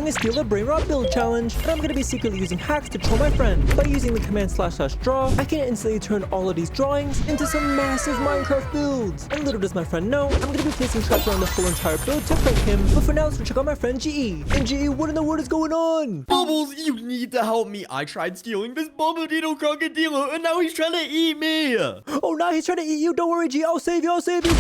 a Steal a Brainrot build challenge, and I'm gonna be secretly using hacks to troll my friend. By using the command / draw, I can instantly turn all of these drawings into some massive Minecraft builds. And little does my friend know, I'm gonna be placing traps around the whole entire build to prank him. But for now, let's go check out my friend GE. And GE, what in the world is going on? Bubbles, you need to help me. I tried stealing this Bombardino crocodilo, and now he's trying to eat me. Oh, now he's trying to eat you. Don't worry, GE. I'll save you. I'll save you.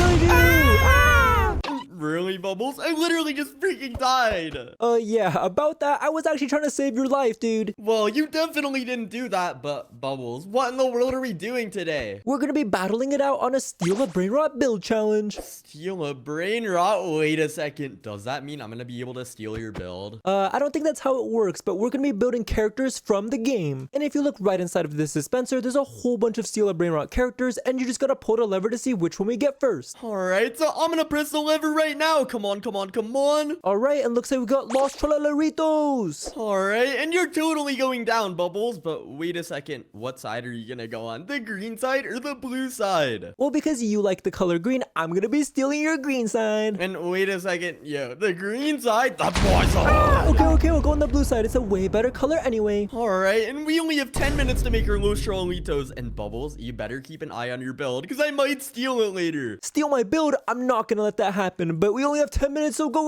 Really, Bubbles? I literally just freaking died. Yeah, about that, I was actually trying to save your life, dude. Well, you definitely didn't do that, but Bubbles, what in the world are we doing today? We're gonna be battling it out on a Steal a Brainrot build challenge. Steal a Brainrot? Wait a second. Does that mean I'm gonna be able to steal your build? I don't think that's how it works, but we're gonna be building characters from the game. And if you look right inside of this dispenser, there's a whole bunch of Steal a Brainrot characters, and you just gotta pull the lever to see which one we get first. Alright, so I'm gonna press the lever right now. Come on, come on, come on. Alright, and looks like we got Lost TRALALERITOS. Alright, and you're totally going down, Bubbles, but wait a second. What side are you gonna go on? The green side or the blue side? Well, because you like the color green, I'm gonna be stealing your green side. And wait a second, yo, the green side? That's my side. Okay, we'll go on the blue side. It's a way better color anyway. Alright, and we only have 10 minutes to make our Los TRALALERITOS. And Bubbles, you better keep an eye on your build, because I might steal it later. Steal my build? I'm not gonna let that happen, but we only have 10 minutes, so go.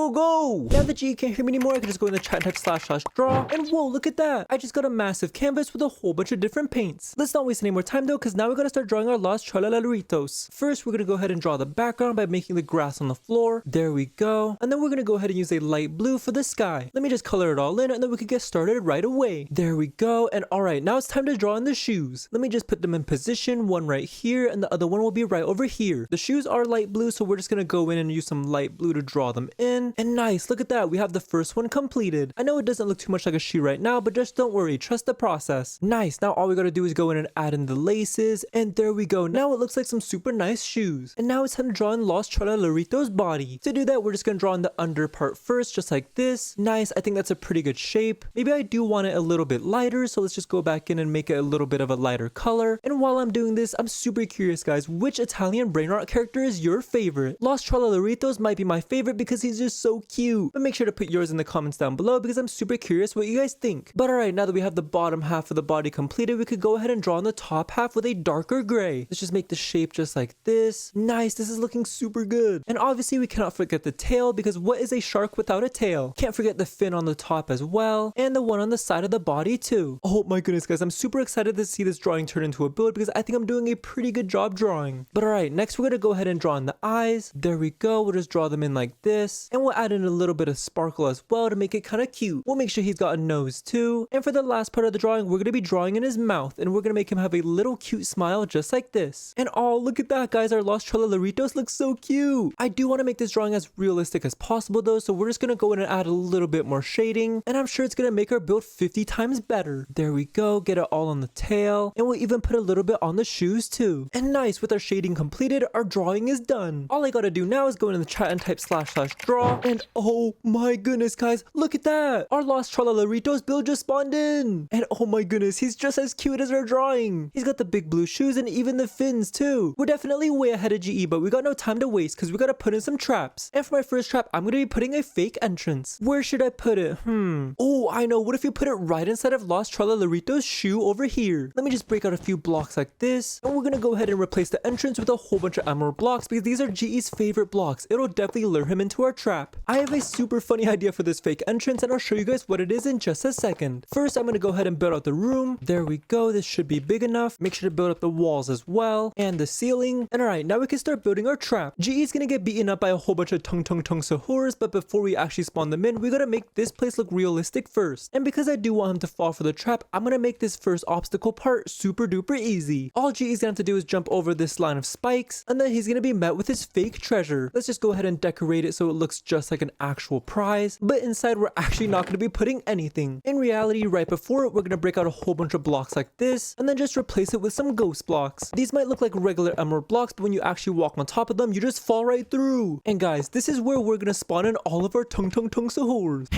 Now that you can't hear me anymore, I can just go in the chat and type / draw, and whoa, look at that. I just got a massive canvas with a whole bunch of different paints. Let's not waste any more time though, because now we're gonna start drawing our Lost TRALALERITOS. First, we're gonna go ahead and draw the background by making the grass on the floor. There we go. And then we're gonna go ahead and use a light blue for the sky. Let me just color it all in, and then we can get started right away. There we go. And alright, now it's time to draw in the shoes. Let me just put them in position, one right here, and the other one will be right over here. The shoes are light blue, so we're just gonna go in and use some light blue to draw them in. And nice, look at that, we have the first one completed. I know it doesn't look too much like a shoe right now, but just don't worry, trust the process. Nice, now all we gotta do is go in and add in the laces, and there we go. Now it looks like some super nice shoes. And now it's time to draw in Lost TRALALERITO's body. To do that, we're just gonna draw in the under part first, just like this. Nice, I think that's a pretty good shape. Maybe I do want it a little bit lighter, so let's just go back in and make it a little bit of a lighter color. And while I'm doing this, I'm super curious, guys, which Italian Brainrot character is your favorite? Lost TRALALERITOS might be my favorite because he's just so cute. But make sure to put yours in the comments down below because I'm super curious what you guys think. But alright, now that we have the bottom half of the body completed, we could go ahead and draw on the top half with a darker gray. Let's just make the shape just like this. Nice, this is looking super good. And obviously we cannot forget the tail, because what is a shark without a tail? Can't forget the fin on the top as well, and the one on the side of the body too. Oh my goodness, guys, I'm super excited to see this drawing turn into a build because I think I'm doing a pretty good job drawing. But alright, next we're gonna go ahead and draw in the eyes. There we go, we'll just draw them in like this, and we'll add in a little bit of sparkle as well to make it kind of cute. We'll make sure he's got a nose too. And for the last part of the drawing, we're gonna be drawing in his mouth, and we're gonna make him have a little cute smile just like this. And oh, look at that, guys, our Lost TRALALERITOS looks so cute. I do want to make this drawing as realistic as possible though, so we're just gonna go in and add a little bit more shading, and I'm sure it's gonna make our build 50 times better. There we go, get it all on the tail, and we'll even put a little bit on the shoes too. And nice, with our shading completed, our drawing is done. All I gotta do now is go in the chat and type / draw, and oh my goodness, guys, look at that, our Lost TRALALERITOS build just spawned in. And oh my goodness, he's just as cute as our drawing. He's got the big blue shoes and even the fins too. We're definitely way ahead of GE, but we got no time to waste because we gotta put in some traps. And for my first trap, I'm gonna be putting a fake entrance. Where should I put it? Oh, I know. What if you put it right inside of Lost TRALALERITO's shoe over here? Let me just break out a few blocks like this, and we're gonna go ahead and replace the entrance with a whole bunch of emerald blocks because these are GE's favorite blocks. It'll definitely lure him into our trap. I have a super funny idea for this fake entrance, and I'll show you guys what it is in just a second. First, I'm gonna go ahead and build out the room. There we go. This should be big enough. Make sure to build up the walls as well, and the ceiling. And alright, now we can start building our trap. GE's gonna get beaten up by a whole bunch of tung SAHURs, but before we actually spawn them in, we gotta make this place look realistic first. And because I do want him to fall for the trap, I'm gonna make this first obstacle part super duper easy. All GE's gonna have to do is jump over this line of spikes, and then he's gonna be met with his fake treasure. Let's just go ahead and decorate it so it looks just like an actual prize, but inside we're actually not gonna be putting anything. In reality, right before it, we're gonna break out a whole bunch of blocks like this, and then just replace it with some ghost blocks. These might look like regular emerald blocks, but when you actually walk on top of them, you just fall right through. And guys, this is where we're gonna spawn in all of our tung SAHURs.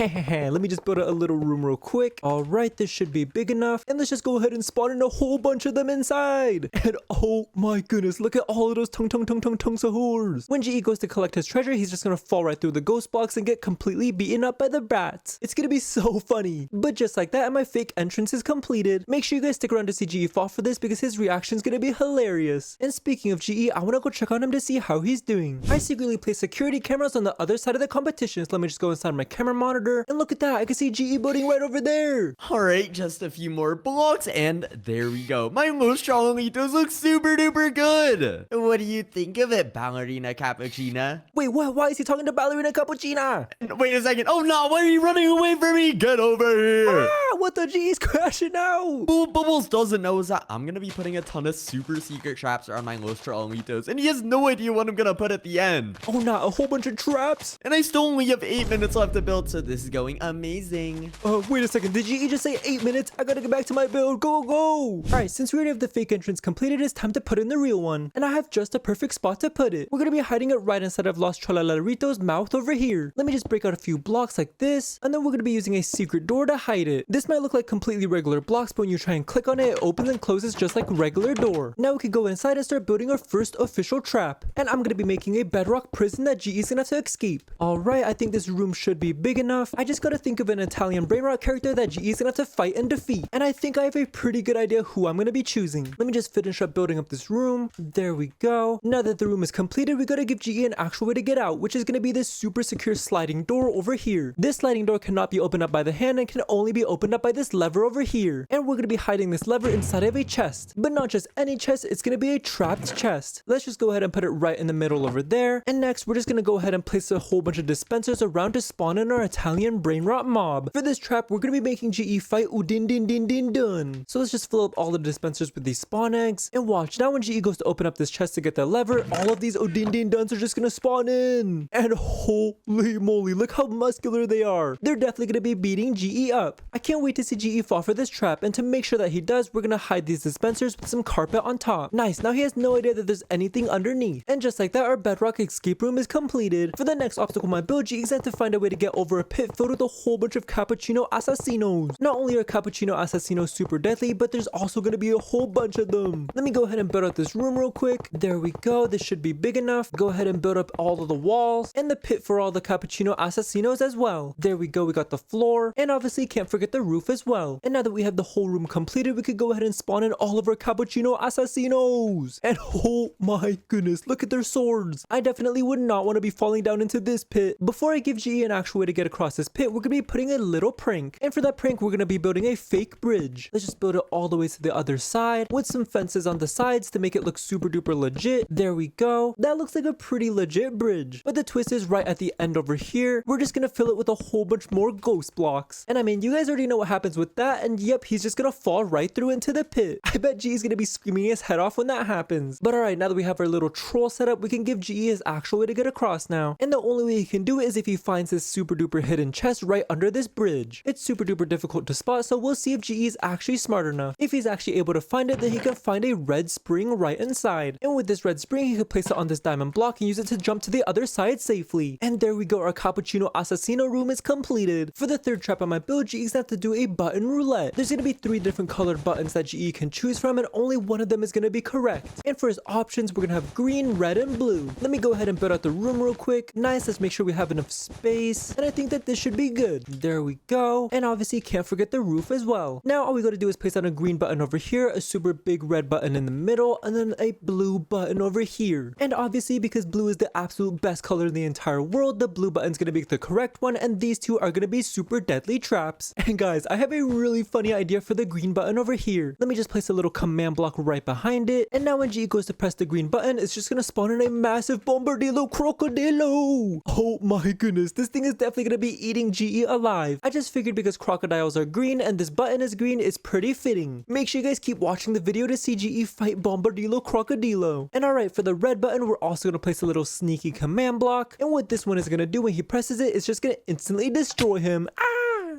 Let me just build a little room real quick. Alright, this should be big enough, and let's just go ahead and spawn in a whole bunch of them inside. And oh my goodness, look at all of those tung SAHURs. When GE goes to collect his treasure, he's just gonna fall right through the ghost blocks and get completely beaten up by the brats. It's gonna be so funny. But just like that, my fake entrance is completed. Make sure you guys stick around to see GE fall for this because his reaction is gonna be hilarious. And speaking of GE, I wanna go check on him to see how he's doing. I secretly placed security cameras on the other side of the competition, so let me just go inside my camera monitor, and look at that, I can see GE boating right over there. Alright, just a few more blocks, and there we go. My most Tralalitos look super duper good. What do you think of it, Ballerina Cappuccina? Wait, what? Why is he talking to Ballerina Cappuccina? Wait a second. Oh no, why are you running away from me? Get over here. Ah, what the G is crashing out? What Bubbles doesn't know is that I'm gonna be putting a ton of super secret traps around my Los Tralalitos, and he has no idea what I'm gonna put at the end. Oh, not a whole bunch of traps? And I still only have 8 minutes left to build, so this is going amazing. Wait a second. Did GE just say 8 minutes? I gotta get back to my build. Go, go, go. Alright, since we already have the fake entrance completed, it's time to put in the real one. And I have just a perfect spot to put it. We're gonna be hiding it right inside of Los Tralalerito's mouth over here. Let me just break out a few blocks like this, and then we're gonna be using a secret door to hide it. This might look like completely regular blocks, but when you try and click on it, it opens and closes just like a regular door. Now we can go inside and start building our first official trap. And I'm gonna be making a bedrock prison that GE is gonna have to escape. Alright, I think this room should be big enough. I just gotta think of an Italian Brainrot character that GE is gonna have to fight and defeat. And I think I have a pretty good idea who I'm gonna be choosing. Let me just finish up building up this room. There we go. Now that the room is completed, we gotta give GE an actual way to get out, which is gonna be this super secure sliding door over here. This sliding door cannot be opened up by the hand and can only be opened up by this lever over here. And we're gonna be hiding this lever inside of a chest. But not just any chest, it's gonna be a trapped chest. Let's just go ahead and put it right in the middle over there. And next, we're just gonna go ahead and place a whole bunch of dispensers around to spawn in our Italian Brainrot mob. For this trap, we're gonna be making GE fight Udin din din din dun. So let's just fill up all the dispensers with these spawn eggs. And watch, now when GE goes to open up this chest to get the lever, all of these Udin din duns are just gonna spawn in. And holy moly, look how muscular they are. They're definitely gonna be beating GE up. I can't wait to see GE fall for this trap, and to make sure that he does, we're gonna hide these dispensers with some carpet on top. Nice, now he has no idea that there's anything underneath. And just like that, our bedrock escape room is completed. For the next obstacle in my build, GE is going to find a way to get over a pit filled with a whole bunch of cappuccino assassinos. Not only are cappuccino assassinos super deadly, but there's also gonna be a whole bunch of them. Let me go ahead and build out this room real quick. There we go, this should be big enough. Go ahead and build up all of the walls and the pit for all the cappuccino assassinos as well. There we go, we got the floor, and obviously can't forget the roof as well. And now that we have the whole room completed, we could go ahead and spawn in all of our cappuccino assassinos. And oh my goodness, look at their swords. I definitely would not want to be falling down into this pit. Before I give GE an actual way to get across this pit, we're gonna be putting a little prank. And for that prank, we're gonna be building a fake bridge. Let's just build it all the way to the other side with some fences on the sides to make it look super duper legit. There we go. That looks like a pretty legit bridge. But the twist is right at the end over here, we're just gonna fill it with a whole bunch more ghost blocks. And I mean, you guys already know what happens with that, and yep, he's just gonna fall right through into the pit. I bet GE is gonna be screaming his head off when that happens. But alright, now that we have our little troll set up, we can give GE his actual way to get across now. And the only way he can do it is if he finds this super duper hidden chest right under this bridge. It's super duper difficult to spot, so we'll see if GE is actually smart enough. If he's actually able to find it, then he can find a red spring right inside. And with this red spring, he could place it on this diamond block and use it to jump to the other side safely. And there we go, our cappuccino assassino room is completed. For the third trap on my build, GE is gonna have to do a button roulette. There's gonna be 3 different colored buttons that GE can choose from, and only one of them is gonna be correct. And for his options, we're gonna have green, red, and blue. Let me go ahead and build out the room real quick. Nice, let's make sure we have enough space. And I think that this should be good. There we go. And obviously can't forget the roof as well. Now all we gotta do is place down a green button over here, a super big red button in the middle, and then a blue button over here. And obviously because blue is the absolute best color in the entire world, the blue button's gonna be the correct one, and these two are gonna be super deadly traps. And guys, I have a really funny idea for the green button over here. Let me just place a little command block right behind it, and now when GE goes to press the green button, it's just gonna spawn in a massive bombardino crocodilo. Oh my goodness, this thing is definitely gonna be eating GE alive. I just figured because crocodiles are green and this button is green, it's pretty fitting. Make sure you guys keep watching the video to see GE fight bombardino crocodilo. And alright, for the red button, we're also gonna place a little sneaky command block, and what this one is gonna do when he presses it, it's just gonna instantly destroy him.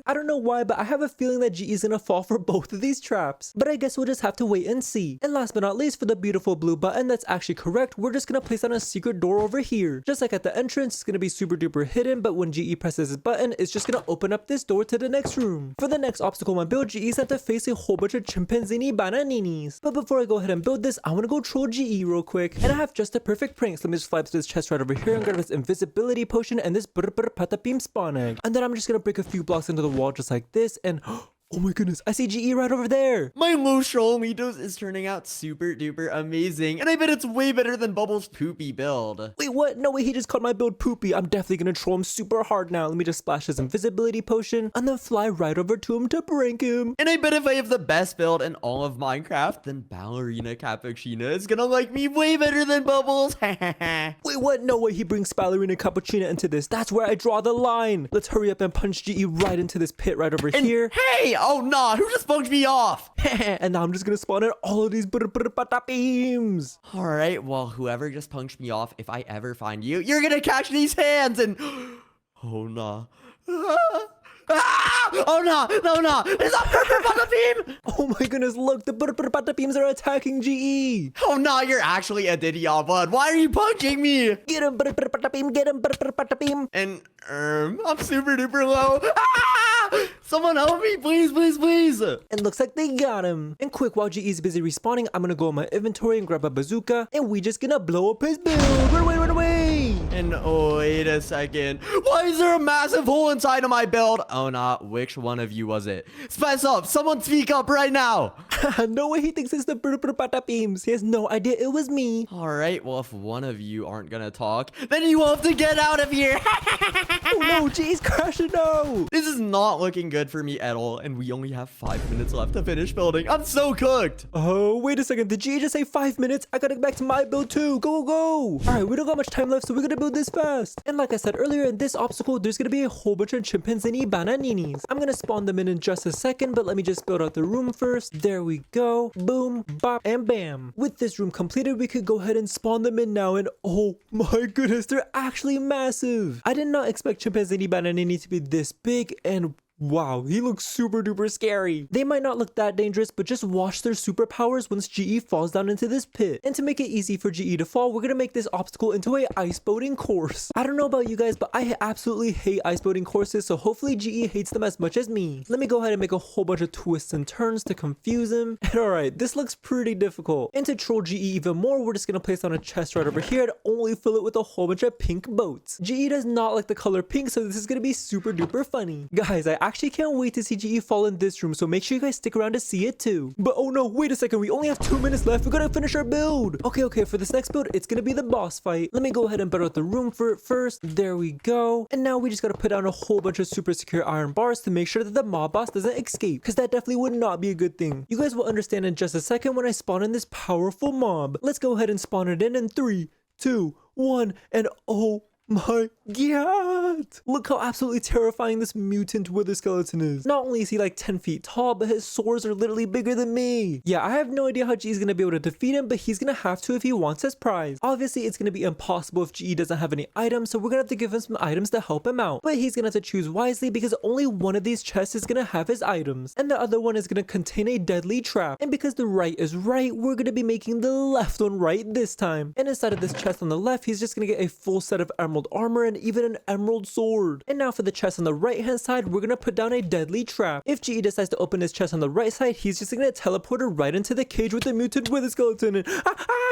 I don't know why, but I have a feeling that GE is gonna fall for both of these traps. But I guess we'll just have to wait and see. And last but not least, for the beautiful blue button that's actually correct, we're just gonna place on a secret door over here. Just like at the entrance, it's gonna be super duper hidden, but when GE presses this button, it's just gonna open up this door to the next room. For the next obstacle on my build, GE's have to face a whole bunch of chimpanzini bananinis. But before I go ahead and build this, I wanna go troll GE real quick. And I have just a perfect prank, so let me just fly up to this chest right over here and grab this invisibility potion and this patapim spawn egg. And then I'm just gonna break a few blocks into the wall just like this and oh my goodness, I see GE right over there. My Trolalitos is turning out super duper amazing, and I bet it's way better than Bubbles' poopy build. Wait, what? No way, he just called my build poopy. I'm definitely gonna troll him super hard now. Let me just splash his invisibility potion and then fly right over to him to prank him. And I bet if I have the best build in all of Minecraft, then Ballerina Cappuccina is gonna like me way better than Bubbles. Wait, what? No way, he brings Ballerina Cappuccina into this. That's where I draw the line. Let's hurry up and punch GE right into this pit right over here. Hey! Oh nah, who just bugged me off? And now I'm just gonna spawn in all of these beams. Alright, well, whoever just punched me off, if I ever find you, you're gonna catch these hands and... Oh nah. Oh no, no, no! It's a beam! Oh my goodness, look, the beams are attacking GE! Oh no, you're actually a Diddy, bud. Why are you punching me? Get him, beam, get him, beam. And, I'm super duper low. Ah! Someone help me, please, please, please! And looks like they got him. And quick, while GE is busy respawning, I'm gonna go in my inventory and grab a bazooka, and we just gonna blow up his build. Run away, run away! And wait a second. Why is there a massive hole inside of my build? Oh no, which one of you was it? Spice up! Someone speak up right now! No way he thinks it's the beams. He has no idea it was me. Alright, well if one of you aren't gonna talk, then you have to get out of here! Oh no, GE's crashing now! This is not looking good for me at all, and we only have 5 minutes left to finish building. I'm so cooked! Oh, wait a second. Did GE just say 5 minutes? I gotta get back to my build too. Go, go, go! Alright, we don't got much time left, so we're gonna build this fast. And like I said earlier, in this obstacle, there's gonna be a whole bunch of chimpanzini bananinis. I'm gonna spawn them in just a second, but let me just build out the room first. There we go. Boom, bop, and bam. With this room completed, we could go ahead and spawn them in now, and oh my goodness, they're actually massive. I did not expect chimpanzini bananini to be this big, and wow, he looks super duper scary. They might not look that dangerous, but just watch their superpowers once GE falls down into this pit. And to make it easy for GE to fall, we're gonna make this obstacle into a ice boating course. I don't know about you guys, but I absolutely hate ice boating courses, so hopefully GE hates them as much as me. Let me go ahead and make a whole bunch of twists and turns to confuse him. And alright, this looks pretty difficult. And to troll GE even more, we're just gonna place on a chest right over here and only fill it with a whole bunch of pink boats. GE does not like the color pink, so this is gonna be super duper funny. Guys, I actually can't wait to see GE fall in this room, so make sure you guys stick around to see it too. But oh no, wait a second, we only have 2 minutes left. We gotta finish our build. Okay, for this next build, it's gonna be the boss fight. Let me go ahead and build out the room for it first. There we go. And now we just gotta put down a whole bunch of super secure iron bars to make sure that the mob boss doesn't escape, because that definitely would not be a good thing. You guys will understand in just a second when I spawn in this powerful mob. Let's go ahead and spawn it in 3, 2, 1, and oh my god! Look how absolutely terrifying this mutant wither skeleton is. Not only is he like 10 feet tall, but his swords are literally bigger than me. Yeah, I have no idea how GE's gonna be able to defeat him, but he's gonna have to if he wants his prize. Obviously, it's gonna be impossible if GE doesn't have any items, so we're gonna have to give him some items to help him out. But he's gonna have to choose wisely because only one of these chests is gonna have his items, and the other one is gonna contain a deadly trap. And because the right is right, we're gonna be making the left one right this time. And inside of this chest on the left, he's just gonna get a full set of emerald armor and even an emerald sword. And now for the chest on the right hand side, we're gonna put down a deadly trap. If GE decides to open his chest on the right side, he's just gonna teleport her right into the cage with the mutant wither skeleton, and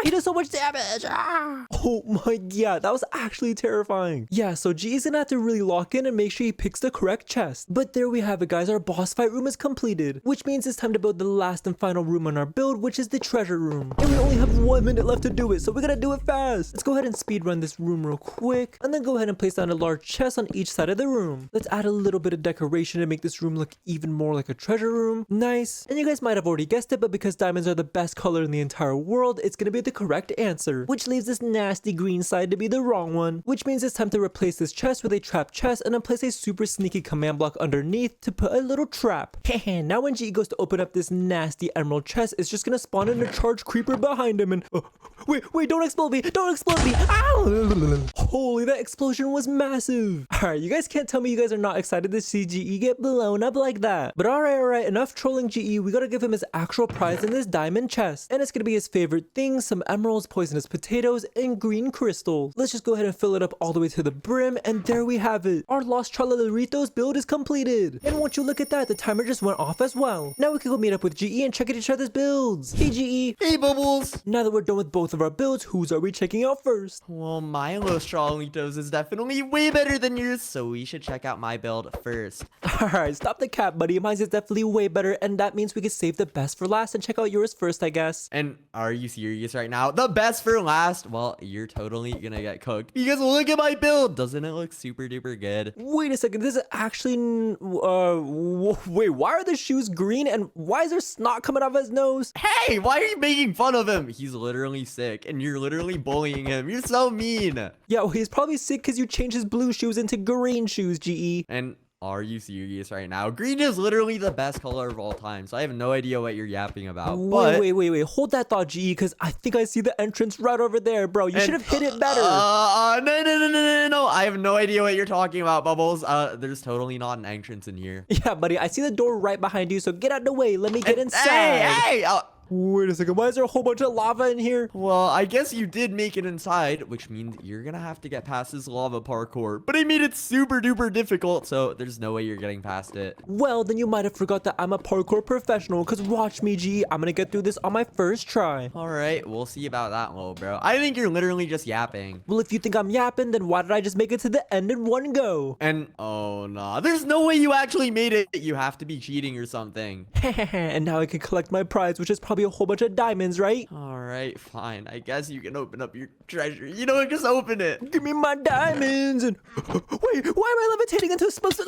he does so much damage. Oh my god, that was actually terrifying. Yeah, so GE's gonna have to really lock in and make sure he picks the correct chest. But there we have it, guys. Our boss fight room is completed, which means it's time to build the last and final room on our build, which is the treasure room. And we only have 1 minute left to do it, so we gotta do it fast. Let's go ahead and speed run this room real quick, and then go ahead and place down a large chest on each side of the room. Let's add a little bit of decoration to make this room look even more like a treasure room. Nice. And you guys might have already guessed it, but because diamonds are the best color in the entire world, it's gonna be the correct answer, which leaves this nasty green side to be the wrong one, which means it's time to replace this chest with a trap chest and then place a super sneaky command block underneath to put a little trap. Now when GE goes to open up this nasty emerald chest, it's just gonna spawn in a charged creeper behind him and wait, don't explode me, don't explode me. Ow! Holy boy, that explosion was massive. Alright, you guys can't tell me you guys are not excited to see GE get blown up like that. But alright, enough trolling GE. We gotta give him his actual prize in this diamond chest. And it's gonna be his favorite things, some emeralds, poisonous potatoes, and green crystal. Let's just go ahead and fill it up all the way to the brim, and there we have it. Our Lost TRALALERITOS build is completed. And once you look at that, the timer just went off as well. Now we can go meet up with GE and check out each other's builds. Hey GE. Hey Bubbles. Now that we're done with both of our builds, whose are we checking out first? Well, my Los Trollitos is definitely way better than yours, so we should check out my build first. Alright, stop the cap, buddy. Mine is definitely way better, and that means we can save the best for last and check out yours first, I guess. And are you serious right now? The best for last? Well, you're totally gonna get cooked because look at my build. Doesn't it look super duper good? Wait a second, this is actually wait, why are the shoes green and why is there snot coming off his nose? Hey, why are you making fun of him? He's literally sick and you're literally bullying him. You're so mean. Yeah, well, he's probably sick because you changed his blue shoes into green shoes, GE. And are you serious right now? Green is literally the best color of all time, so I have no idea what you're yapping about. Wait. Hold that thought, GE, because I think I see the entrance right over there, bro. You should have hit it better. No. I have no idea what you're talking about, Bubbles. There's totally not an entrance in here. Yeah, buddy, I see the door right behind you, so get out of the way. Let me get inside. Hey! Wait a second, why is there a whole bunch of lava in here? Well, I guess you did make it inside, which means you're gonna have to get past this lava parkour. But I made it super duper difficult, so there's no way you're getting past it. Well, then you might have forgot that I'm a parkour professional, because watch me, G. I'm gonna get through this on my first try. Alright, we'll see about that, little bro. I think you're literally just yapping. Well, if you think I'm yapping, then why did I just make it to the end in one go? And, oh nah, there's no way you actually made it. You have to be cheating or something. And now I can collect my prize, which is probably a whole bunch of diamonds, right? Alright, fine. I guess you can open up your treasure. You know what? Just open it. Give me my diamonds. And wait, why am I levitating into space? My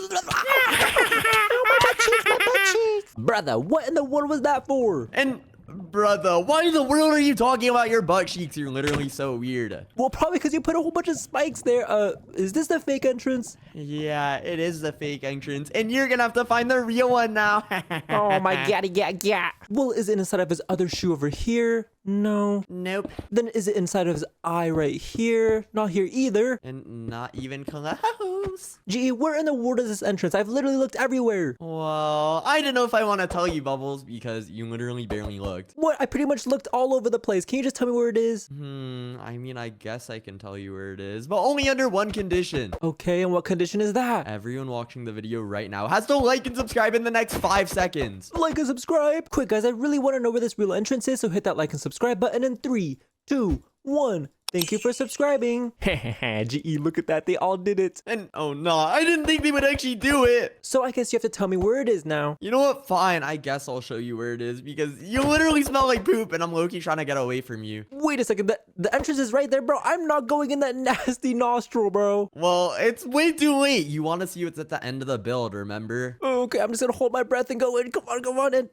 butt cheeks. Brother, what in the world was that for? And brother, why in the world are you talking about your butt cheeks? You're literally so weird. Well, probably because you put a whole bunch of spikes there. Is this the fake entrance? Yeah, it is the fake entrance, and you're gonna have to find the real one now. Oh my god, yeah. Well, is it inside of his other shoe over here? No. Nope. Then is it inside of his eye right here? Not here either. And not even close. Gee, where in the world is this entrance? I've literally looked everywhere. Well, I don't know if I want to tell you, Bubbles, because you literally barely looked. What? I pretty much looked all over the place. Can you just tell me where it is? I mean, I guess I can tell you where it is, but only under one condition. Okay, and what condition is that? Everyone watching the video right now has to like and subscribe in the next 5 seconds. Like and subscribe. Quick, guys, I really want to know where this real entrance is, so hit that like and subscribe button in 3, 2, 1. Thank you for subscribing. GE, look at that. They all did it. And oh no, I didn't think they would actually do it. So I guess you have to tell me where it is now. You know what? Fine. I guess I'll show you where it is because you literally smell like poop and I'm low-key trying to get away from you. Wait a second. The entrance is right there, bro. I'm not going in that nasty nostril, bro. Well, it's way too late. You want to see what's at the end of the build, remember? Okay, I'm just going to hold my breath and go in. Come on. And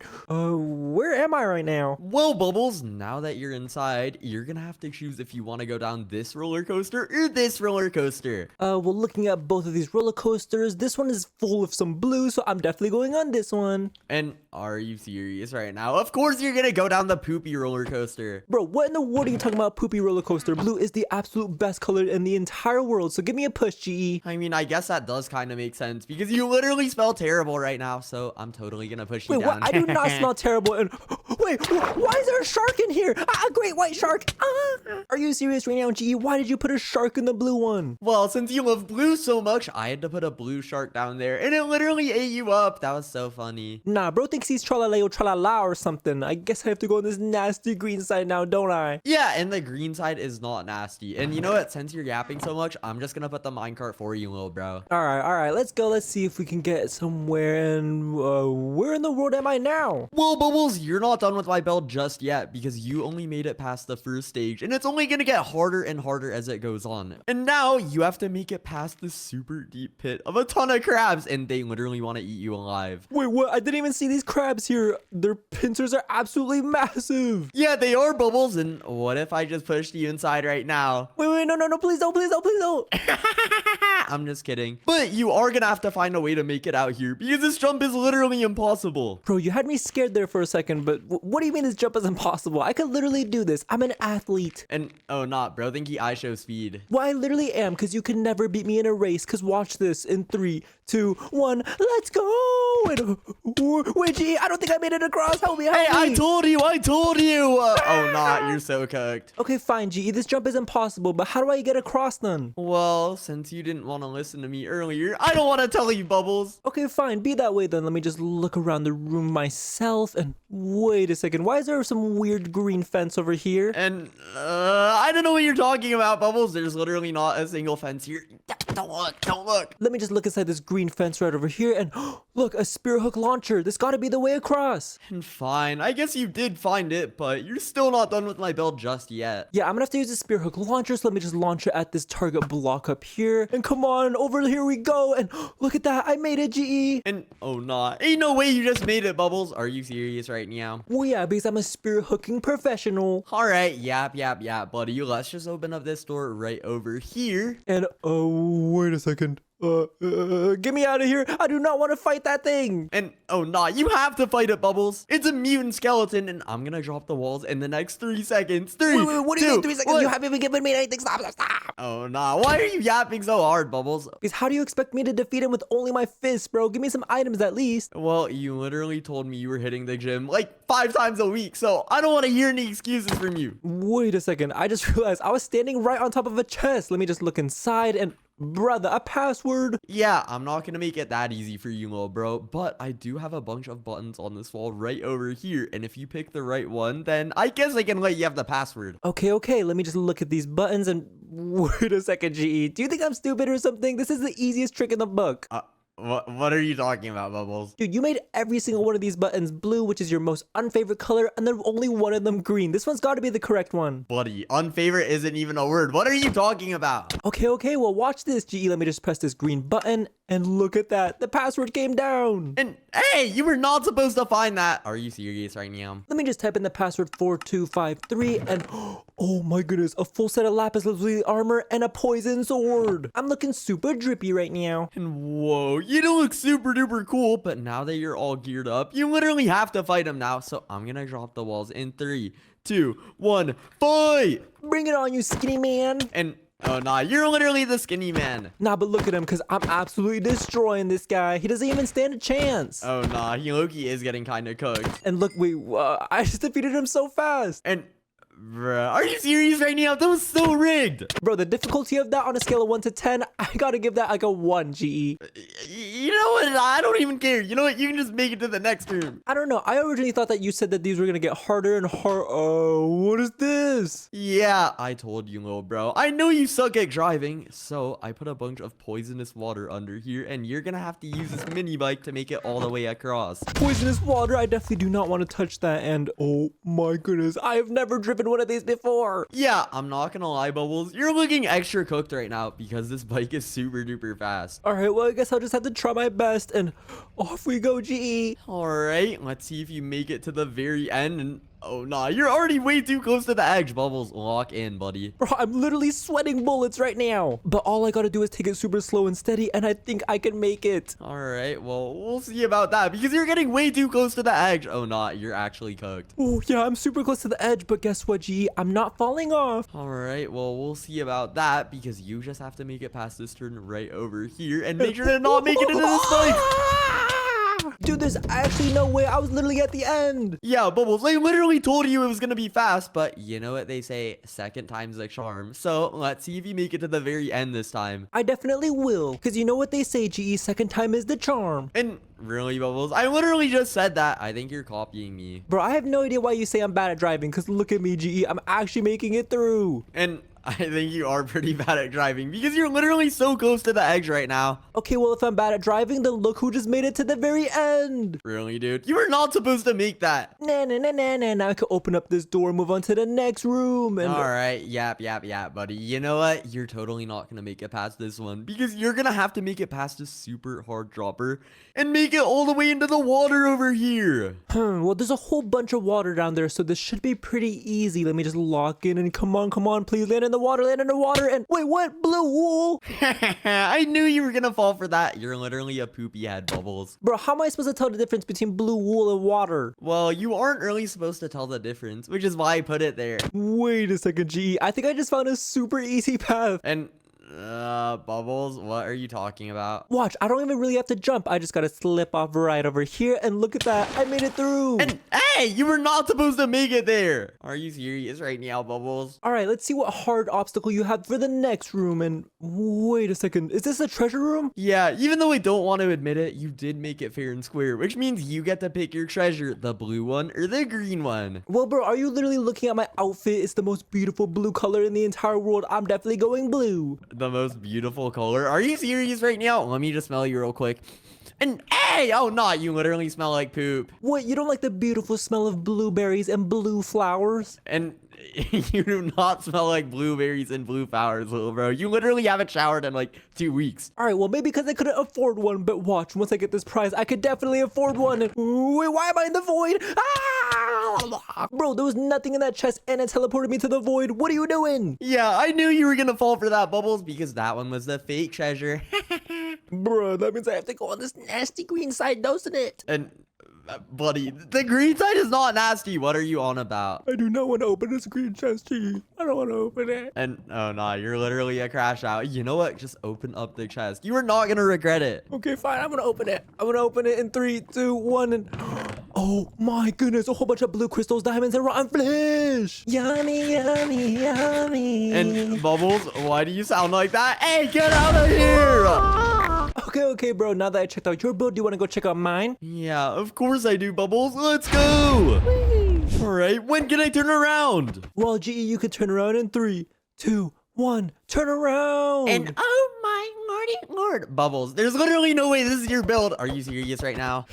where am I right now? Well, Bubbles, now that you're inside, you're going to have to choose if you want to go down this roller coaster or this roller coaster. Well, looking at both of these roller coasters, this one is full of some blue, so I'm definitely going on this one. And are you serious right now? Of course you're gonna go down the poopy roller coaster. Bro, what in the world are you talking about, poopy roller coaster? Blue is the absolute best color in the entire world, so give me a push, GE. I mean, I guess that does kind of make sense because you literally smell terrible right now, so I'm totally gonna push you down. Wait, what? I do not smell terrible. And wait, why is there a shark in here? A great white shark. Are you serious right now, GE? Why did you put a shark in the blue one? Well, since you love blue so much, I had to put a blue shark down there, and it literally ate you up. That was so funny. Nah, bro thinks he's TRALALERO or something. I guess I have to go on this nasty green side now, don't I? Yeah, and the green side is not nasty. And you know what? Since you're yapping so much, I'm just gonna put the minecart for you, little bro. All right. Let's go. Let's see if we can get somewhere. And where in the world am I now? Well, Bubbles, you're not done with my build just yet because you only made it past the first stage, and it's only gonna get harder and harder as it goes on. And now you have to make it past this super deep pit of a ton of crabs, and they literally want to eat you alive. Wait, what? I didn't even see these crabs here. Their pincers are absolutely massive. Yeah, they are, Bubbles. And what if I just pushed you inside right now? Wait, no, please don't. I'm just kidding. But you are gonna have to find a way to make it out here because this jump is literally impossible. Bro, you had me scared there for a second, but what do you mean this jump is impossible? I could literally do this. I'm an athlete. And oh, not, bro. Think I show speed. Well, I literally am, because you can never beat me in a race. Because watch this in 3, 2, 1. Let's go! And, wait, G, I don't think I made it across. Help me, help me. I told you. Oh, not. You're so cooked. Okay, fine, G. This jump is impossible, but how do I get across then? Well, since you didn't want to listen to me earlier, I don't want to tell you, Bubbles. Okay, fine. Be that way then. Let me just look around the room myself. And wait a second. Why is there some weird green fence over here? And I don't know what you're talking about, Bubbles. There's literally not a single fence here. Don't look. Let me just look inside this green fence right over here. And look, a spear hook launcher. This gotta be the way across. And fine, I guess you did find it, but you're still not done with my build just yet. Yeah, I'm gonna have to use the spear hook launcher. So let me just launch it at this target block up here. And come on, over here we go. And look at that. I made it, GE. And oh, not. Ain't no way you just made it, Bubbles. Are you serious right now? Well, yeah, because I'm a spear hooking professional. All right, yap, buddy. Let's just open up this door right over here. And wait a second. Get me out of here. I do not want to fight that thing. And oh, nah, you have to fight it, Bubbles. It's a mutant skeleton, and I'm gonna drop the walls in the next 3 seconds. Wait, what do you mean 3 seconds? One. You haven't even given me anything. Stop. Oh, nah. Why are you yapping so hard, Bubbles? Because how do you expect me to defeat him with only my fists, bro? Give me some items at least. Well, you literally told me you were hitting the gym like 5 times a week, so I don't want to hear any excuses from you. Wait a second. I just realized I was standing right on top of a chest. Let me just look inside and... Brother, a password? Yeah, I'm not gonna make it that easy for you, little bro, but I do have a bunch of buttons on this wall right over here, and if you pick the right one, then I guess I can let you have the password. Okay, let me just look at these buttons and... Wait a second, GE. Do you think I'm stupid or something? This is the easiest trick in the book. What are you talking about, Bubbles? Dude, you made every single one of these buttons blue, which is your most unfavorite color, and then only one of them green. This one's got to be the correct one. Buddy, unfavorite isn't even a word. What are you talking about? Okay, well, watch this, GE. Let me just press this green button, and look at that. The password came down. And hey, you were not supposed to find that. Are you serious right now? Let me just type in the password 4253, and oh my goodness, a full set of lapis lazuli armor and a poison sword. I'm looking super drippy right now. And whoa, you don't look super duper cool, but now that you're all geared up, you literally have to fight him now. So I'm gonna drop the walls in 3, 2, 1, fight! Bring it on, you skinny man. And oh, nah, you're literally the skinny man. Nah, but look at him, because I'm absolutely destroying this guy. He doesn't even stand a chance. Oh, nah, Loki is getting kind of cooked. And look, wait, I just defeated him so fast. And bruh, are you serious right now? That was so rigged. Bro, the difficulty of that on a scale of 1 to 10, I gotta give that like a 1, GE. You know what? I don't even care. You know what? You can just make it to the next room. I don't know. I originally thought that you said that these were gonna get harder and harder. Oh, what is this? Yeah, I told you, little bro. I know you suck at driving, so I put a bunch of poisonous water under here, and you're gonna have to use this mini bike to make it all the way across. Poisonous water? I definitely do not want to touch that. And oh my goodness, I have never driven one of these before. Yeah, I'm not gonna lie, Bubbles. You're looking extra cooked right now because this bike is super duper fast. All right, well, I guess I'll just have to try my best, and off we go, GE. All right, let's see if you make it to the very end. And oh, nah, you're already way too close to the edge. Bubbles, lock in, buddy. Bro, I'm literally sweating bullets right now. But all I gotta do is take it super slow and steady, and I think I can make it. All right, well, we'll see about that because you're getting way too close to the edge. Oh, nah, you're actually cooked. Oh, yeah, I'm super close to the edge, but guess what, GE? I'm not falling off. All right, well, we'll see about that because you just have to make it past this turn right over here and make sure to not make it into this fight. Dude, there's actually no way. I was literally at the end. Yeah, Bubbles, they literally told you it was gonna be fast, but you know what they say, second time's a charm. So let's see if you make it to the very end this time. I definitely will, because you know what they say, GE, second time is the charm. And really, Bubbles, I literally just said that. I think you're copying me. Bro, I have no idea why you say I'm bad at driving, because look at me, GE. I'm actually making it through. And I think you are pretty bad at driving because you're literally so close to the edge right now. Okay, well, if I'm bad at driving, then look who just made it to the very end. Really, dude? You were not supposed to make that. Nah. Now I can open up this door and move on to the next room. And all right, yap, buddy. You know what? You're totally not going to make it past this one because you're going to have to make it past this super hard dropper and make it all the way into the water over here. Well, there's a whole bunch of water down there, so this should be pretty easy. Let me just lock in and come on, please land in in the water, land in the water, and wait, what? Blue wool? I knew you were gonna fall for that. You're literally a poopy head, Bubbles. Bro, how am I supposed to tell the difference between blue wool and water? Well, you aren't really supposed to tell the difference, which is why I put it there. Wait a second, GE. I think I just found a super easy path. And Bubbles, what are you talking about? Watch, I don't even really have to jump. I just gotta slip off right over here, and look at that. I made it through. And hey, you were not supposed to make it there. Are you serious right now, Bubbles? All right, let's see what hard obstacle you have for the next room. And wait a second, is this a treasure room? Yeah, even though I don't want to admit it, you did make it fair and square, which means you get to pick your treasure, the blue one or the green one. Well, bro, are you literally looking at my outfit? It's the most beautiful blue color in the entire world. I'm definitely going blue. The most beautiful color. Are you serious right now? Let me just smell you real quick. And hey, oh no, you literally smell like poop. What, you don't like the beautiful smell of blueberries and blue flowers? And you do not smell like blueberries and blue flowers, little bro. You literally haven't showered in like 2 weeks. All right, well, maybe because I couldn't afford one, but watch, once I get this prize, I could definitely afford one. And wait, why am I in the void? Ah! Bro, there was nothing in that chest and it teleported me to the void. What are you doing? Yeah, I knew you were gonna fall for that, Bubbles, because that one was the fake treasure. Bro, that means I have to go on this nasty green side, doesn't it? And buddy, the green side is not nasty. What are you on about? I do not want to open this green chest, G. I don't want to open it. And oh no, you're literally a crash out. You know what? Just open up the chest. You are not gonna regret it. Okay, fine. I'm gonna open it. I'm gonna open it in 3, 2, 1, and oh my goodness, a whole bunch of blue crystals, diamonds, and rotten flesh. Yummy, yummy, yummy. And Bubbles, why do you sound like that? Hey, get out of here! Okay, bro. Now that I checked out your build, do you want to go check out mine? Yeah, of course I do, Bubbles. Let's go! All right, when can I turn around? Well, GE, you could turn around in 3, 2, 1. Turn around. And oh my lord, Bubbles, there's literally no way this is your build. Are you serious right now?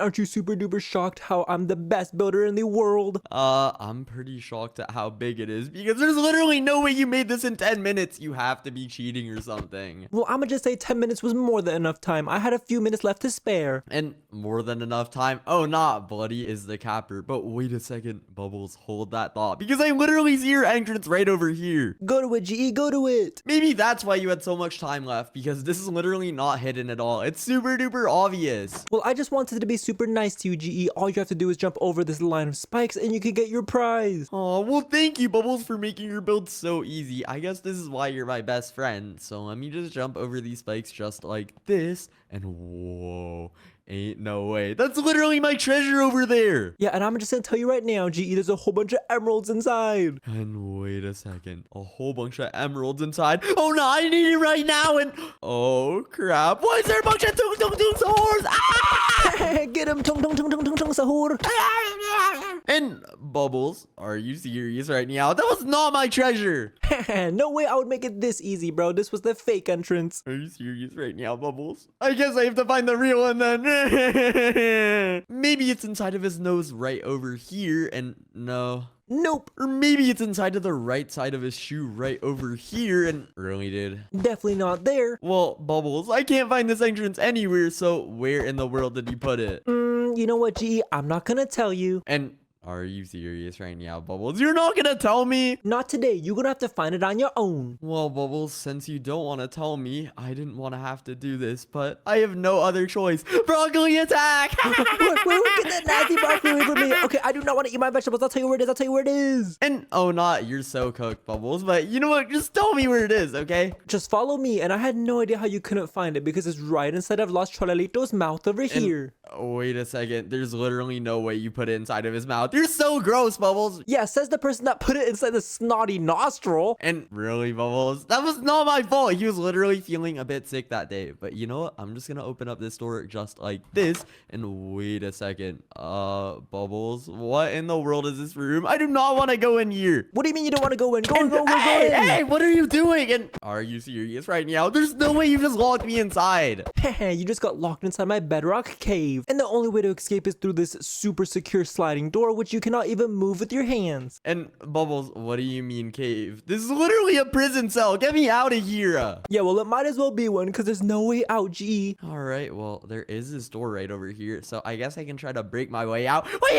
Aren't you super duper shocked how I'm the best builder in the world? I'm pretty shocked at how big it is because there's literally no way you made this in 10 minutes. You have to be cheating or something. Well, I'm gonna just say 10 minutes was more than enough time. I had a few minutes left to spare. And more than enough time. Oh, nah, Bloody is the capper. But wait a second, Bubbles, hold that thought because I literally see your entrance right over here. Go to it, GE, go to it. Maybe that's why you had so much time left because this is literally not hidden at all. It's super duper obvious. Well, I just wanted to be super nice to you, GE. All you have to do is jump over this line of spikes and you can get your prize. Oh, well, thank you, Bubbles, for making your build so easy. I guess this is why you're my best friend. So let me just jump over these spikes just like this. And whoa, ain't no way. That's literally my treasure over there. Yeah, and I'm just gonna tell you right now, GE, there's a whole bunch of emeralds inside. And wait a second, a whole bunch of emeralds inside. Oh no, I need it right now. And oh crap, why is there a bunch of tung sahurs? Ah! Get him, tung sahur. And Bubbles, are you serious right now? That was not my treasure. No way I would make it this easy, bro. This was the fake entrance. Are you serious right now, Bubbles? I guess I have to find the real one then. Maybe it's inside of his nose right over here, and no. Nope. Or maybe it's inside of the right side of his shoe right over here, and really, dude. Definitely not there. Well, Bubbles, I can't find this entrance anywhere, so where in the world did you put it? You know what, GE? I'm not gonna tell you. And are you serious right now, Bubbles? You're not gonna tell me? Not today. You're gonna have to find it on your own. Well, Bubbles, since you don't want to tell me, I didn't want to have to do this, but I have no other choice. Broccoli attack! Wait, get that nasty broccoli away from me. Okay, I do not want to eat my vegetables. I'll tell you where it is. And oh, not you're so cooked, Bubbles, but you know what? Just tell me where it is, okay? Just follow me, and I had no idea how you couldn't find it because it's right inside of Los Tralaleritos' mouth over here. Wait a second. There's literally no way you put it inside of his mouth. You're so gross, Bubbles. Yeah, says the person that put it inside the snotty nostril. And really, Bubbles, that was not my fault. He was literally feeling a bit sick that day. But you know what? I'm just gonna open up this door just like this. And wait a second. Bubbles, what in the world is this room? I do not want to go in here. What do you mean you don't want to go in? Go in. Hey, what are you doing? And are you serious right now? There's no way you just locked me inside. You just got locked inside my bedrock cave. And the only way to escape is through this super secure sliding door, which you cannot even move with your hands. And Bubbles, what do you mean cave? This is literally a prison cell. Get me out of here. Yeah, well, it might as well be one because there's no way out, GE. All right, well, there is this door right over here. So I guess I can try to break my way out. Oh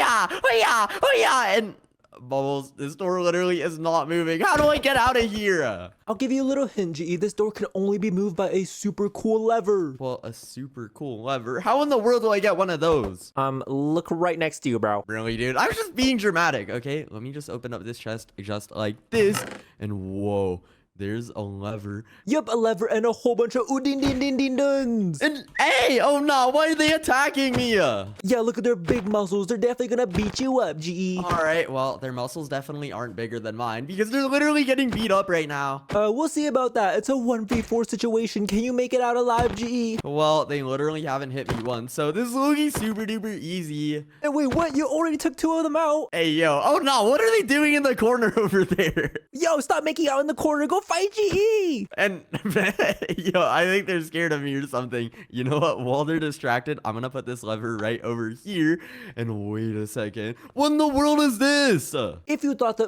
yeah. And Bubbles, this door literally is not moving. How do I get out of here? I'll give you a little hint, GE. This door can only be moved by a super cool lever. Well, a super cool lever. How in the world do I get one of those? Look right next to you, bro. Really, dude? I was just being dramatic, okay? Let me just open up this chest just like this. And whoa, there's a lever. Yup, a lever and a whole bunch of duns. And hey, oh no, why are they attacking me? Yeah, look at their big muscles. They're definitely gonna beat you up, GE. All right, well, their muscles definitely aren't bigger than mine because they're literally getting beat up right now. We'll see about that. It's a 1v4 situation. Can you make it out alive, GE? Well, they literally haven't hit me once, so this is looking super duper easy. Hey, wait, what? You already took 2 of them out? Hey, yo, oh no, what are they doing in the corner over there? Yo, stop making out in the corner. Go fight GE. And yo, I think they're scared of me or something. You know what? While they're distracted, I'm gonna put this lever right over here. And wait a second. What in the world is this? If you thought the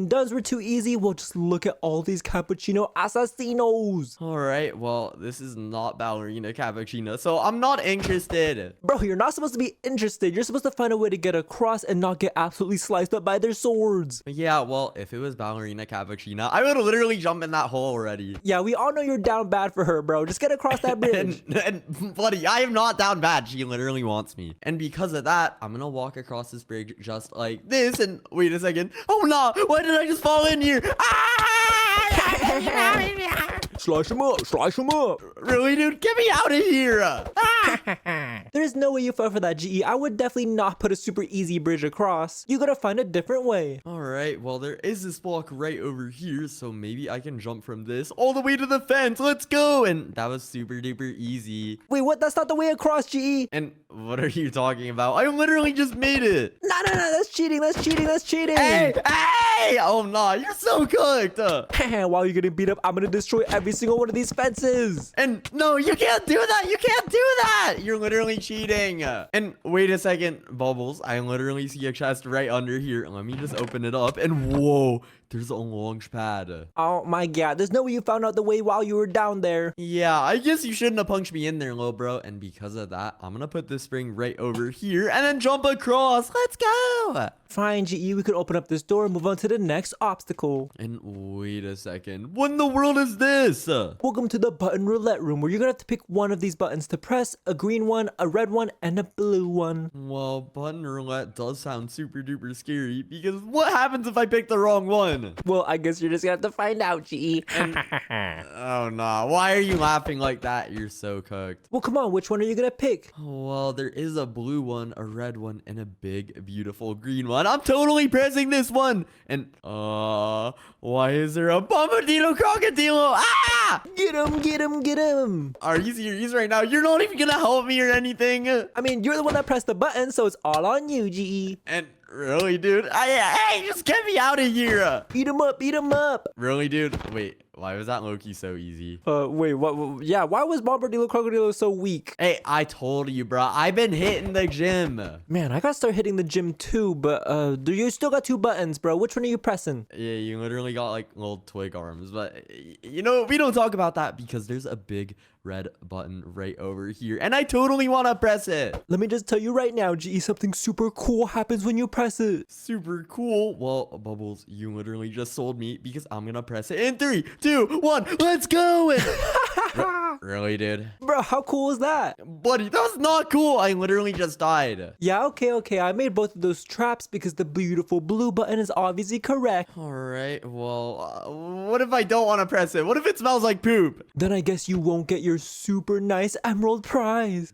duns were too easy, well, just look at all these cappuccino assassinos. All right, well, this is not ballerina cappuccino, so I'm not interested. Bro, you're not supposed to be interested. You're supposed to find a way to get across and not get absolutely sliced up by their swords. Yeah, well, if it was ballerina cappuccino, I would literally jump in that hole already. Yeah, we all know you're down bad for her, bro. Just get across that bridge. and buddy, I am not down bad. She literally wants me. And because of that, I'm gonna walk across this bridge just like this. And wait a second. Oh no, why did I just fall in here? Slice him up, slice him up. Really, dude? Get me out of here. There's no way you fell for that, GE. I would definitely not put a super easy bridge across. You gotta find a different way. All right, well, there is this block right over here, so maybe I can jump from this all the way to the fence. Let's go. And that was super duper easy. Wait, what? That's not the way across, GE. And what are you talking about? I literally just made it. No, that's cheating. That's cheating. That's cheating. Hey! Oh no, you're so cooked. While you're getting beat up, I'm gonna destroy every single one of these fences. And no, you can't do that. You can't do that. You're literally cheating. And wait a second, Bubbles. I literally see a chest right under here. Let me just open it up. And whoa, there's a launch pad. Oh my god, there's no way you found out the way while you were down there. Yeah, I guess you shouldn't have punched me in there, little bro. And because of that, I'm gonna put this spring right over here and then jump across. Let's go. Fine, GE, we could open up this door and move on to the next obstacle. And wait a second. What in the world is this? Welcome to the button roulette room, where you're gonna have to pick one of these buttons to press: a green one, a red one, and a blue one. Well, button roulette does sound super duper scary, because what happens if I pick the wrong one? Well, I guess you're just gonna have to find out, GE. Oh no, why are you laughing like that? You're so cooked. Well, come on, which one are you gonna pick? Well, there is a blue one, a red one, and a big, beautiful green one. I'm totally pressing this one. And, why is there a Bombardino crocodilo? Ah! Get him, get him, get him. Are you serious right now? You're not even gonna help me or anything. I mean, you're the one that pressed the button, so it's all on you, GE. And really, dude? Hey, just get me out of here. Beat him up, beat him up. Really, dude? Wait, why was that Loki so easy? Wait, what? Yeah, why was Bombardino Crocodilo so weak? Hey, I told you, bro. I've been hitting the gym. Man, I gotta start hitting the gym too, but you still got 2 buttons, bro. Which one are you pressing? Yeah, you literally got like little twig arms, but you know, we don't talk about that because there's a big red button right over here, and I totally want to press it. Let me just tell you right now, GE, something super cool happens when you press it. Super cool. Well, Bubbles, you literally just sold me because I'm gonna press it in 3, 2, 1. Let's go. Really, dude? Bro, how cool is that? Buddy, that was not cool. I literally just died. Yeah, okay. I made both of those traps because the beautiful blue button is obviously correct. All right, well, what if I don't want to press it? What if it smells like poop? Then I guess you won't get your super nice emerald prize.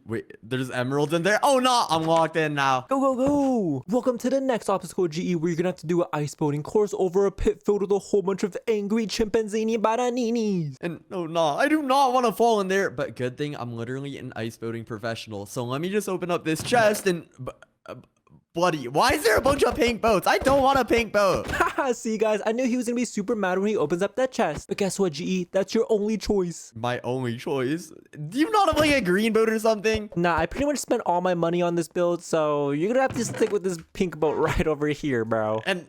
Wait, there's emeralds in there? Oh no, I'm locked in now. Go. Welcome to the next obstacle, GE, where you're gonna have to do an ice boating course over a pit filled with a whole bunch of angry chimpanzini bananinis. And oh no, I do not want to fall in there, but good thing I'm literally an ice boating professional. So let me just open up this chest and... Buddy, why is there a bunch of pink boats? I don't want a pink boat. Haha, see guys, I knew he was gonna be super mad when he opens up that chest. But guess what, GE? That's your only choice. My only choice? Do you not have like a green boat or something? Nah, I pretty much spent all my money on this build, so you're gonna have to stick with this pink boat right over here, bro. And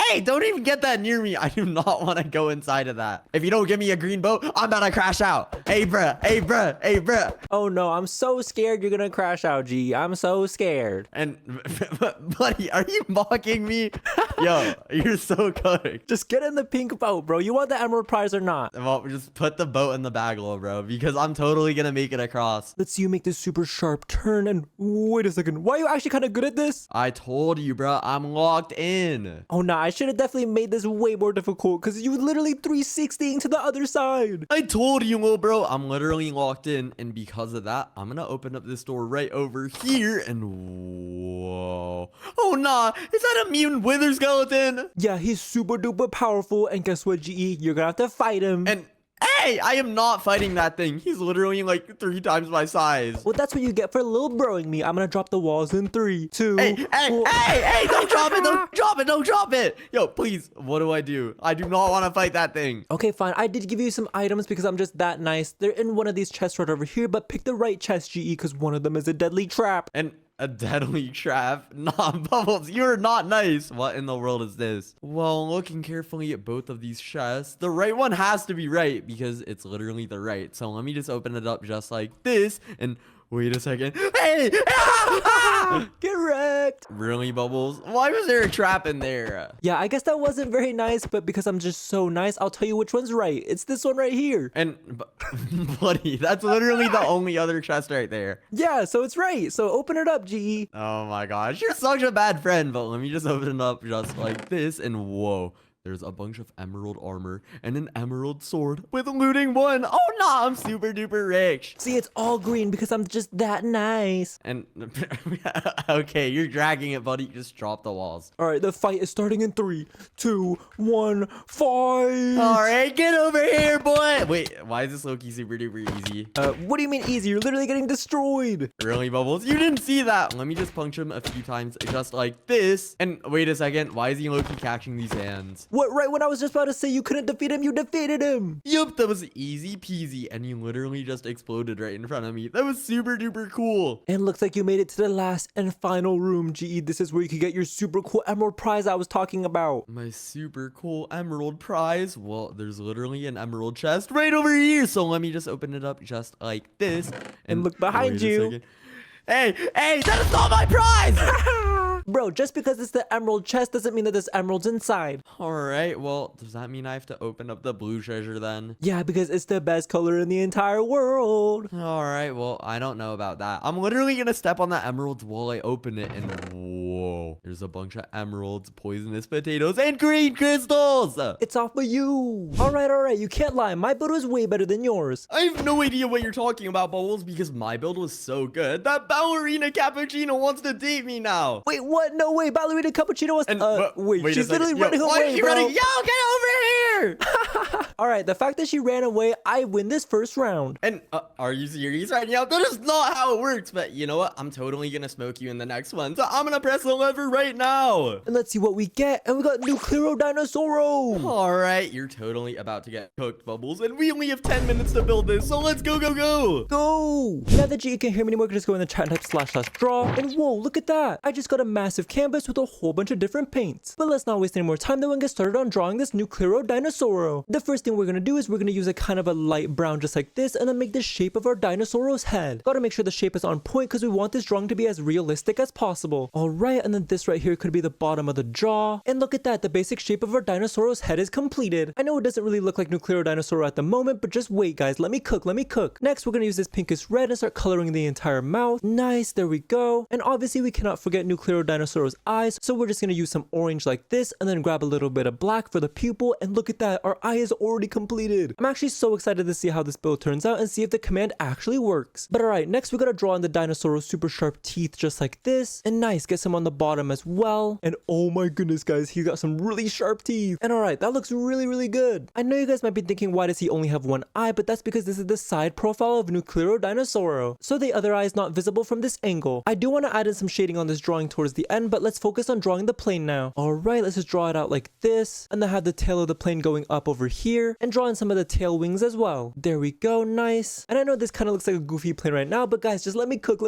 hey, don't even get that near me. I do not want to go inside of that. If you don't give me a green boat, I'm about to crash out. Hey, bruh. Oh no, I'm so scared you're gonna crash out, GE. I'm so scared. And Buddy, are you mocking me? Yo, you're so cooked. Just get in the pink boat, bro. You want the emerald prize or not? Well, just put the boat in the bag, little bro, because I'm totally gonna make it across. Let's see you make this super sharp turn. And wait a second. Why are you actually kind of good at this? I told you, bro. I'm locked in. Oh, nah. I should have definitely made this way more difficult because you literally 360ing to the other side. I told you, little bro. I'm literally locked in, and because of that, I'm gonna open up this door right over here, and whoa. Oh, nah. Is that a mutant wither skeleton? Yeah, he's super duper powerful. And guess what, GE? You're gonna have to fight him. And hey, I am not fighting that thing. He's literally like 3 times my size. Well, that's what you get for little broing me. I'm gonna drop the walls in 3, 2. Hey, don't drop it. Don't drop it. Don't drop it. Yo, please. What do? I do not want to fight that thing. Okay, fine. I did give you some items because I'm just that nice. They're in one of these chests right over here, but pick the right chest, GE, because one of them is a deadly trap. And a deadly trap? Nah, Bubbles, you're not nice. What in the world is this? Well, looking carefully at both of these chests, the right one has to be right because it's literally the right. So let me just open it up just like this and wait a second. Hey! Get wrecked. Really, Bubbles? Why was there a trap in there? Yeah, I guess that wasn't very nice, but because I'm just so nice, I'll tell you which one's right. It's this one right here. And, buddy, that's literally the only other chest right there. Yeah, so it's right. So open it up, GE. Oh my gosh, you're such a bad friend. But let me just open it up just like this, and whoa. There's a bunch of emerald armor and an emerald sword with looting 1. Oh no, I'm super duper rich. See, it's all green because I'm just that nice. And okay, you're dragging it, buddy. Just drop the walls. All right, the fight is starting in 3, 2, 1, fight. All right, get over here, boy. Wait, why is this Loki super duper easy? What do you mean easy? You're literally getting destroyed. Really, Bubbles? You didn't see that. Let me just punch him a few times just like this. And wait a second. Why is he Loki catching these hands? What, right when I was just about to say you couldn't defeat him, you defeated him. Yup, that was easy peasy, and you literally just exploded right in front of me. That was super duper cool. And looks like you made it to the last and final room, GE. This is where you can get your super cool emerald prize I was talking about. My super cool emerald prize? Well, there's literally an emerald chest right over here, so let me just open it up just like this. And look behind you. Hey, that is not my prize! Bro, just because it's the emerald chest doesn't mean that there's emeralds inside. Alright, well, does that mean I have to open up the blue treasure then? Yeah, because it's the best color in the entire world. Alright, well, I don't know about that. I'm literally gonna step on that emerald while I open it, and whoa. There's a bunch of emeralds, poisonous potatoes, and green crystals! It's all for you. Alright, you can't lie. My build was way better than yours. I have no idea what you're talking about, Bubbles, because my build was so good. That ballerina cappuccino wants to date me now. Wait, what? No way. Ballerina Cappuccino was... wait, she's literally running away, why is she bro. running? Yo, get over here! Alright, the fact that she ran away, I win this first round. And are you serious right now? That is not how it works, but you know what? I'm totally gonna smoke you in the next one, so I'm gonna press the lever right now. And let's see what we get. And we got NUCLEARO DINOSSAURO. Alright, you're totally about to get cooked, Bubbles, and we only have 10 minutes to build this, so let's go! Go! Now that you can't hear me anymore, you can just go in the chat and type / draw. And whoa, look at that. I just got a massive canvas with a whole bunch of different paints. But let's not waste any more time though and get started on drawing this NUCLEARO DINOSSAURO. The first thing we're gonna do is we're gonna use a kind of a light brown just like this and then make the shape of our Dinosauro's head. Gotta make sure the shape is on point because we want this drawing to be as realistic as possible. Alright, and then this right here could be the bottom of the jaw. And look at that, the basic shape of our Dinosauro's head is completed. I know it doesn't really look like NUCLEARO DINOSSAURO at the moment, but just wait guys, let me cook. Next, we're gonna use this pinkish red and start coloring the entire mouth. Nice, there we go. And obviously we cannot forget NUCLEARO DINOSSAURO's eyes, so we're just gonna use some orange like this and then grab a little bit of black for the pupil, and look at that, our eye is already completed. I'm actually so excited to see how this build turns out and see if the command actually works. But alright, next we gotta draw in the Dinosauro's super sharp teeth just like this, and nice, get some on the bottom as well. And oh my goodness guys, he got some really sharp teeth. And alright, that looks really good. I know you guys might be thinking, why does he only have one eye? But that's because this is the side profile of NUCLEARO DINOSSAURO, so the other eye is not visible from this angle. I do want to add in some shading on this drawing towards the end, but let's focus on drawing the plane now. Alright, let's just draw it out like this, and then have the tail of the plane going up over here and drawing some of the tail wings as well. There we go, nice. And I know this kind of looks like a goofy plane right now, but guys, just let me cook,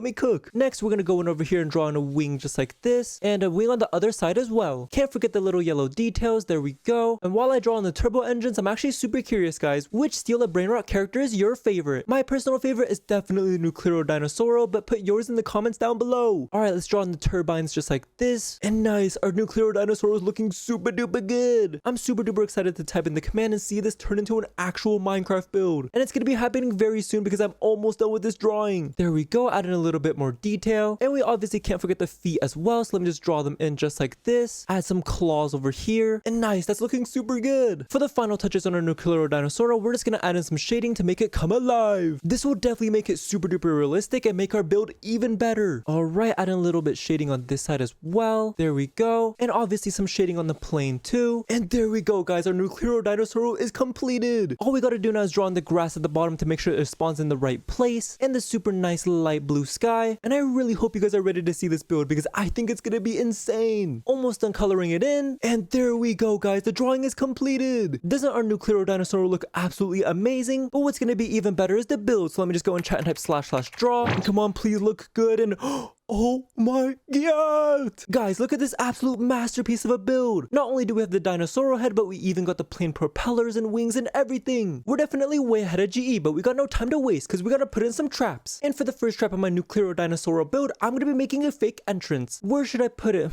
Next, we're gonna go in over here and draw in a wing just like this, and a wing on the other side as well. Can't forget the little yellow details, there we go. And while I draw on the turbo engines, I'm actually super curious, guys, which Steal a Brainrot character is your favorite? My personal favorite is definitely NUCLEARO Dinosauro, but put yours in the comments down below. Alright, let's draw on the turbines just like this. And nice, our NUCLEARO Dinosauro is looking super duper good. I'm super duper excited to type in the command and see this turn into an actual Minecraft build. And it's gonna be happening very soon because I'm almost done with this drawing. There we go, add in a little bit more detail. And we obviously can't forget the feet as well, so let me just draw them in just like this. Add some claws over here. And nice, that's looking super good. For the final touches on our NUCLEARO Dinosauro, we're just gonna add in some shading to make it come alive. This will definitely make it super duper realistic and make our build even better. Alright, add in a little bit shading on this side as well. There we go. And obviously some shading on the plane too. And there we go, guys, our NUCLEARO Dinosauro is completed. All we gotta do now is draw on the grass at the bottom to make sure it spawns in the right place, and the super nice light blue sky. And I really hope you guys are ready to see this build because I think it's gonna be insane. Almost done coloring it in, and there we go, guys, the drawing is completed. Doesn't our NUCLEARO Dinosaur look absolutely amazing? But what's gonna be even better is the build, so let me just go and chat and type //draw, and come on, please look good. And oh my god! Guys, look at this absolute masterpiece of a build. Not only do we have the dinosaur head, but we even got the plane propellers and wings and everything. We're definitely way ahead of GE, but we got no time to waste because we gotta put in some traps. And for the first trap of my NUCLEARO Dinosauro build, I'm gonna be making a fake entrance. Where should I put it?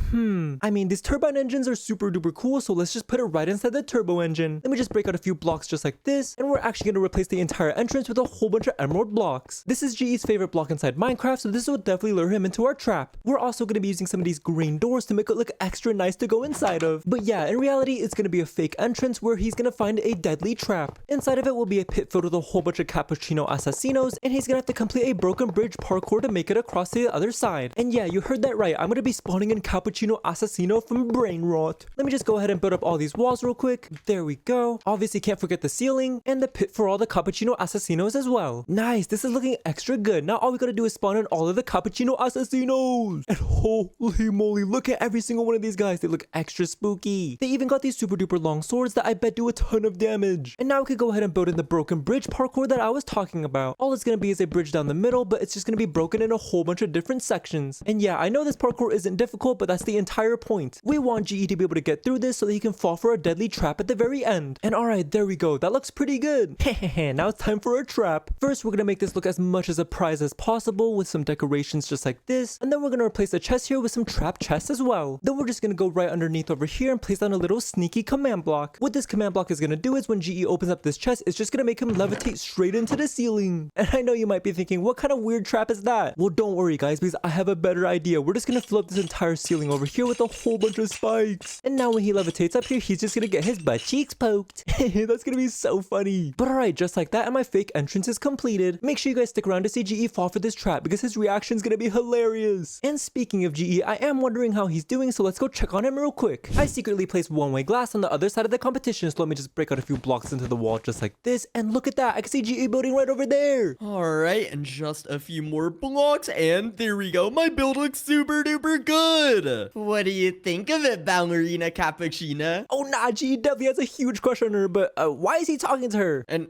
I mean, these turbine engines are super duper cool, so let's just put it right inside the turbo engine. Let me just break out a few blocks just like this, and we're actually gonna replace the entire entrance with a whole bunch of emerald blocks. This is GE's favorite block inside Minecraft, so this will definitely lure him into our trap. We're also going to be using some of these green doors to make it look extra nice to go inside of. But yeah, in reality, it's going to be a fake entrance where he's going to find a deadly trap. Inside of it will be a pit filled with a whole bunch of cappuccino assassinos, and he's going to have to complete a broken bridge parkour to make it across to the other side. And yeah, you heard that right. I'm going to be spawning in cappuccino assassino from Brainrot. Let me just go ahead and build up all these walls real quick. There we go. Obviously, can't forget the ceiling and the pit for all the cappuccino assassinos as well. Nice. This is looking extra good. Now all we got to do is spawn in all of the cappuccino assassinos. And holy moly, look at every single one of these guys. They look extra spooky. They even got these super duper long swords that I bet do a ton of damage. And now we could go ahead and build in the broken bridge parkour that I was talking about. All it's going to be is a bridge down the middle, but it's just going to be broken in a whole bunch of different sections. And yeah, I know this parkour isn't difficult, but that's the entire point. We want GE to be able to get through this so that he can fall for a deadly trap at the very end. And alright, there we go. That looks pretty good. Hehehe, now it's time for a trap. First, we're going to make this look as much as a prize as possible with some decorations just like this. And then we're going to replace the chest here with some trap chests as well. Then we're just going to go right underneath over here and place down a little sneaky command block. What this command block is going to do is when GE opens up this chest, it's just going to make him levitate straight into the ceiling. And I know you might be thinking, what kind of weird trap is that? Well, don't worry guys, because I have a better idea. We're just going to fill up this entire ceiling over here with a whole bunch of spikes. And now when he levitates up here, he's just going to get his butt cheeks poked. That's going to be so funny. But alright, just like that, and my fake entrance is completed. Make sure you guys stick around to see GE fall for this trap because his reaction is going to be hilarious. And speaking of GE, I am wondering how he's doing, so let's go check on him real quick. I secretly placed one-way glass on the other side of the competition, so let me just break out a few blocks into the wall just like this, and look at that, I can see GE building right over there. Alright, and just a few more blocks, and there we go. My build looks super duper good. What do you think of it, Ballerina Cappuccina? Oh nah, GE definitely has a huge crush on her, but why is he talking to her? And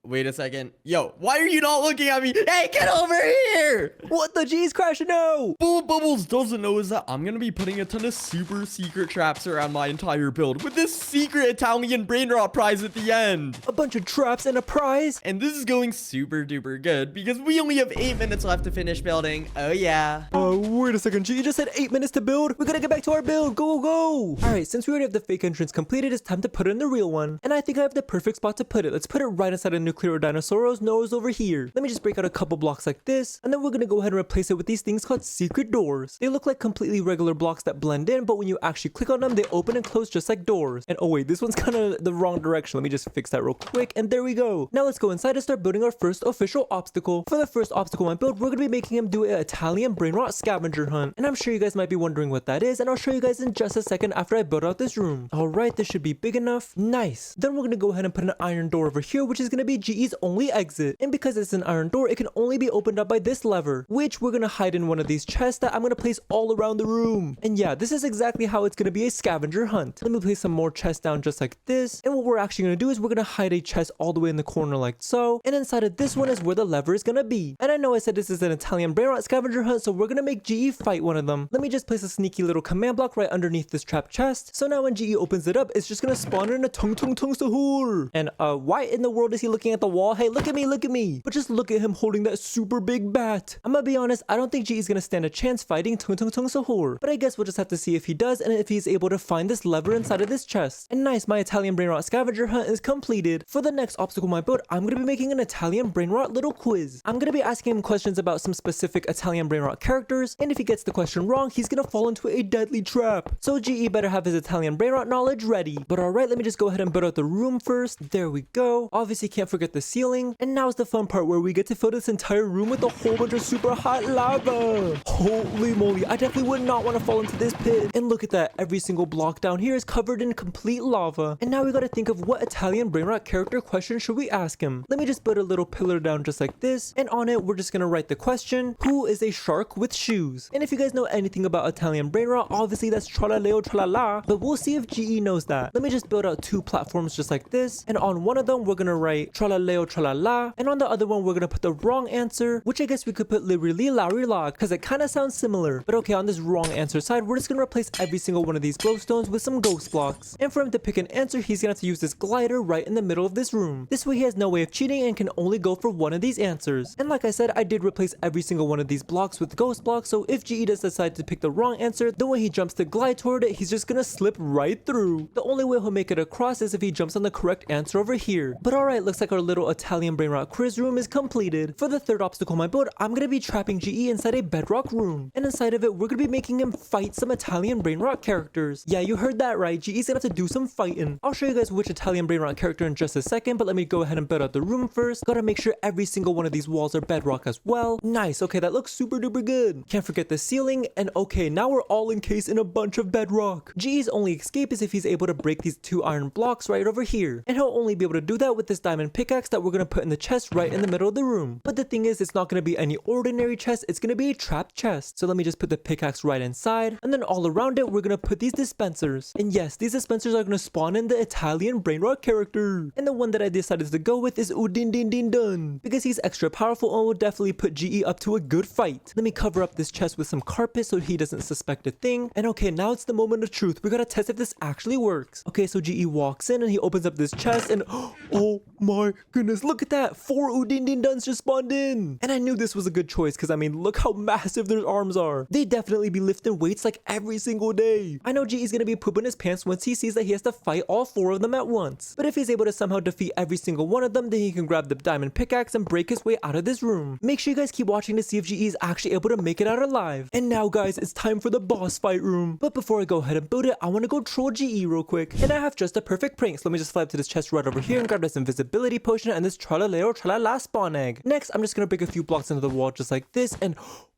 wait a second. Yo, why are you not looking at me? Hey, get over here! What the G's crashing? No! What Bubbles doesn't know is that I'm gonna be putting a ton of super secret traps around my entire build with this secret Italian Brainrot prize at the end. A bunch of traps and a prize? And this is going super duper good because we only have 8 minutes left to finish building. Oh yeah. Wait a second. GE just said 8 minutes to build? We gotta get back to our build. Go, go, go! Alright, since we already have the fake entrance completed, it's time to put in the real one. And I think I have the perfect spot to put it. Let's put it right inside a NUCLEARO Dinosauro's nose over here. Let me just break out a couple blocks like this, and then we're gonna go ahead and replace it with these things called secret doors. They look like completely regular blocks that blend in, but when you actually click on them, they open and close just like doors. And oh wait, this one's kind of the wrong direction. Let me just fix that real quick, and there we go. Now let's go inside and start building our first official obstacle. For the first obstacle I build, we're gonna be making him do an Italian Brainrot scavenger hunt. And I'm sure you guys might be wondering what that is, and I'll show you guys in just a second after I build out this room. Alright, this should be big enough. Nice. Then we're gonna go ahead and put an iron door over here, which is gonna be be GE's only exit. And because it's an iron door, it can only be opened up by this lever, which we're gonna hide in one of these chests that I'm gonna place all around the room. And yeah, this is exactly how it's gonna be a scavenger hunt. Let me place some more chests down just like this. And what we're actually gonna do is we're gonna hide a chest all the way in the corner like so. And inside of this one is where the lever is gonna be. And I know I said this is an Italian Brainrot scavenger hunt, so we're gonna make GE fight one of them. Let me just place a sneaky little command block right underneath this trap chest. So now when GE opens it up, it's just gonna spawn in a tung SAHUR. And why in the world is he looking at the wall? Hey, look at me, look at me. But just look at him holding that super big bat. I'm gonna be honest, I don't think GE is gonna stand a chance fighting tung SAHUR. But I guess we'll just have to see if he does and if he's able to find this lever inside of this chest. And nice, my Italian Brainrot scavenger hunt is completed. For the next obstacle in my build, I'm gonna be making an Italian Brainrot little quiz. I'm gonna be asking him questions about some specific Italian Brainrot characters, and if he gets the question wrong, he's gonna fall into a deadly trap. So GE better have his Italian Brainrot knowledge ready. But alright, let me just go ahead and build out the room first. There we go. Obviously can't forget the ceiling. And now's the fun part where we get to fill this entire room with a whole bunch of super hot lava. Holy moly, I definitely would not want to fall into this pit. And look at that, every single block down here is covered in complete lava. And now we gotta think of what Italian Brainrot character question should we ask him. Let me just put a little pillar down just like this, and on it we're just gonna write the question, who is a shark with shoes? And if you guys know anything about Italian Brainrot, obviously that's TRALALERO TRALALA, but we'll see if GE knows that. Let me just build out two platforms just like this, and on one of them we're gonna write TRALALERO TRALALA, and on the other one we're gonna put the wrong answer, which I guess we could put literally Larry Log, because it kind of sounds similar. But okay, on this wrong answer side, we're just gonna replace every single one of these glowstones with some ghost blocks. And for him to pick an answer, he's gonna have to use this glider right in the middle of this room. This way he has no way of cheating and can only go for one of these answers. And like I said, I did replace every single one of these blocks with ghost blocks, so if GE does decide to pick the wrong answer, then when he jumps to glide toward it, he's just gonna slip right through. The only way he'll make it across is if he jumps on the correct answer over here. But alright, looks like our little Italian Brainrot quiz room is completed. For the third obstacle in my build, I'm gonna be trapping GE inside a bedrock room. And inside of it, we're gonna be making him fight some Italian Brainrot characters. Yeah, you heard that right, GE's gonna have to do some fighting. I'll show you guys which Italian Brainrot character in just a second, but let me go ahead and build out the room first. Gotta make sure every single one of these walls are bedrock as well. Nice, okay, that looks super duper good. Can't forget the ceiling, and okay, now we're all encased in a bunch of bedrock. GE's only escape is if he's able to break these two iron blocks right over here. And he'll only be able to do that with this diamond pickaxe that we're gonna put in the chest right in the middle of the room. But the thing is, it's not gonna be any ordinary chest, it's gonna be a trapped chest. So let me just put the pickaxe right inside, and then all around it, we're gonna put these dispensers. And yes, these dispensers are gonna spawn in the Italian Brainrot character. And the one that I decided to go with is Udin because he's extra powerful and will definitely put GE up to a good fight. Let me cover up this chest with some carpet so he doesn't suspect a thing. And okay, now it's the moment of truth. We gotta test if this actually works. Okay, so GE walks in and he opens up this chest and oh my goodness, look at that! 4 Udin just spawned in! And I knew this was a good choice because I mean, look how massive their arms are. They definitely be lifting weights like every single day. I know GE's gonna be pooping his pants once he sees that he has to fight all 4 of them at once. But if he's able to somehow defeat every single one of them, then he can grab the diamond pickaxe and break his way out of this room. Make sure you guys keep watching to see if GE is actually able to make it out alive. And now guys, it's time for the boss fight room. But before I go ahead and build it, I want to go troll GE real quick. And I have just a perfect prank, so let me just fly up to this chest right over here and grab this invisibility potion and this TRALALERO TRALALA spawn egg. Next, I'm just gonna break a few blocks into the wall just like this, and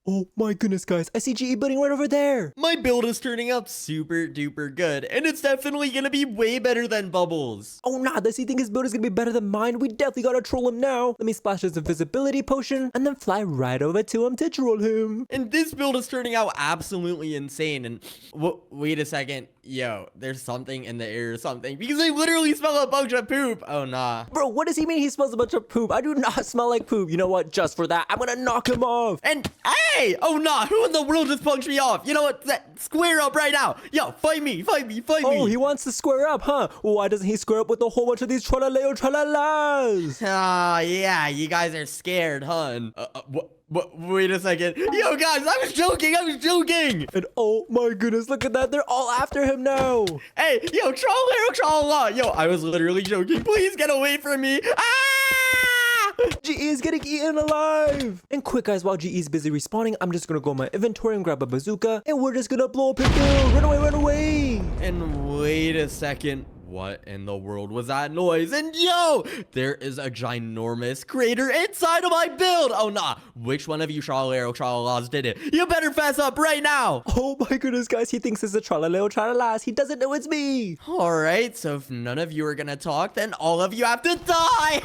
oh my goodness guys, I see GE building right over there. My build is turning out super duper good, and it's definitely gonna be way better than Bubbles. Oh nah, does he think his build is gonna be better than mine? We definitely gotta troll him now. Let me splash his invisibility potion and then fly right over to him to troll him. And this build is turning out absolutely insane. And wait a second. Yo, there's something in the air or something, because I literally smell a bunch of poop. Oh nah. Bro, what does he mean he smells a bunch of poop? I do not smell like poop. You know what? Just for that, I'm gonna knock him off. And hey, oh nah, who in the world just punched me off? You know what? Square up right now. Yo, fight me. Oh, he wants to square up, huh? Well, why doesn't he square up with a whole bunch of these TRALALERO TRALALAs? Ah, yeah, you guys are scared, huh? Wait a second. Yo, guys, I was joking. And oh my goodness, look at that. They're all after him now. Hey, yo, TRALALERO TRALALA. Yo, I was literally joking. Please get away from me. Ah! GE is getting eaten alive. And quick guys, while GE is busy respawning, I'm just gonna go in my inventory and grab a bazooka, and we're just gonna blow up his build. Run away. And wait a second. what in the world was that noise? And yo, there is a ginormous crater inside of my build. Oh, nah. Which one of you Tralalas did it? You better fess up right now. Oh my goodness, guys. He thinks it's a Tralalas. He doesn't know it's me. All right. So if none of you are going to talk, then all of you have to die.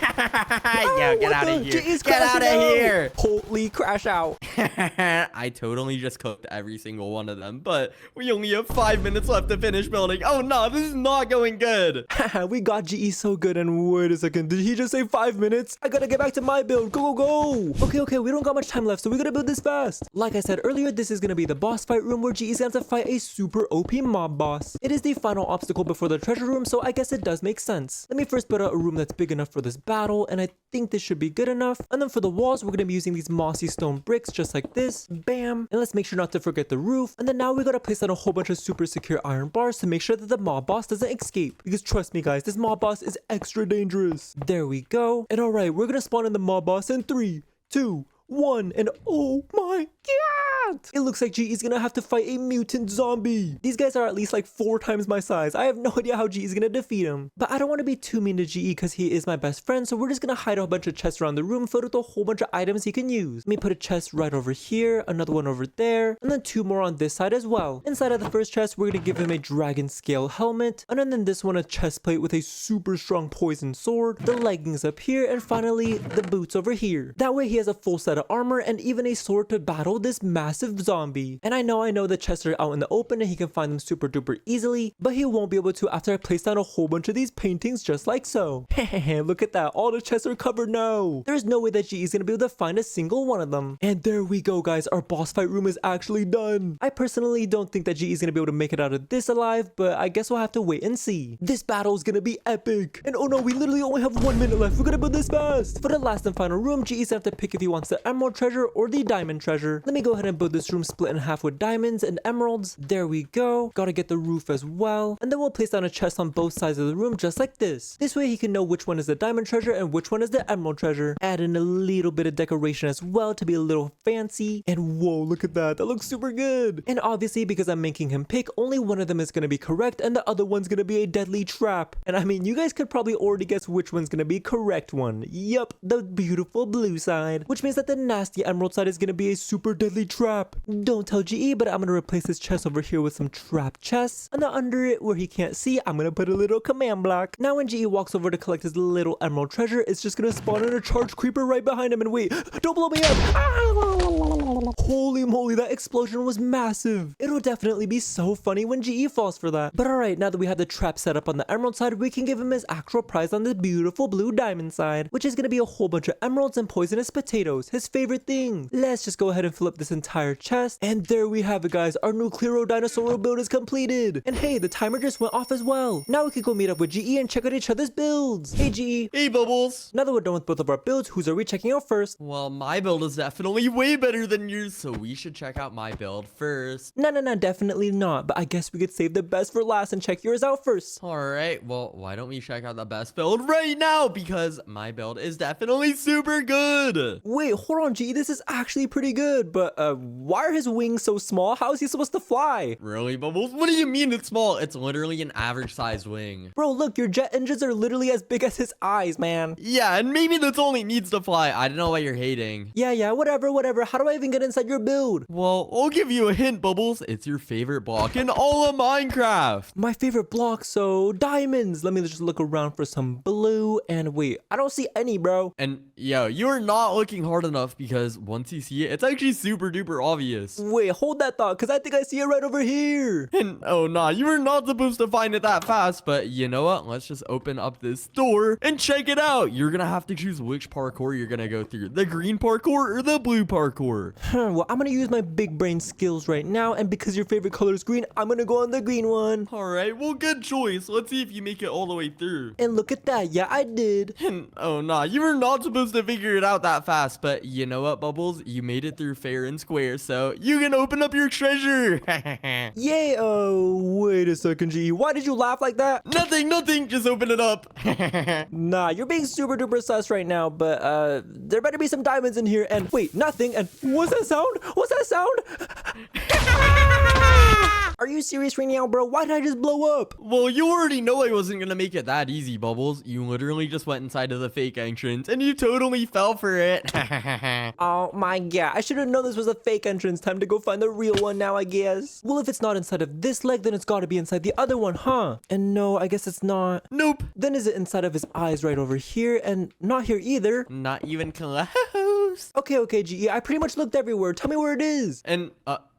Yo, get out of here. Get out of here. Holy crash out. I totally just cooked every single one of them, but we only have 5 minutes left to finish building. Oh no, this is not going good. We got GE so good, and wait a second, did he just say 5 minutes? I gotta get back to my build. Go, go, go. Okay, we don't got much time left, so we gotta build this fast. Like I said earlier, this is gonna be the boss fight room where GE's gonna have to fight a super OP mob boss. It is the final obstacle before the treasure room, so I guess it does make sense. Let me first build out a room that's big enough for this battle, and I think this should be good enough. And then for the walls, we're gonna be using these mossy stone bricks just like this. Bam. And let's make sure not to forget the roof. And then now we gotta place down a whole bunch of super secure iron bars to make sure that the mob boss doesn't escape. Because trust me guys, this mob boss is extra dangerous. There we go. And alright, we're gonna spawn in the mob boss in 3, 2, 1, and oh my god! It looks like GE is gonna have to fight a mutant zombie. These guys are at least like 4 times my size. I have no idea how GE is gonna defeat him. But I don't want to be too mean to GE because he is my best friend, so we're just gonna hide a bunch of chests around the room filled with a whole bunch of items he can use. Let me put a chest right over here, another one over there, and then 2 more on this side as well. Inside of the first chest, we're gonna give him a dragon scale helmet, and then this one a chest plate with a super strong poison sword, the leggings up here, and finally the boots over here. That way he has a full set of armor and even a sword to battle this massive zombie. And I know the chests are out in the open and he can find them super duper easily, but he won't be able to after I place down a whole bunch of these paintings just like so. Look at that, all the chests are covered now. There's no way that GE is gonna be able to find a single one of them. And there we go guys, our boss fight room is actually done. I personally don't think that GE is gonna be able to make it out of this alive, but I guess we'll have to wait and see. This battle is gonna be epic. And oh no, we literally only have 1 minute left. We're gonna build this fast. For the last and final room, GE's gonna have to pick if he wants the emerald treasure or the diamond treasure. Let me go ahead and build this room split in half with diamonds and emeralds. There we go. Gotta get the roof as well. And then we'll place down a chest on both sides of the room just like this. This way he can know which one is the diamond treasure and which one is the emerald treasure. Add in a little bit of decoration as well to be a little fancy. And whoa, look at that. That looks super good. And obviously because I'm making him pick, only one of them is gonna be correct and the other one's gonna be a deadly trap. And I mean, you guys could probably already guess which one's gonna be correct one. Yup, the beautiful blue side. Which means that the nasty emerald side is gonna be a super deadly trap. Don't tell GE, but I'm gonna replace this chest over here with some trap chests, and then under it where he can't see, I'm gonna put a little command block. Now when GE walks over to collect his little emerald treasure, it's just gonna spawn in a charged creeper right behind him. And wait, don't blow me up. Holy moly, that explosion was massive. It'll definitely be so funny when GE falls for that. But alright, now that we have the trap set up on the emerald side, we can give him his actual prize on the beautiful blue diamond side, which is gonna be a whole bunch of emeralds and poisonous potatoes, his favorite thing. Let's just go ahead and fill up this entire chest, and there we have it guys, our NUCLEARO dinosaur build is completed. And hey, the timer just went off as well. Now we can go meet up with GE and check out each other's builds. Hey GE. Hey Bubbles. Now that we're done with both of our builds, whose are we checking out first? Well, my build is definitely way better than yours, so we should check out my build first. No, definitely not, but I guess we could save the best for last and check yours out first. Alright, well, why don't we check out the best build right now, because my build is definitely super good. Wait, hold on GE, this is actually pretty good, but why are his wings so small? How is he supposed to fly? Really, Bubbles? What do you mean it's small? It's literally an average sized wing. Bro, look, your jet engines are literally as big as his eyes, man. Yeah, and maybe that's all he needs to fly. I don't know why you're hating. Yeah, whatever. How do I even get inside your build? Well, I'll give you a hint, Bubbles. It's your favorite block in all of Minecraft. My favorite block, so diamonds. Let me just look around for some blue, and wait, I don't see any, bro. And yo, you're not looking hard enough because once you see it, it's actually super duper obvious. Wait, hold that thought, because I think I see it right over here. And oh nah, you were not supposed to find it that fast, but you know what? Let's just open up this door and check it out. You're gonna have to choose which parkour you're gonna go through, the green parkour or the blue parkour. Well, I'm gonna use my big brain skills right now, and because your favorite color is green, I'm gonna go on the green one. Alright, well, good choice. Let's see if you make it all the way through. And look at that, yeah, I did. And oh nah, you were not supposed to figure it out that fast, but you know what, Bubbles? You made it through fair and square, so you can open up your treasure. Yay, wait a second, GE. Why did you laugh like that? Nothing, just open it up. Nah, you're being super duper sus right now, but there better be some diamonds in here. And wait, nothing. And what's that sound? Are Are you serious right now, bro? Why did I just blow up? Well, you already know I wasn't gonna make it that easy, Bubbles. You literally just went inside of the fake entrance, and you totally fell for it. Oh my god, I should have known this was a fake entrance. Time to go find the real one now, I guess. Well, if it's not inside of this leg, then it's gotta be inside the other one, huh? And no, I guess it's not. Nope. Then is it inside of his eyes right over here? And not here either. Not even close. Okay, GE, I pretty much looked everywhere. Tell me where it is. And,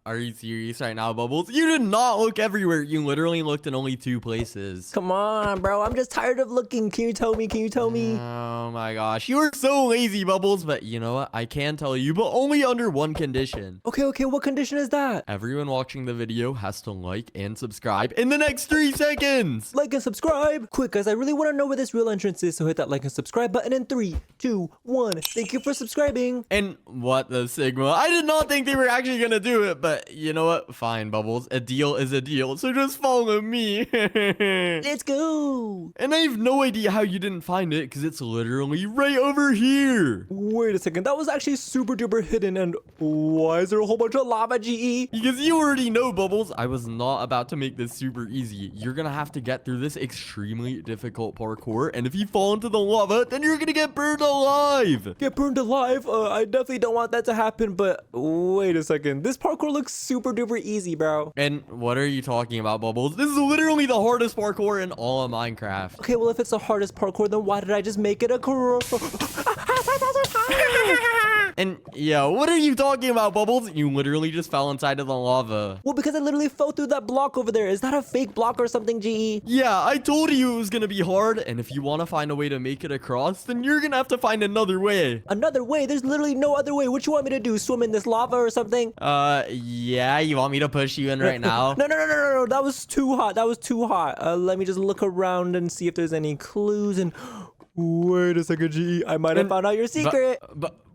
are you serious right now, Bubbles? You did not look everywhere. You literally looked in only 2 places. Come on, bro. I'm just tired of looking. Can you tell me? Oh my gosh. You are so lazy, Bubbles. But you know what? I can tell you, but only under one condition. Okay. What condition is that? Everyone watching the video has to like and subscribe in the next 3 seconds. Like and subscribe. Quick, guys. I really want to know where this real entrance is. So hit that like and subscribe button in 3, 2, 1. Thank you for subscribing. And what the Sigma? I did not think they were actually going to do it, but you know what? Fine, Bubbles. A deal is a deal. So just follow me. Let's go. And I have no idea how you didn't find it because it's literally right over here. Wait a second. That was actually super duper hidden. And why is there a whole bunch of lava, GE? Because you already know, Bubbles, I was not about to make this super easy. You're going to have to get through this extremely difficult parkour. And if you fall into the lava, then you're going to get burned alive. Get burned alive? I definitely don't want that to happen. But wait a second. This parkour looks super duper easy, bro. And what are you talking about, Bubbles? This is literally the hardest parkour in all of Minecraft. Okay, well, if it's the hardest parkour, then why did I just make it a And yeah, what are you talking about, Bubbles? You literally just fell inside of the lava. Well, because I literally fell through that block over there. Is that a fake block or something, GE? Yeah, I told you it was gonna be hard, and if you want to find a way to make it across, then you're gonna have to find another way. Another way? There's literally no other way. What you want me to do? Swim in this lava or something? Yeah, you want me to push you in right now? No. That was too hot. Let me just look around and see if there's any clues. And wait a second, GE. I might have found out your secret.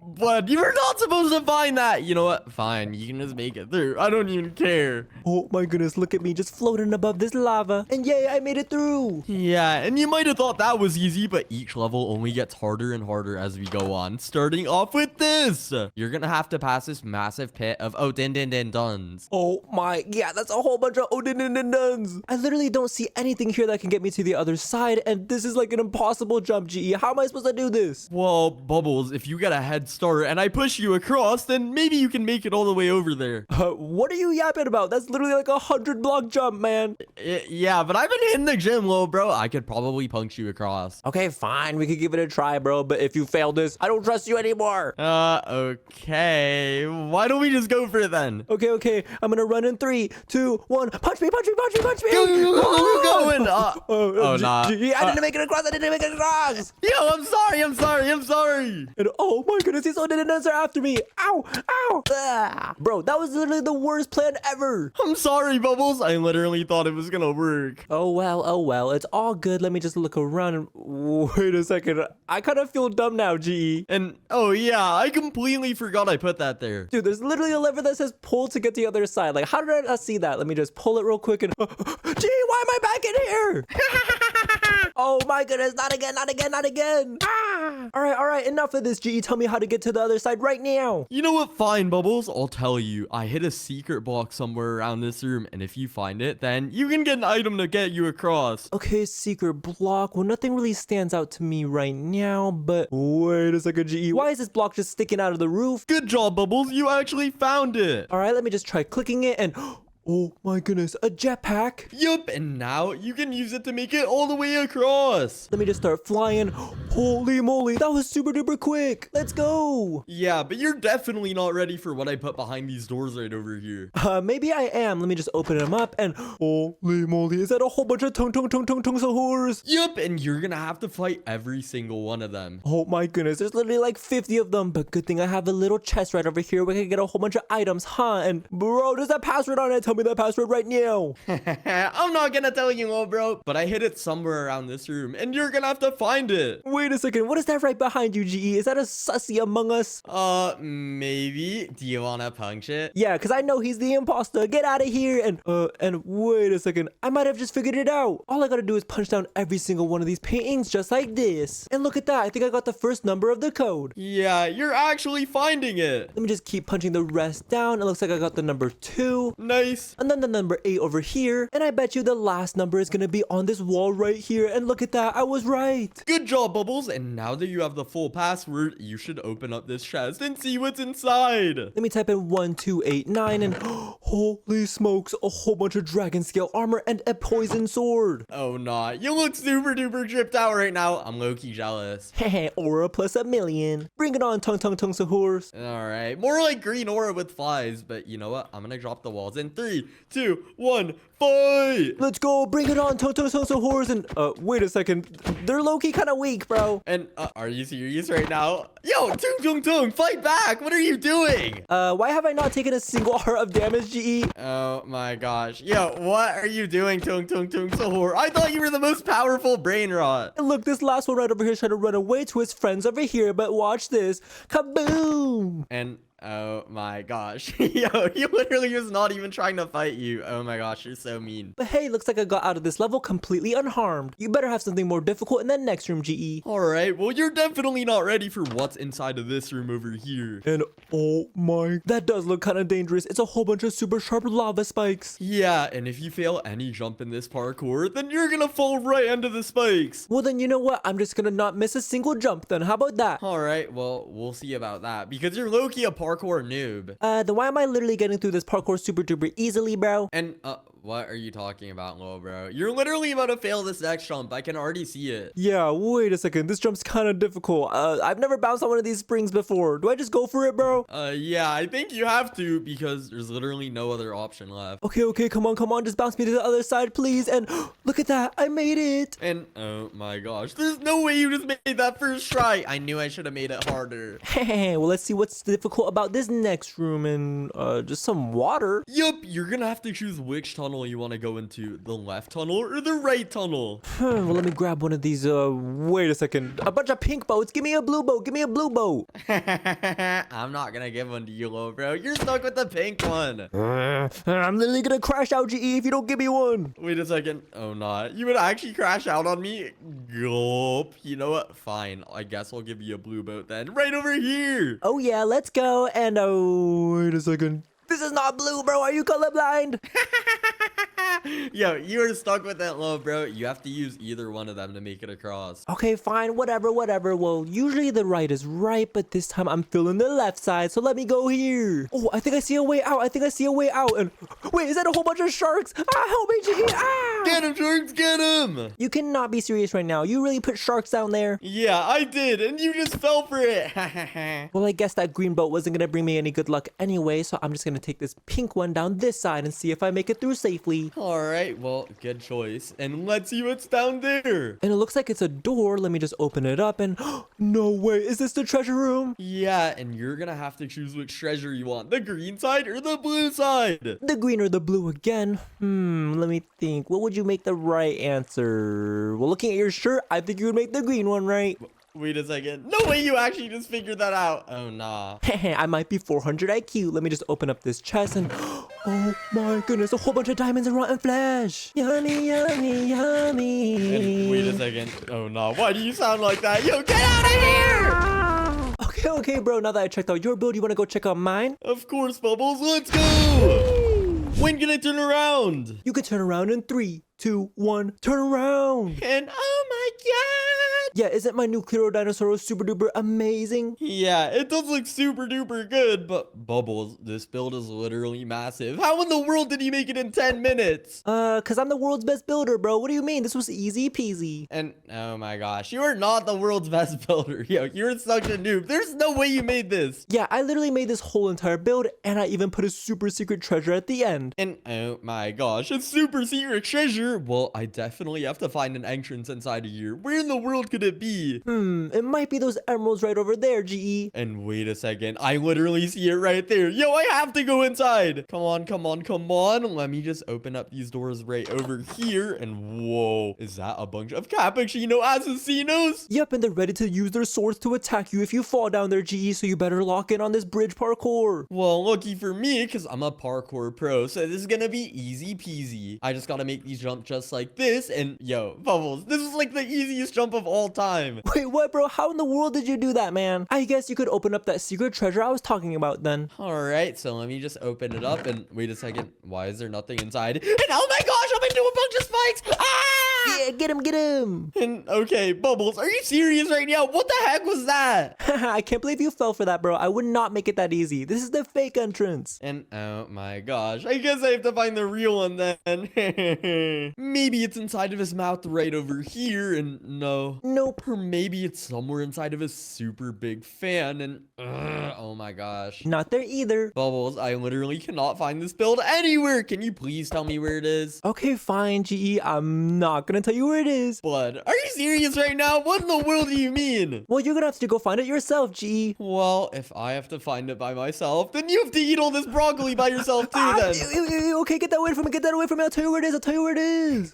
But you were not supposed to find that. You know what? Fine, you can just make it through. I don't even care. Oh my goodness, look at me just floating above this lava. And yay, I made it through. Yeah, and you might have thought that was easy, but each level only gets harder and harder as we go on. Starting off with this. You're gonna have to pass this massive pit of duns. Oh my, yeah, that's a whole bunch of duns. I literally don't see anything here that can get me to the other side. And this is like an impossible jump, GE. How am I supposed to do this? Well, Bubbles, if you get a head start and I push you across, then maybe you can make it all the way over there. What are you yapping about? That's literally like a 100-block jump, man. Yeah, but I've been in the gym, little bro. I could probably punch you across. Okay, fine. We could give it a try, bro. But if you fail this, I don't trust you anymore. Okay. Why don't we just go for it then? Okay. I'm gonna run in 3, 2, 1. Punch me. Go. Nah. I didn't make it across. Yo, I'm sorry. And oh my goodness, these duns are after me. Ow. Ah. Bro, that was literally the worst plan ever. I'm sorry, Bubbles. I literally thought it was gonna work. Oh well. It's all good. Let me just look around and wait a second. I kind of feel dumb now, GE. And oh yeah, I completely forgot I put that there. Dude, there's literally a lever that says pull to get to the other side. Like, how did I not see that? Let me just pull it real quick and... GE, why am I back in here? Oh my goodness, not again. Ah. All right, enough of this, GE. Tell me how to get to the other side right now. You know what? Fine, Bubbles. I'll tell you. I hid a secret block somewhere around this room, and if you find it, then you can get an item to get you across. Okay, secret block. Well, nothing really stands out to me right now, but wait a second, GE. Why is this block just sticking out of the roof? Good job, Bubbles. You actually found it. All right, let me just try clicking it and... Oh my goodness, a jetpack? Yup, and now you can use it to make it all the way across. Let me just start flying. Holy moly, that was super duper quick. Let's go. Yeah, but you're definitely not ready for what I put behind these doors right over here. Maybe I am. Let me just open them up and holy moly, is that a whole bunch of tung sahurs? Yup, and you're gonna have to fight every single one of them. Oh my goodness, there's literally like 50 of them, but good thing I have a little chest right over here. We can get a whole bunch of items, huh? And bro, there's that password on it. Tell me that password right now. I'm not gonna tell you, little bro, but I hid it somewhere around this room, and you're gonna have to find it. wait a second. What is that right behind you, GE? Is that a sussy among us? Maybe. Do you want to punch it? Yeah, because I know he's the imposter. Get out of here. And wait a second. I might have just figured it out. All I gotta do is punch down every single one of these paintings just like this. And look at that. I think I got the first number of the code. Yeah, you're actually finding it. Let me just keep punching the rest down. It looks like I got the number 2. Nice. And then the number 8 over here. And I bet you the last number is gonna be on this wall right here. And look at that. I was right. Good job, Bubbles. And now that you have the full password, you should open up this chest and see what's inside. Let me type in 1289 and holy smokes, a whole bunch of dragon scale armor and a poison sword. Oh, nah. You look super duper tripped out right now. I'm low-key jealous. Hehe, aura plus 1,000,000. Bring it on, tung tung tung sahurs. Alright, more like green aura with flies, but you know what? I'm gonna drop the walls in 3, 2, 1, fight! Let's go, bring it on, tung tung tung sahurs. And wait a second, they're low-key kind of weak, bro. And are you serious right now? Yo, Tung Tung Tung, fight back! What are you doing? Why have I not taken a single heart of damage, GE? Oh my gosh. Yo, what are you doing, Tung Tung Tung Sahur? I thought you were the most powerful Brainrot. And look, this last one right over here is trying to run away to his friends over here, but watch this. Kaboom! And oh my gosh. Yo, he literally is not even trying to fight you. Oh my gosh, you're so mean. But hey, looks like I got out of this level completely unharmed. You better have something more difficult in the next room, GE. Alright, well, you're definitely not ready for what's inside of this room over here. And oh my, that does look kind of dangerous. It's a whole bunch of super sharp lava spikes. Yeah, and if you fail any jump in this parkour, then you're gonna fall right into the spikes. Well, then you know what? I'm just gonna not miss a single jump then. How about that? Alright, well, we'll see about that. Because you're low-key a parkour noob. Then why am I literally getting through this parkour super duper easily, bro? And, what are you talking about, little bro? You're literally about to fail this next jump. I can already see it. Yeah, wait a second. This jump's kind of difficult. I've never bounced on one of these springs before. Do I just go for it, bro? Yeah, I think you have to because there's literally no other option left. Okay, come on. Just bounce me to the other side, please. And look at that. I made it. And, oh my gosh, there's no way you just made that first try. I knew I should have made it harder. Well, let's see what's difficult about this next room and, just some water. Yup, you're gonna have to choose which tunnel you want to go into, the left tunnel or the right tunnel. Well, let me grab one of these. Wait a second. A bunch of pink boats. Give me a blue boat. I'm not gonna give one to you, little bro. You're stuck with the pink one. I'm literally gonna crash out, GE, if you don't give me one. Wait a second. Oh, not. You would actually crash out on me? Gulp. You know what? Fine. I guess I'll give you a blue boat then. Right over here. Oh, yeah, let's go. And, wait a second. This is not blue, bro. Are you colorblind? Yo, you are stuck with that, little bro. You have to use either one of them to make it across. Okay, fine. Whatever. Well, usually the right is right, but this time I'm feeling the left side, so let me go here. Oh, I think I see a way out. And wait, is that a whole bunch of sharks? Help me, GE. Get him, sharks, get him. You cannot be serious right now. You really put sharks down there? Yeah, I did, and you just fell for it. Well, I guess that green boat wasn't gonna bring me any good luck anyway, so I'm just gonna take this pink one down this side and see if I make it through safely. Alright, well, good choice. And let's see what's down there. And it looks like it's a door. Let me just open it up and no way. Is this the treasure room? Yeah, and you're gonna have to choose which treasure you want. The green side or the blue side? The green or the blue again? Let me think. What would you make the right answer? Well, looking at your shirt, I think you would make the green one, right? Wait a second. No way you actually just figured that out. Oh, nah. I might be 400 IQ. Let me just open up this chest and oh my goodness, a whole bunch of diamonds and rotten flesh. Yummy. And wait a second. Oh, nah. Why do you sound like that? Yo, get out of here! Okay, bro. Now that I checked out your build, you want to go check out mine? Of course, Bubbles. Let's go! When can I turn around? You can turn around in 3, 2, 1. Turn around. And oh my god! Yeah, isn't my NUCLEARO dinosaur super duper amazing? Yeah, it does look super duper good, but Bubbles, this build is literally massive. How in the world did he make it in 10 minutes? Cause I'm the world's best builder, bro. What do you mean? This was easy peasy. And oh my gosh, you are not the world's best builder. Yo, you're such a noob. There's no way you made this. Yeah, I literally made this whole entire build, and I even put a super secret treasure at the end. And oh my gosh, a super secret treasure. Well, I definitely have to find an entrance inside of here. Where in the world could could it be? It might be those emeralds right over there, GE. And wait a second, I literally see it right there. Yo, I have to go inside. Come on, come on, come on. Let me just open up these doors right over here. And whoa, is that a bunch of cappuccino assassinos? Yep, and they're ready to use their swords to attack you if you fall down there, GE, so you better lock in on this bridge parkour. Well, lucky for me, because I'm a parkour pro, so this is gonna be easy peasy. I just gotta make these jump just like this, and yo, Bubbles, this is like the easiest jump of all time. Wait, what, bro? How in the world did you do that, man? I guess you could open up that secret treasure I was talking about then. Alright, so let me just open it up, and wait a second, why is there nothing inside? And oh my gosh, I'm into a bunch of spikes! Ah! Yeah, get him, get him! And okay, Bubbles, are you serious right now? What the heck was that? I can't believe you fell for that, bro. I would not make it that easy. This is the fake entrance. And oh my gosh, I guess I have to find the real one then. Maybe it's inside of his mouth right over here, and no. Nope. Or maybe it's somewhere inside of a super big fan, and oh my gosh. Not there either. Bubbles, I literally cannot find this build anywhere. Can you please tell me where it is? Okay, fine, GE. I'm not gonna tell you where it is. Blood, are you serious right now? What in the world do you mean? Well, you're gonna have to go find it yourself, GE. Well, if I have to find it by myself, then you have to eat all this broccoli by yourself too then. Okay, get that away from me. Get that away from me. I'll tell you where it is. I'll tell you where it is.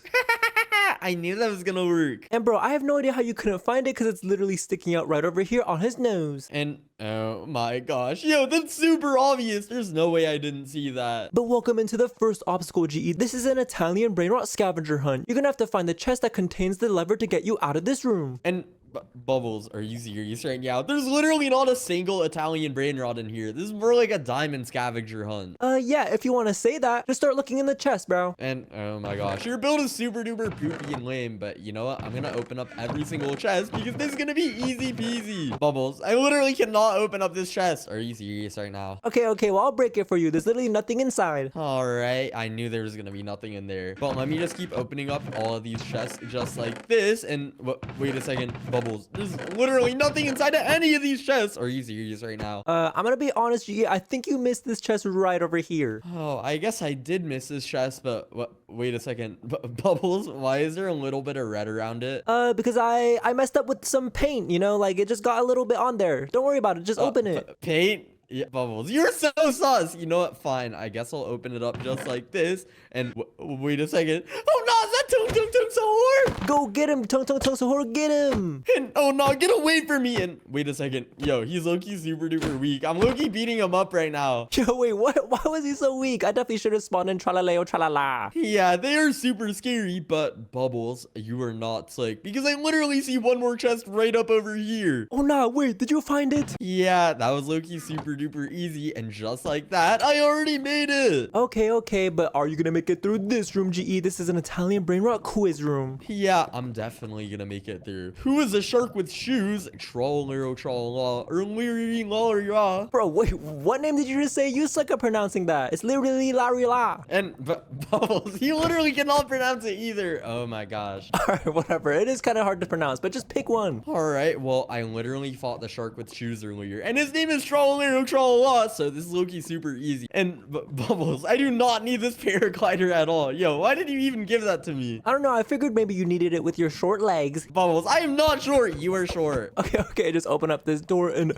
I knew that was gonna work. And bro, I have no idea how you couldn't find it because it's literally sticking out right over here on his nose. And oh my gosh, yo, that's super obvious. There's no way I didn't see that. But welcome into the first obstacle, GE. This is an Italian Brainrot scavenger hunt. You're gonna have to find the chest that contains the lever to get you out of this room. And Bubbles, are you serious right now? There's literally not a single Italian brain rot in here. This is more like a diamond scavenger hunt. Yeah, if you want to say that, just start looking in the chest, bro. And oh my gosh, your build is super duper poopy and lame, but you know what? I'm gonna open up every single chest because this is gonna be easy peasy. Bubbles, I literally cannot open up this chest. Are you serious right now? Okay, well, I'll break it for you. There's literally nothing inside. Alright, I knew there was gonna be nothing in there. But let me just keep opening up all of these chests just like this. And wait a second, Bubbles, there's literally nothing inside of any of these chests. Are you serious right now? I'm gonna be honest, GE. I think you missed this chest right over here. Oh, I guess I did miss this chest, but wait a second. Bubbles, why is there a little bit of red around it? Because I messed up with some paint, you know, like it just got a little bit on there. Don't worry about it. Just open it. Paint? Yeah, Bubbles, you're so sus. You know what? Fine. I guess I'll open it up just like this. And wait a second. Oh no, is that Tung Sahur? Go get him, Tung Sahur, get him. And oh no, get away from me. And wait a second. Yo, he's low-key super duper weak. I'm low-key beating him up right now. Yo, wait, what? Why was he so weak? I definitely should have spawned in TRALALERO. Yeah, they are super scary, but Bubbles, you are not slick because I literally see one more chest right up over here. Oh no, wait, did you find it? Yeah, that was low-key super duper easy, and just like that, I already made it. Okay, but are you gonna make it through this room, GE? This is an Italian Brainrot quiz room. Yeah, I'm definitely gonna make it through. Who is a shark with shoes? TRALALERO, TRALALA, or LIRI. Bro, wait, what name did you just say? You suck at pronouncing that. It's literally La. And Bubbles, you literally cannot pronounce it either. Oh my gosh. Alright, whatever. It is kind of hard to pronounce, but just pick one. Alright, well, I literally fought the shark with shoes earlier, and his name is TRALALERO, TRALALA, so this is low-key super easy. And Bubbles, I do not need this paraglider at all. Yo, why did you even give that to me? I don't know. I figured maybe you needed it with your short legs. Bubbles, I am not short. You are short. Okay. Just open up this door and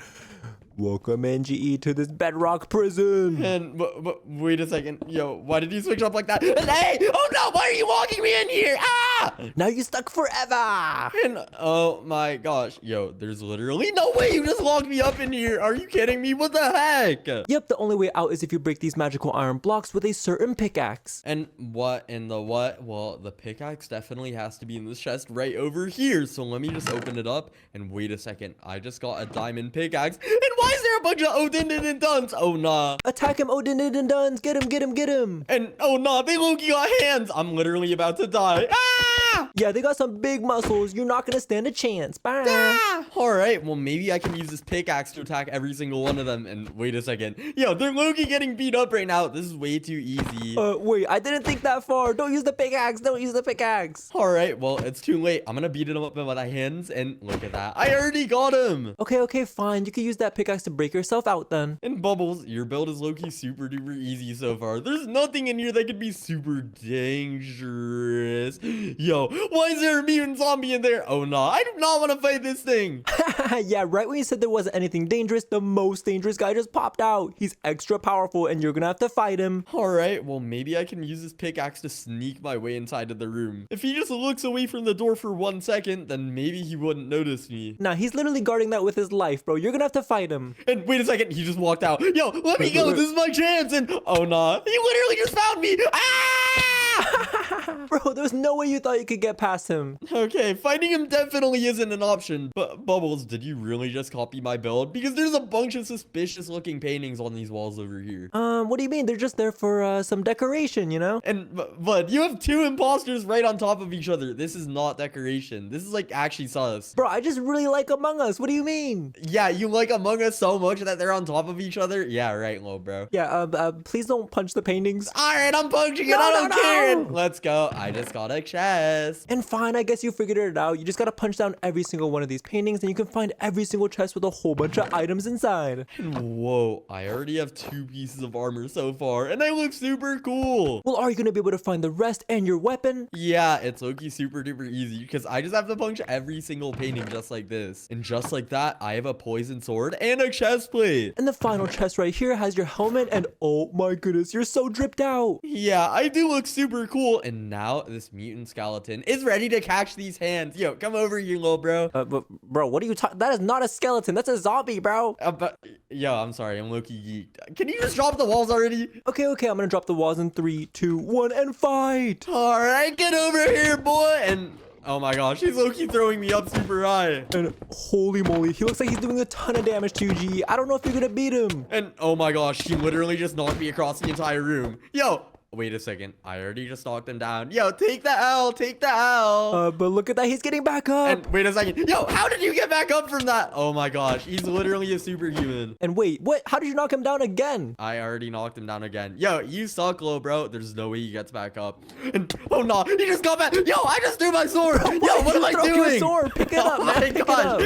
welcome NGE to this bedrock prison. And wait a second. Yo, why did you switch up like that? And hey! Oh no! Why are you walking me in here? Ah! Now you're stuck forever. And oh my gosh. Yo, there's literally no way you just locked me up in here. Are you kidding me? What the heck? Yep, the only way out is if you break these magical iron blocks with a certain pickaxe. And what in the what? Well, the pickaxe definitely has to be in this chest right over here. So let me just open it up. And wait a second. I just got a diamond pickaxe. And why is there a bunch of Odin and Duns? Oh nah. Attack him, Odin and Duns. Get him. And oh nah, they low-key got hands. I'm literally about to die. Ah! Yeah, they got some big muscles. You're not gonna stand a chance. Bye. Ah! Alright, well maybe I can use this pickaxe to attack every single one of them. And wait a second. Yo, they're low-key getting beat up right now. This is way too easy. Wait, I didn't think that far. Don't use the pickaxe. Alright, well, it's too late. I'm gonna beat him up with my hands. And look at that. I already got him. Okay, fine. You can use that pickaxe to break yourself out then. And Bubbles, your build is low-key super duper easy so far. There's nothing in here that could be super dangerous. Yo, why is there a mutant zombie in there? Oh, no. I do not want to fight this thing. Yeah, right when you said there wasn't anything dangerous, the most dangerous guy just popped out. He's extra powerful and you're gonna have to fight him. All right, well, maybe I can use this pickaxe to sneak my way inside of the room. If he just looks away from the door for 1 second, then maybe he wouldn't notice me. Nah, he's literally guarding that with his life, bro. You're gonna have to fight him. And wait a second, he just walked out. Yo, let me go. This is my chance. And oh, nah, he literally just found me. Ah! Bro, there's no way you thought you could get past him. Okay, fighting him definitely isn't an option. But Bubbles, did you really just copy my build? Because there's a bunch of suspicious looking paintings on these walls over here. What do you mean? They're just there for some decoration, you know? And but you have 2 imposters right on top of each other. This is not decoration. This is like actually sus. Bro, I just really like Among Us. What do you mean? Yeah, you like Among Us so much that they're on top of each other? Yeah, right, little bro. Yeah, please don't punch the paintings. All right, I'm punching it. No, I don't no, care. no. Let's go. I just got a chest. And fine, I guess you figured it out. You just gotta punch down every single one of these paintings and you can find every single chest with a whole bunch of items inside. Whoa, I already have 2 pieces of armor so far, and I look super cool. Well, are you gonna be able to find the rest and your weapon? Yeah, it's low-key super duper easy because I just have to punch every single painting just like this. And just like that, I have a poison sword and a chest plate. And the final chest right here has your helmet and oh my goodness, you're so dripped out. Yeah, I do look super cool. And now this mutant skeleton is ready to catch these hands. Yo, come over here, little bro. But bro, what are you talking? That is not a skeleton. That's a zombie, bro. Yo, I'm sorry. I'm low-key geeked. Can you just drop the walls already? Okay, I'm gonna drop the walls in 3, 2, 1, and fight. All right, get over here, boy. And oh my gosh, he's low-key throwing me up super high. And holy moly, he looks like he's doing a ton of damage to you, G. I don't know if you're gonna beat him. And oh my gosh, he literally just knocked me across the entire room. Yo, wait a second. I already just knocked him down. Yo, take the L. Take the L. But look at that. He's getting back up. And wait a second. Yo, how did you get back up from that? Oh my gosh. He's literally a superhuman. And wait, what? How did you knock him down again? I already knocked him down again. Yo, you suck, little bro. There's no way he gets back up. And oh no, he just got back. Yo, I just threw my sword. Yo, what am I doing? Your sword. Pick it up, man. Pick it up.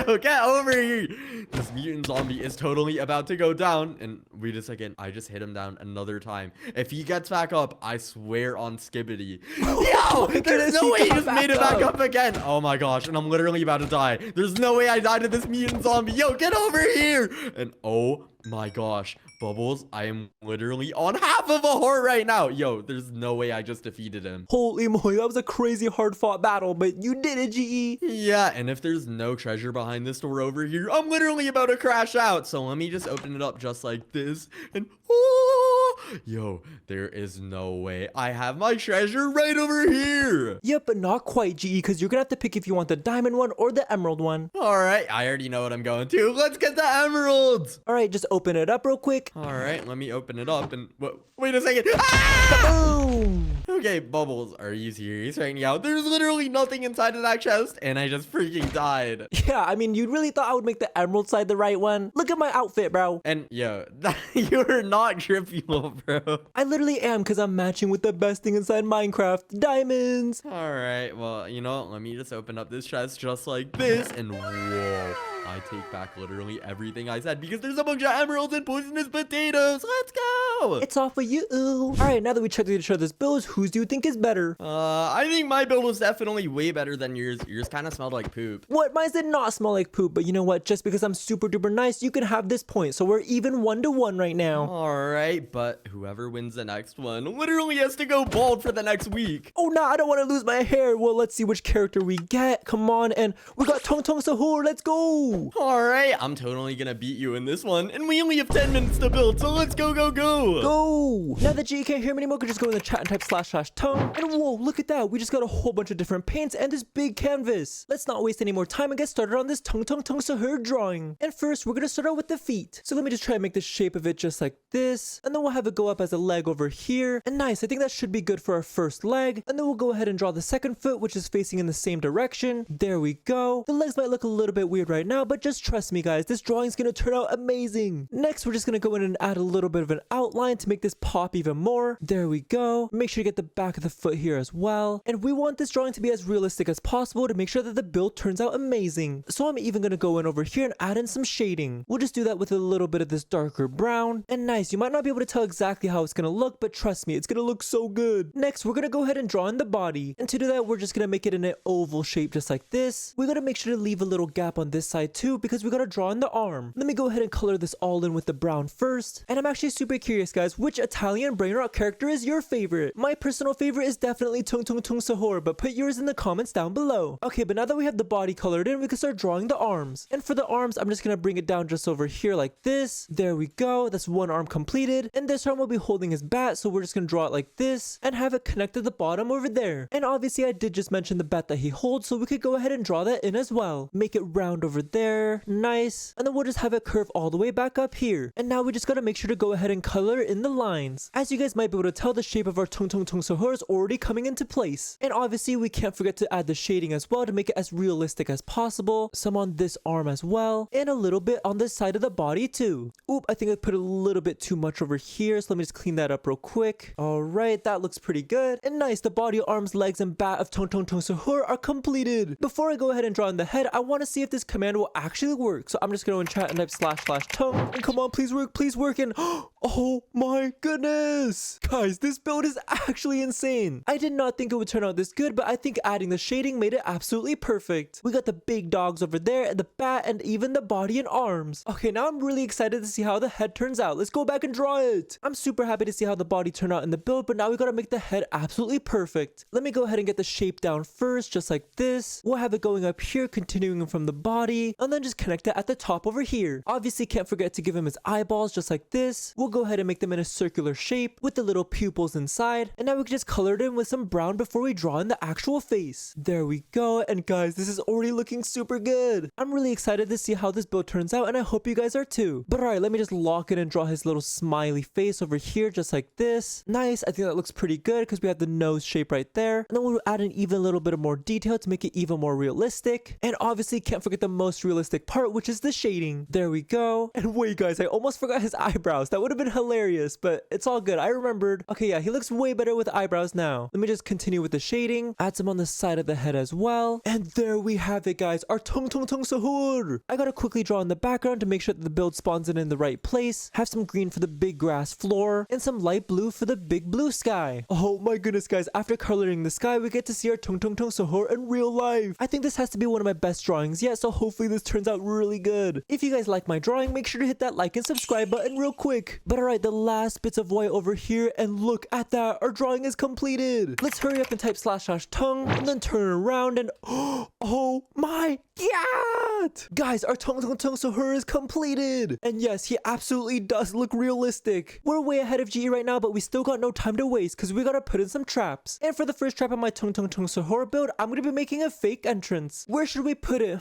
Yo, get over here. This mutant zombie is totally about to go down. And wait a second. I just hit him down another time. If he gets back up, I swear on Skibidi. Yo, there's no way he just made it back up again. Oh my gosh, and I'm literally about to die. There's no way I died to this mutant zombie. Yo, get over here. And oh my gosh, Bubbles, I am literally on half of a heart right now. Yo, there's no way I just defeated him. Holy moly, that was a crazy hard fought battle, but you did it, GE. Yeah, and if there's no treasure behind this door over here, I'm literally about to crash out. So let me just open it up just like this. And oh, yo, there is no way I have my treasure right over here. Yep, but not quite, GE, because you're gonna have to pick if you want the diamond one or the emerald one. All right, I already know what I'm going to. Let's get the emeralds. All right, just open it up real quick. All right, let me open it up and wait a second. Ah! Boom! Okay, Bubbles, are you serious right now? There's literally nothing inside of that chest, and I just freaking died. Yeah, I mean, you really thought I would make the emerald side the right one? Look at my outfit, bro. And yo, you're not drippy, little bro. I literally am, because I'm matching with the best thing inside Minecraft, diamonds. All right, well, you know, let me just open up this chest just like this, and whoa. I take back literally everything I said because there's a bunch of emeralds and poisonous potatoes. Let's go. It's all for you. All right, now that we checked each other's builds, whose do you think is better? I think my build was definitely way better than yours. Yours kind of smelled like poop. What? Mine did not smell like poop, but you know what? Just because I'm super duper nice, you can have this point. So we're even 1-1 right now. All right, but whoever wins the next one literally has to go bald for the next week. Oh, no, I don't want to lose my hair. Well, let's see which character we get. Come on, and we got Tung SAHUR. Let's go. All right, I'm totally gonna beat you in this one, and we only have 10 minutes to build, so let's go. Go. Now that you can't hear me anymore, you can just go in the chat and type /tung. And whoa, look at that. We just got a whole bunch of different paints and this big canvas. Let's not waste any more time and get started on this Tung SAHUR drawing. And first, we're gonna start out with the feet. So let me just try and make the shape of it just like this. And then we'll have it go up as a leg over here. And nice, I think that should be good for our first leg. And then we'll go ahead and draw the second foot, which is facing in the same direction. There we go. The legs might look a little bit weird right now, but just trust me guys, this drawing's gonna turn out amazing. Next, we're just gonna go in and add a little bit of an outline to make this pop even more. There we go. Make sure to get the back of the foot here as well. And we want this drawing to be as realistic as possible to make sure that the build turns out amazing. So I'm even gonna go in over here and add in some shading. We'll just do that with a little bit of this darker brown. And nice, you might not be able to tell exactly how it's gonna look, but trust me, it's gonna look so good. Next, we're gonna go ahead and draw in the body. And to do that, we're just gonna make it in an oval shape just like this. We gotta make sure to leave a little gap on this side too, because we gotta draw in the arm. Let me go ahead and color this all in with the brown first. And I'm actually super curious guys, which Italian Brainrot character is your favorite? My personal favorite is definitely Tung SAHUR, but put yours in the comments down below. Okay, but now that we have the body colored in, we can start drawing the arms. And for the arms, I'm just gonna bring it down just over here like this. There we go, that's one arm completed. And this arm will be holding his bat, so we're just gonna draw it like this and have it connect to the bottom over there. And obviously I did just mention the bat that he holds, so we could go ahead and draw that in as well. Make it round over there, nice. And then we'll just have it curve all the way back up here. And now we just gotta make sure to go ahead and color in the lines. As you guys might be able to tell, the shape of our Tung SAHUR is already coming into place. And obviously we can't forget to add the shading as well to make it as realistic as possible. Some on this arm as well, and a little bit on this side of the body too. Oop, I think I put a little bit too much over here, so let me just clean that up real quick. Alright, that looks pretty good. And nice, the body, arms, legs, and bat of Tung SAHUR are completed. Before I go ahead and draw in the head, I want to see if this command will actually work. So I'm just going to chat and type //tongue. And come on, please work, and oh my goodness! Guys, this build is actually insane. I did not think it would turn out this good, but I think adding the shading made it absolutely perfect. We got the big dogs over there, and the bat, and even the body and arms. Okay, now I'm really excited to see how the head turns out. Let's go back and draw it. I'm super happy to see how the body turned out in the build, but now we gotta make the head absolutely perfect. Let me go ahead and get the shape down first, just like this. We'll have it going up here, continuing from the body, and then just connect it at the top over here. Obviously, can't forget to give him his eyeballs just like this. We'll go ahead and make them in a circular shape with the little pupils inside. And now we can just color it in with some brown before we draw in the actual face. There we go. And guys, this is already looking super good. I'm really excited to see how this build turns out, and I hope you guys are too. But alright, let me just lock it and draw his little smiley face over here just like this. Nice, I think that looks pretty good because we have the nose shape right there. And then we'll add an even little bit of more detail to make it even more realistic. And obviously can't forget the most realistic part, which is the shading. There we go. And wait guys, I almost forgot his eyebrows. That would have been hilarious, but it's all good. I remembered. Okay, yeah, he looks way better with eyebrows now. Let me just continue with the shading. Add some on the side of the head as well. And there we have it guys, our Tung SAHUR. I gotta quickly draw in the background to make sure that the build spawns in the right place. Have some green for the big grass floor and some light blue for the big blue sky. Oh my goodness guys, after coloring the sky, we get to see our Tung SAHUR in real life. I think this has to be one of my best drawings yet, so hopefully this turns out really good. If you guys like my drawing, make sure to hit that like and subscribe button real quick. But alright, the last bits of white over here, and look at that, our drawing is completed. Let's hurry up and type //tongue and then turn around and oh my god! Guys, our Tung SAHUR is completed. And yes, he absolutely does look realistic. We're way ahead of GE right now, but we still got no time to waste because we gotta put in some traps. And for the first trap on my Tung SAHUR build, I'm gonna be making a fake entrance. Where should we put it?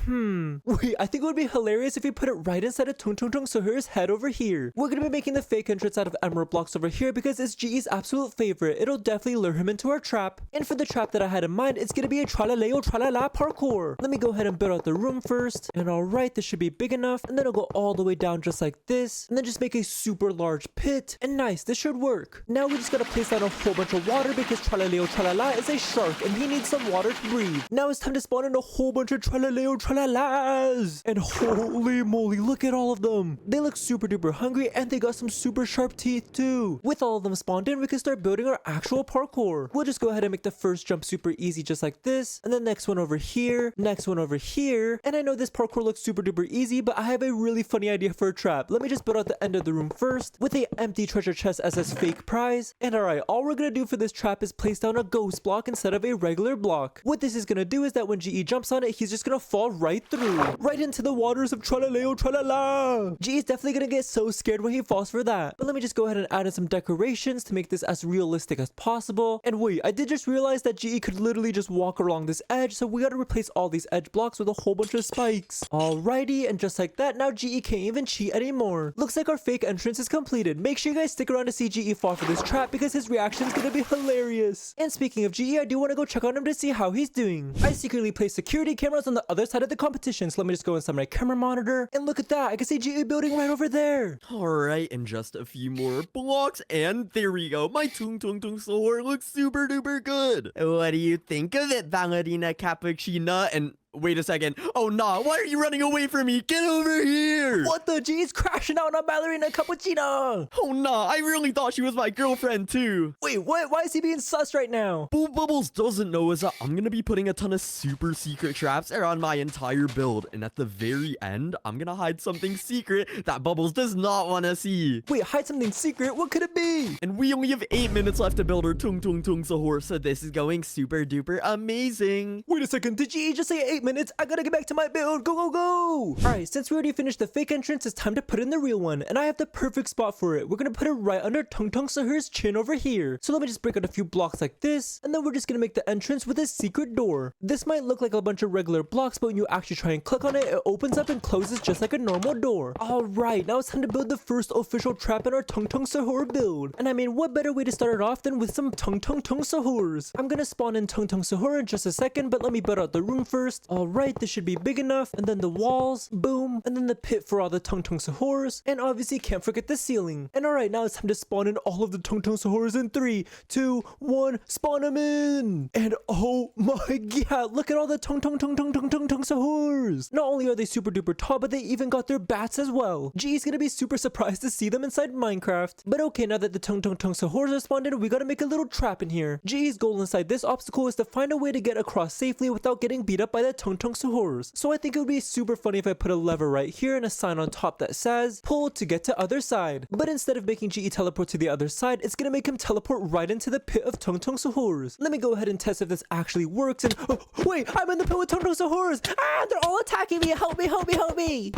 Wait, I think it would be hilarious if we put it right inside of Tung SAHUR's head over here. We're gonna be making the fake entrance out of emerald blocks over here because it's GE's absolute favorite. It'll definitely lure him into our trap. And for the trap that I had in mind, it's gonna be a TRALALERO parkour. Let me go ahead and build out the room first. And alright, this should be big enough. And then it'll go all the way down just like this. And then just make a super large pit. And nice, this should work. Now we just gotta place down a whole bunch of water because TRALALA is a shark and he needs some water to breathe. Now it's time to spawn in a whole bunch of TRALALAs. And holy moly, look at all of them. They look super duper hungry and they got some super sharp teeth too. With all of them spawned in, we can start building our actual parkour. We'll just go ahead and make the first jump super easy just like this. And the next one over here. Next one over here. And I know this parkour looks super duper easy, but I have a really funny idea for a trap. Let me just build out the end of the room first with a empty treasure chest as its fake prize. And alright, all we're gonna do for this trap is place down a ghost block instead of a regular block. What this is gonna do is that when GE jumps on it, he's just gonna fall right through. Right into the waters of TRALALA. GE is definitely gonna get so scared when he falls for that. But let me just go ahead and add in some decorations to make this as realistic as possible. And wait, I did just realize that GE could literally just walk along this edge, so we gotta replace all these edge blocks with a whole bunch of spikes. Alrighty, and just like that, now GE can't even cheat anymore. Looks like our fake entrance is completed. Make sure you guys stick around to see GE fall for this trap because his reaction is gonna be hilarious. And speaking of GE, I do want to go check on him to see how he's doing. I secretly placed security cameras on the other side of the competition, so let me just go inside my camera monitor, and look at that, I can see GE building right over there. Alright, and just a few more blocks, and there we go. My Tung SAHUR looks super duper good. What do you think of it, Ballerina Cappuccina? And wait a second. Oh, nah. Why are you running away from me? Get over here. What the G's crashing out on Ballerina Cappuccino? Oh, nah. I really thought she was my girlfriend, too. Wait, what? Why is he being sus right now? What Bubbles doesn't know is that I'm going to be putting a ton of super secret traps around my entire build. And at the very end, I'm going to hide something secret that Bubbles does not want to see. Wait, hide something secret? What could it be? And we only have 8 minutes left to build our Tung SAHUR, so this is going super duper amazing. Wait a second. Did GE just say 8 minutes? I gotta get back to my build. Go, go, go. Alright, since we already finished the fake entrance, it's time to put in the real one. And I have the perfect spot for it. We're gonna put it right under Tung SAHUR's chin over here. So let me just break out a few blocks like this. And then we're just gonna make the entrance with a secret door. This might look like a bunch of regular blocks, but when you actually try and click on it, it opens up and closes just like a normal door. Alright, now it's time to build the first official trap in our Tung SAHUR build. And I mean, what better way to start it off than with some Tung SAHURs? I'm gonna spawn in Tung SAHUR in just a second, but let me build out the room first. Alright, this should be big enough, and then the walls, boom, and then the pit for all the Tung SAHURs, and obviously can't forget the ceiling. And alright, now it's time to spawn in all of the Tung SAHURs in 3, 2, 1, spawn them in! And oh my god, look at all the Tung SAHURs! Not only are they super duper tall, but they even got their bats as well. G's gonna be super surprised to see them inside Minecraft. But okay, now that the Tung SAHURs are spawned in, we gotta make a little trap in here. G's goal inside this obstacle is to find a way to get across safely without getting beat up by the Tung SAHURs. So I think it would be super funny if I put a lever right here and a sign on top that says pull to get to other side. But instead of making GE teleport to the other side, it's gonna make him teleport right into the pit of Tung SAHURs. Let me go ahead and test if this actually works. And oh, wait, I'm in the pit with Tung SAHURs. Ah, they're all attacking me. Help me, help me, help me.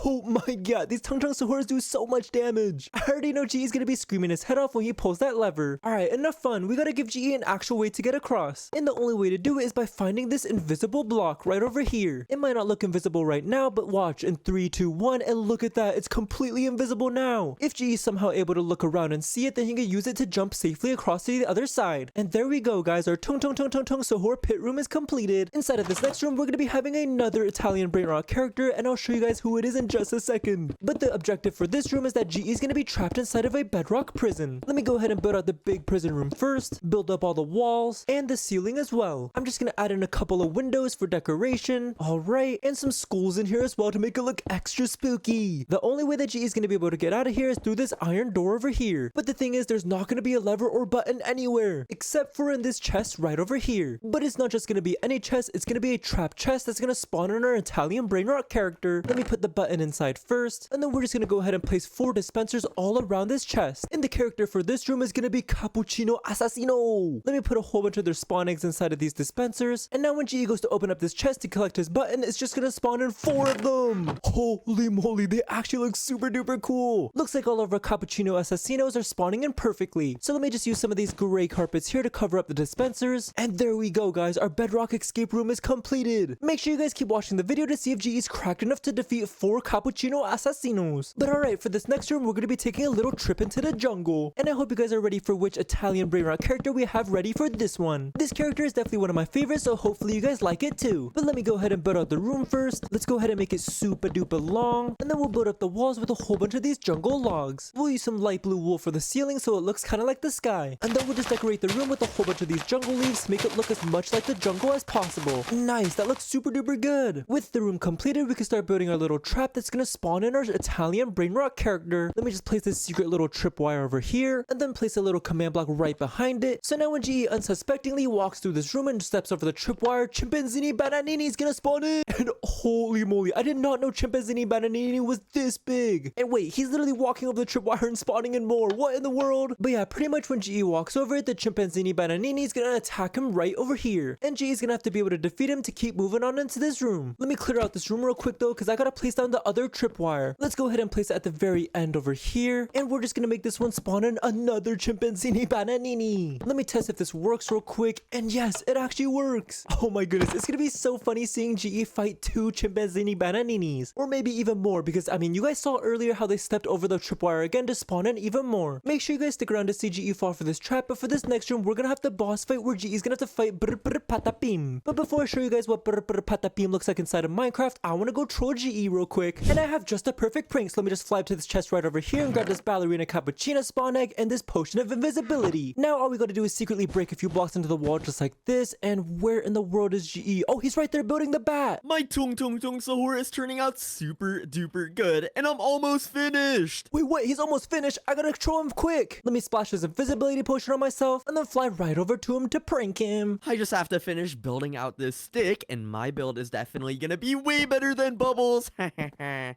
Oh my god, these Tung SAHURs do so much damage. I already know GE is gonna be screaming his head off when he pulls that lever. Alright, enough fun. We gotta give GE an actual way to get across. And the only way to do it is by finding this invisible block right over here. It might not look invisible right now, but watch in 3, 2, 1, and look at that. It's completely invisible now. If GE is somehow able to look around and see it, then he can use it to jump safely across to the other side. And there we go, guys. Our Tung SAHUR pit room is completed. Inside of this next room, we're gonna be having another Italian Brainrot character, and I'll show you guys who it is in just a second. But the objective for this room is that GE is gonna be trapped inside of a bedrock prison. Let me go ahead and build out the big prison room first, build up all the walls and the ceiling as well. I'm just gonna add in a couple of windows for decoration. Alright, and some schools in here as well to make it look extra spooky. The only way that GE is gonna be able to get out of here is through this iron door over here. But the thing is, there's not gonna be a lever or button anywhere, except for in this chest right over here. But it's not just gonna be any chest, it's gonna be a trap chest that's gonna spawn in our Italian Brainrot character. Let me put the button inside first, and then we're just gonna go ahead and place 4 dispensers all around this chest. And the character for this room is gonna be Cappuccino Assassino. Let me put a whole bunch of their spawn eggs inside of these dispensers, and now when GE goes to open up this chest to collect his button, it's just gonna spawn in 4 of them. Holy moly, they actually look super duper cool. Looks like all of our Cappuccino Assassinos are spawning in perfectly. So let me just use some of these gray carpets here to cover up the dispensers. And there we go, guys. Our bedrock escape room is completed. Make sure you guys keep watching the video to see if GE is cracked enough to defeat 4 Cappuccino Assassinos. But alright, for this next room, we're gonna be taking a little trip into the jungle. And I hope you guys are ready for which Italian Brainrot character we have ready for this one. This character is definitely one of my favorites, so hopefully you guys like it too. But let me go ahead and build out the room first. Let's go ahead and make it super duper long, and then we'll build up the walls with a whole bunch of these jungle logs. We'll use some light blue wool for the ceiling so it looks kind of like the sky, and then we'll just decorate the room with a whole bunch of these jungle leaves to make it look as much like the jungle as possible. Nice, that looks super duper good. With the room completed, we can start building our little trap that's gonna spawn in our Italian Brainrot character. Let me just place this secret little tripwire over here, and then place a little command block right behind it. So now when GE unsuspectingly walks through this room and steps over the tripwire, Chimpanzini Bananini is gonna spawn in. And holy moly, I did not know Chimpanzini Bananini was this big. And wait, he's literally walking over the tripwire and spawning in more. What in the world? But yeah, pretty much when GE walks over it, the Chimpanzini Bananini is gonna attack him right over here. And GE is gonna have to be able to defeat him to keep moving on into this room. Let me clear out this room real quick though, because I gotta place down the other tripwire. Let's go ahead and place it at the very end over here. And we're just gonna make this one spawn in another Chimpanzini Bananini. Let me test if this works real quick. And yes, it actually works. works. Oh my goodness, it's gonna be so funny seeing GE fight 2 chimpanzini bananinis. Or maybe even more, because I mean, you guys saw earlier how they stepped over the tripwire again to spawn in even more. Make sure you guys stick around to see GE fall for this trap, but for this next room, we're gonna have the boss fight where GE is gonna have to fight Brr Brr Patapim. But before I show you guys what Brr Brr Patapim looks like inside of Minecraft, I wanna go troll GE real quick. And I have just a perfect prank, so let me just fly up to this chest right over here and grab this ballerina cappuccino spawn egg and this potion of invisibility. Now all we gotta do is secretly break a few blocks into the wall just like this, and where in the world is GE? Oh, he's right there building the bat. My tung sahur is turning out super duper good, and I'm almost finished. Wait, what? He's almost finished. I gotta troll him quick. Let me splash this invisibility potion on myself and then fly right over to him to prank him. I just have to finish building out this stick, and my build is definitely gonna be way better than Bubbles.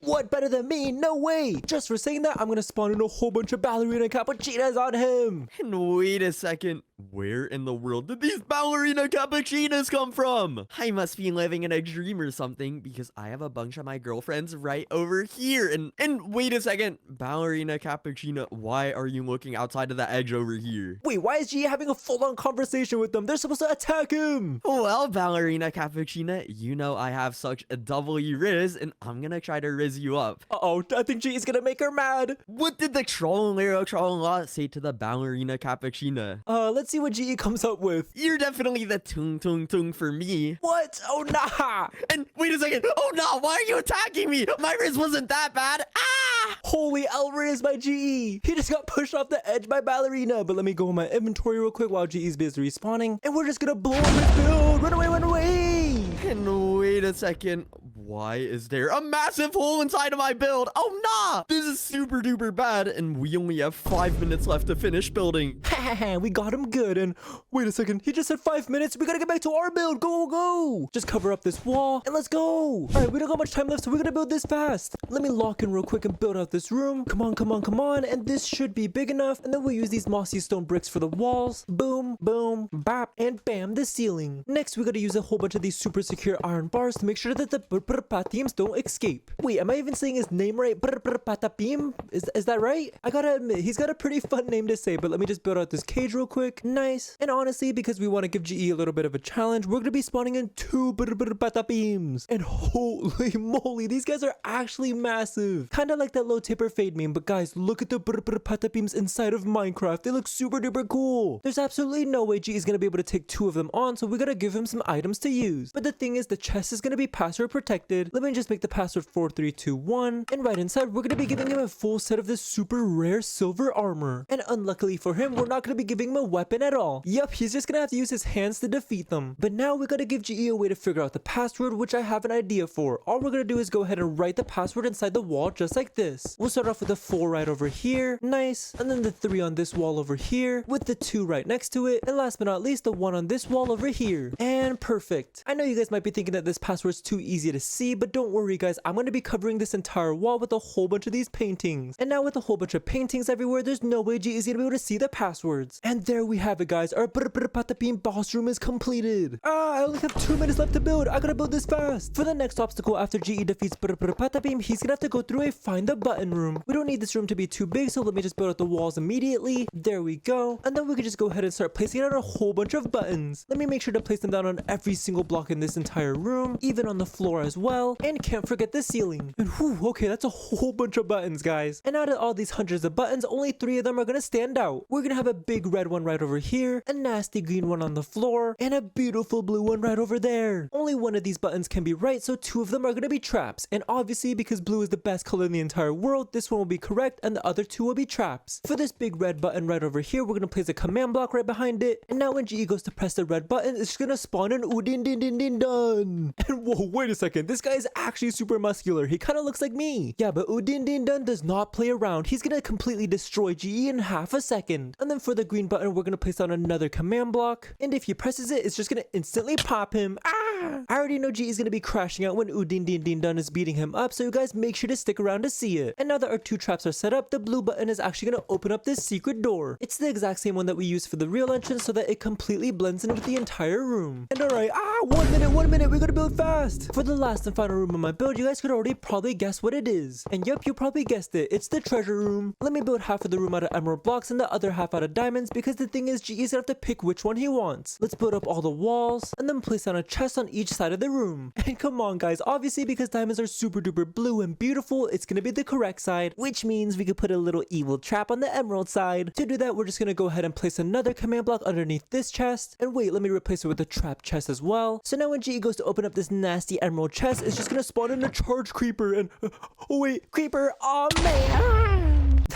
What, better than me? No way. Just for saying that, I'm gonna spawn in a whole bunch of ballerina cappuccinos on him. And wait a second, where in the world did these ballerina cappuccinos come from? I must be living in a dream or something, because I have a bunch of my girlfriends right over here. And wait a second, ballerina cappuccino, why are you looking outside of the edge over here? Wait, why is GE having a full-on conversation with them? They're supposed to attack him. Well, ballerina cappuccino, you know I have such a doubly riz, and I'm gonna try to riz you up. Uh-oh, I think GE is gonna make her mad. What did the TRALALERO say to the ballerina cappuccino? Let's see what GE comes up with. You're definitely the tung for me. What? Oh, nah. And wait a second. Oh no, why are you attacking me? My riz wasn't that bad. Ah! Holy Elriz by GE. He just got pushed off the edge by ballerina. But let me go in my inventory real quick while GE's busy respawning. And we're just gonna blow up his build. Run away, run away. And wait a second. Why is there a massive hole inside of my build? Oh nah! This is super duper bad, and we only have 5 minutes left to finish building. We got him good. And wait a second, he just said 5 minutes. We gotta get back to our build. Go, go, go. Just cover up this wall and let's go. All right, we don't got much time left, so we're gonna build this fast. Let me lock in real quick and build out this room. Come on, come on, come on. And this should be big enough. And then we'll use these mossy stone bricks for the walls. Boom, boom, bap, and bam, the ceiling. Next, we gotta use a whole bunch of these super secure iron bars to make sure that the Patapim don't escape. Wait, am I even saying his name right? Patapim? Is that right? I gotta admit, he's got a pretty fun name to say, but let me just build out this cage real quick. Nice. And honestly, because we want to give GE a little bit of a challenge, we're gonna be spawning in 2 Patapims. And holy moly, these guys are actually massive. Kind of like that low tipper fade meme, but guys, look at the Patapims inside of Minecraft. They look super duper cool. There's absolutely no way GE is gonna be able to take 2 of them on, so we gotta give him some items to use. But the thing is, the chest is gonna be password protected. Let me just make the password 4321, and right inside we're gonna be giving him a full set of this super rare silver armor. And unluckily for him, we're not gonna be giving him a weapon at all. Yep, he's just gonna have to use his hands to defeat them. But now we gotta give GE a way to figure out the password, which I have an idea for. All we're gonna do is go ahead and write the password inside the wall just like this. We'll start off with the 4 right over here, nice, and then the 3 on this wall over here, with the 2 right next to it, and last but not least, the 1 on this wall over here. And perfect. I know you guys might be thinking that this password's too easy to see, but don't worry guys, I'm going to be covering this entire wall with a whole bunch of these paintings. And now with a whole bunch of paintings everywhere, there's no way GE is going to be able to see the passwords. And there we have it guys, our Patapim boss room is completed. I only have 2 minutes left to build. I gotta build this fast. For the next obstacle after GE defeats Patapim, he's gonna have to go through a find the button room. We don't need this room to be too big, so let me just build out the walls immediately. There we go. And then we can just go ahead and start placing out a whole bunch of buttons. Let me make sure to place them down on every single block in this entire room, even on the floor as well. And can't forget the ceiling. And whew, okay, that's a whole bunch of buttons, guys. And out of all these hundreds of buttons, only 3 of them are gonna stand out. We're gonna have a big red one right over here, a nasty green one on the floor, and a beautiful blue one right over there. Only one of these buttons can be right, so 2 of them are gonna be traps. And obviously, because blue is the best color in the entire world, this one will be correct, and the other 2 will be traps. For this big red button right over here, we're gonna place a command block right behind it. And now when GE goes to press the red button, it's just gonna spawn an Udin din din din dun. And whoa, wait a second, this guy is actually super muscular. He kind of looks like me. Yeah, but Udin din dun does not play around. He's gonna completely destroy GE in half a second. And then for the green button, we're gonna place down another command block. And if he presses it, it's just gonna instantly pop him. Ah! I already know G is gonna be crashing out when Din Dun is beating him up, so you guys make sure to stick around to see it. And now that our 2 traps are set up, the blue button is actually gonna open up this secret door. It's the exact same one that we used for the real entrance so that it completely blends in with the entire room. And alright, 1 minute, we gotta build fast. For the last and final room of my build, you guys could already probably guess what it is. And yep, you probably guessed it, it's the treasure room. Let me build half of the room out of emerald blocks and the other half out of diamonds, because the thing is, GE's gonna have to pick which one he wants. Let's build up all the walls and then place down a chest on each side of the room. And come on guys, obviously because diamonds are super duper blue and beautiful, it's gonna be the correct side, which means we could put a little evil trap on the emerald side. To do that, we're just gonna go ahead and place another command block underneath this chest. And wait, let me replace it with a trap chest as well. So now when GE goes to open up this nasty emerald chest, it's just gonna spawn in a charge creeper and oh wait, creeper, oh man.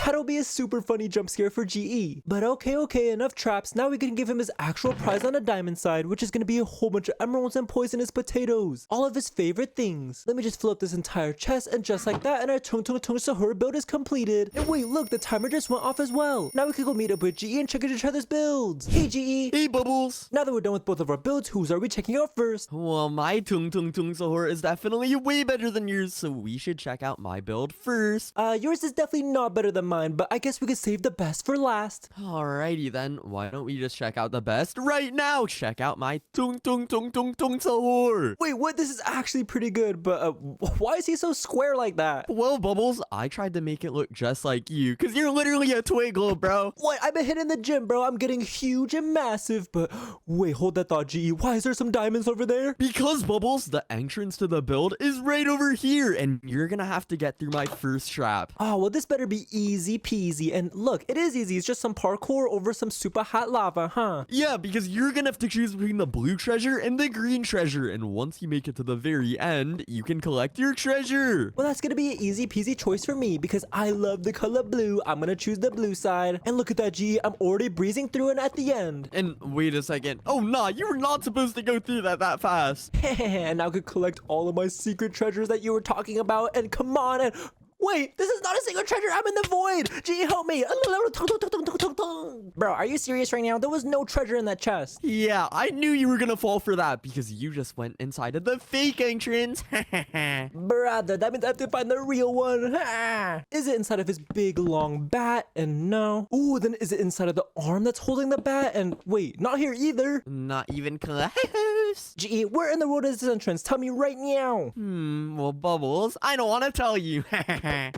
That'll be a super funny jump scare for GE. But okay, enough traps. Now we can give him his actual prize on the diamond side, which is going to be a whole bunch of emeralds and poisonous potatoes. All of his favorite things. Let me just fill up this entire chest, and just like that, and our Tung Sahur build is completed. And wait, look, the timer just went off as well. Now we can go meet up with GE and check out each other's builds. Hey GE. Hey Bubbles. Now that we're done with both of our builds, whose are we checking out first? Well, my Tung Sahur is definitely way better than yours, so we should check out my build first. Yours is definitely not better than mine, but I guess we could save the best for last. Alrighty then, why don't we just check out the best right now? Check out my Tung Sahur. Wait, what? This is actually pretty good, but why is he so square like that? Well, Bubbles, I tried to make it look just like you, because you're literally a twiggle, bro. What? I've been hitting the gym, bro. I'm getting huge and massive, but wait, hold that thought, GE. Why is there some diamonds over there? Because, Bubbles, the entrance to the build is right over here, and you're gonna have to get through my first trap. Oh, well, this better be easy peasy. And look, it is easy. It's just some parkour over some super hot lava, huh? Yeah, because you're gonna have to choose between the blue treasure and the green treasure, and once you make it to the very end, you can collect your treasure. Well, that's gonna be an easy peasy choice for me because I love the color blue. I'm gonna choose the blue side. And look at that, GE. I'm already breezing through it at the end. And wait a second. Oh, nah, you were not supposed to go through that fast. And now I could collect all of my secret treasures that you were talking about. And come on, and wait, this is not a single treasure. I'm in the void. GE, help me. Bro, are you serious right now? There was no treasure in that chest. Yeah, I knew you were gonna fall for that because you just went inside of the fake entrance. Brother, that means I have to find the real one. Is it inside of his big long bat? And no. Ooh, then is it inside of the arm that's holding the bat? And wait, not here either. Not even close. GE, where in the world is this entrance? Tell me right now. Well, Bubbles, I don't want to tell you.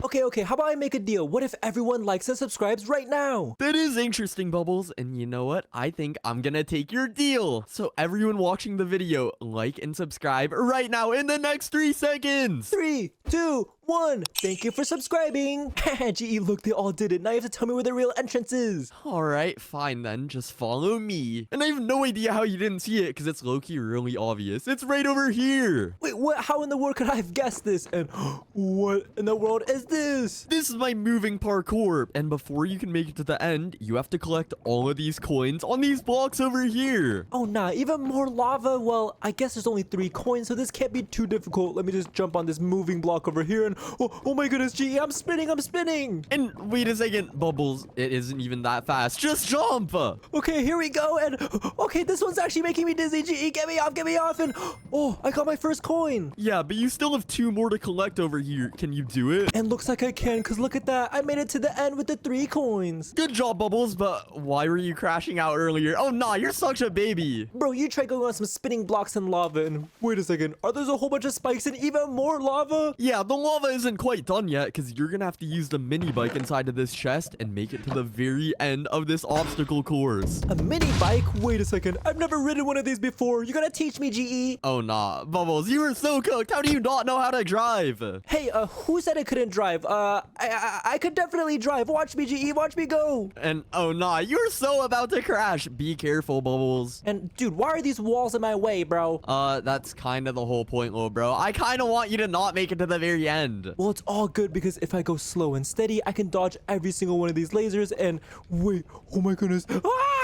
Okay, how about I make a deal? What if everyone likes and subscribes right now? That is interesting, Bubbles, and you know what? I think I'm gonna take your deal. So everyone watching the video, like and subscribe right now in the next 3 seconds. 3, 2, 1. Thank you for subscribing. GE, look, they all did it. Now you have to tell me where the real entrance is. Alright, fine then. Just follow me. And I have no idea how you didn't see it because it's low-key really obvious. It's right over here. Wait, what? How in the world could I have guessed this? And what in the world is this? This is my moving parkour. And before you can make it to the end, you have to collect all of these coins on these blocks over here. Oh, nah, even more lava? Well, I guess there's only 3 coins, so this can't be too difficult. Let me just jump on this moving block over here and oh my goodness, GE, I'm spinning. And wait a second, Bubbles, it isn't even that fast. Just jump. Okay, here we go. And okay, this one's actually making me dizzy. GE, get me off. And oh, I got my first coin. Yeah, but you still have 2 more to collect over here. Can you do it? And looks like I can, because look at that. I made it to the end with the 3 coins. Good job, Bubbles, but why were you crashing out earlier? Oh, nah, you're such a baby. Bro, you tried going on some spinning blocks and lava, and wait a second. Are there a whole bunch of spikes and even more lava? Yeah, the lava isn't quite done yet, because you're gonna have to use the mini bike inside of this chest and make it to the very end of this obstacle course. A mini bike? Wait a second. I've never ridden one of these before. You gotta teach me, GE. Oh, nah. Bubbles, you were so cooked. How do you not know how to drive? Hey, who said I couldn't drive? I could definitely drive. Watch me, GE. Watch me go. And oh, nah, you're so about to crash. Be careful, Bubbles. And dude, why are these walls in my way, bro? That's kind of the whole point, little bro. I kind of want you to not make it to the very end. Well, it's all good because if I go slow and steady, I can dodge every single one of these lasers. And wait, oh my goodness.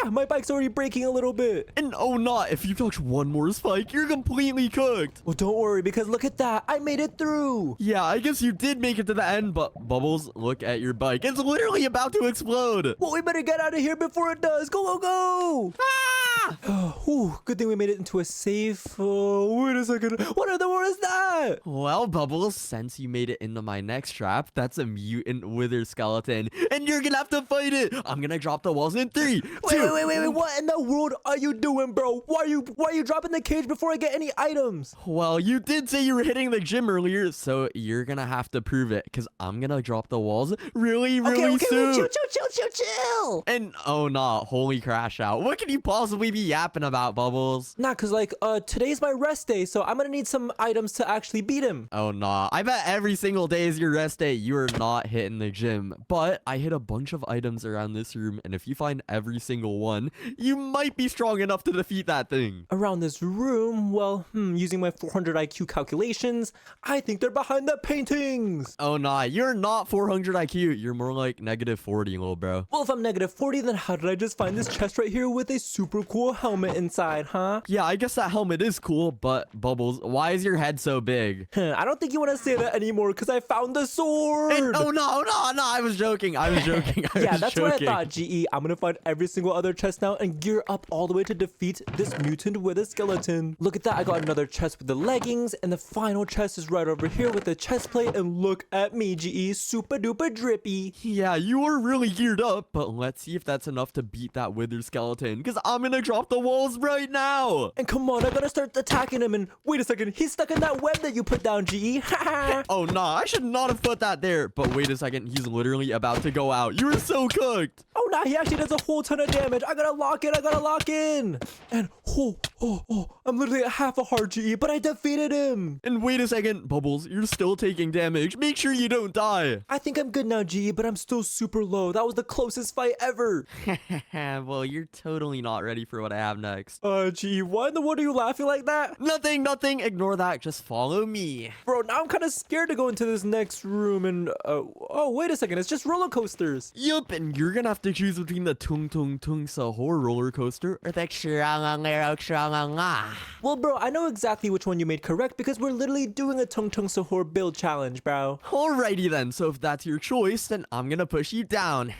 My bike's already breaking a little bit. And oh, nah, if you touch one more spike, you're completely cooked. Well, don't worry because look at that. I made it through. Yeah, I guess you did make it to the end, but Bubbles, look at your bike. It's literally about to explode. Well, we better get out of here before it does. Go. Whew, good thing we made it into a safe. Wait a second. What in the world is that? Well, Bubbles, since you made it into my next trap, that's a mutant wither skeleton, and you're gonna have to fight it. I'm gonna drop the walls in 3, 2. Wait. What in the world are you doing, bro? Why are you dropping the cage before I get any items? Well, you did say you were hitting the gym earlier, so you're gonna have to prove it, because I'm gonna drop the walls really Okay, soon. wait, chill. And oh nah, holy crash out. What can you possibly be yapping about, Bubbles? Nah, cause like today's my rest day, so I'm gonna need some items to actually beat him. Oh nah, I bet every single day is your rest day. You are not hitting the gym. But I hit a bunch of items around this room, and if you find every single one, you might be strong enough to defeat that thing. Around this room, well, using my 400 IQ calculations, I think they're behind the paintings. Oh nah, you're not 400 IQ. You're more like -40, little bro. Well, if I'm -40, then how did I just find this chest right here with a super cool helmet inside, huh? Yeah, I guess that helmet is cool, but Bubbles, why is your head so big? I don't think you want to say that anymore because I found the sword. And, oh no, I was joking. Yeah, that's what I thought, GE. I'm gonna find every single other chest now and gear up all the way to defeat this mutant with a skeleton. Look at that, I got another chest with the leggings, and the final chest is right over here with the chest plate, and look at me, GE, super duper drippy. Yeah, you are really geared up, but let's see if that's enough to beat that wither skeleton, because I'm gonna drop the walls right now. And come on, I gotta start attacking him, and wait a second, he's stuck in that web that you put down, GE. Oh nah, I should not have put that there, but wait a second, he's literally about to go out. You are so cooked. Oh, nah, he actually does a whole ton of damage. I gotta lock in. And I'm literally at half a heart, GE, but I defeated him. And wait a second, Bubbles, you're still taking damage. Make sure you don't die. I think I'm good now, GE, but I'm still super low. That was the closest fight ever. Well, you're totally not ready for what I have next. GE, why in the world are you laughing like that? Nothing. Ignore that. Just follow me. Bro, now I'm kind of scared to go into this next room and, oh, wait a second. It's just roller coasters. Yup, and you're gonna have to choose between the Tung SAHUR roller coaster or the TRALALERO. Well, bro, I know exactly which one you made correct because we're literally doing a Tung SAHUR build challenge, bro. Alrighty then, so if that's your choice, then I'm gonna push you down.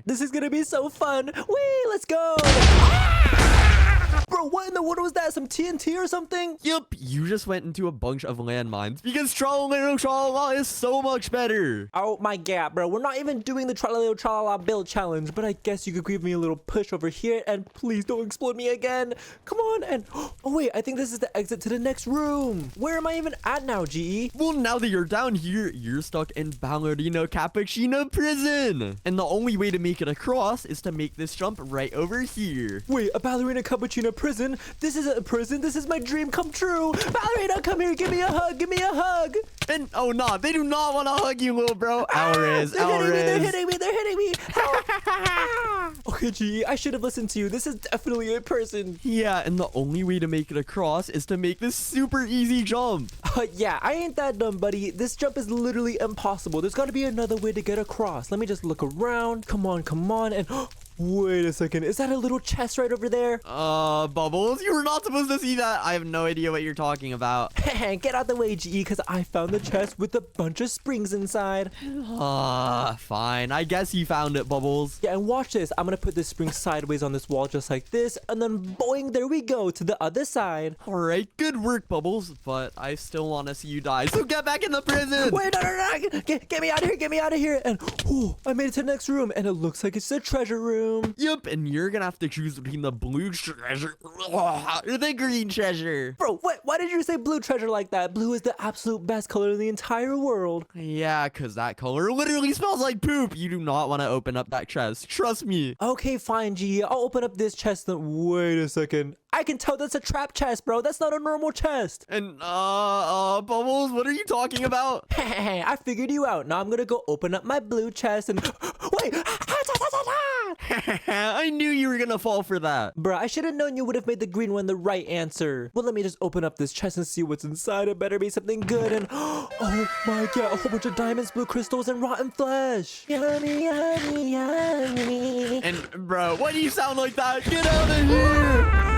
This is gonna be so fun. Whee, let's go. Bro, what in the world was that? Some TNT or something? Yup, you just went into a bunch of landmines because TRALALERO is so much better. Oh my god, bro. We're not even doing the TRALALERO build challenge, but I guess you could give me a little push over here and please don't explode me again. Come on, and oh wait, I think this is the exit to the next room. Where am I even at now, GE? Well, now that you're down here, you're stuck in Ballerino Cappuccino prison. And the only way to make it across is to make this jump right over here. Wait, a Ballerina Cappuccino prison? This isn't a prison. This is my dream come true. Ballerina, come here. Give me a hug. And oh nah, they do not want to hug you, little bro. They're hitting me. Help. Okay, GE, I should have listened to you. This is definitely a person. Yeah, and the only way to make it across is to make this super easy jump. Yeah, I ain't that dumb, buddy. This jump is literally impossible. There's got to be another way to get across. Let me just look around. Come on. And wait a second. Is that a little chest right over there? Bubbles, you were not supposed to see that. I have no idea what you're talking about. Get out the way, GE, because I found the chest with a bunch of springs inside. Fine. I guess you found it, Bubbles. Yeah, and watch this. I'm going to put this spring sideways on this wall just like this, and then boing, there we go to the other side. All right, good work, Bubbles, but I still want to see you die, so get back in the prison. Wait, no. Get me out of here. And I made it to the next room, and it looks like it's the treasure room. Yep, and you're gonna have to choose between the blue treasure or the green treasure. Bro, what? Why did you say blue treasure like that? Blue is the absolute best color in the entire world. Yeah, because that color literally smells like poop. You do not want to open up that chest. Trust me. Okay, fine, G. I'll open up this chest. Wait a second. I can tell that's a trap chest, bro. That's not a normal chest. And, Bubbles, what are you talking about? Hey, I figured you out. Now I'm gonna go open up my blue chest and... Wait! I knew you were gonna fall for that. Bruh, I should have known you would have made the green one the right answer. Well, let me just open up this chest and see what's inside. It better be something good. And oh my god, a whole bunch of diamonds, blue crystals, and rotten flesh. Yummy. And bro, why do you sound like that? Get out of here!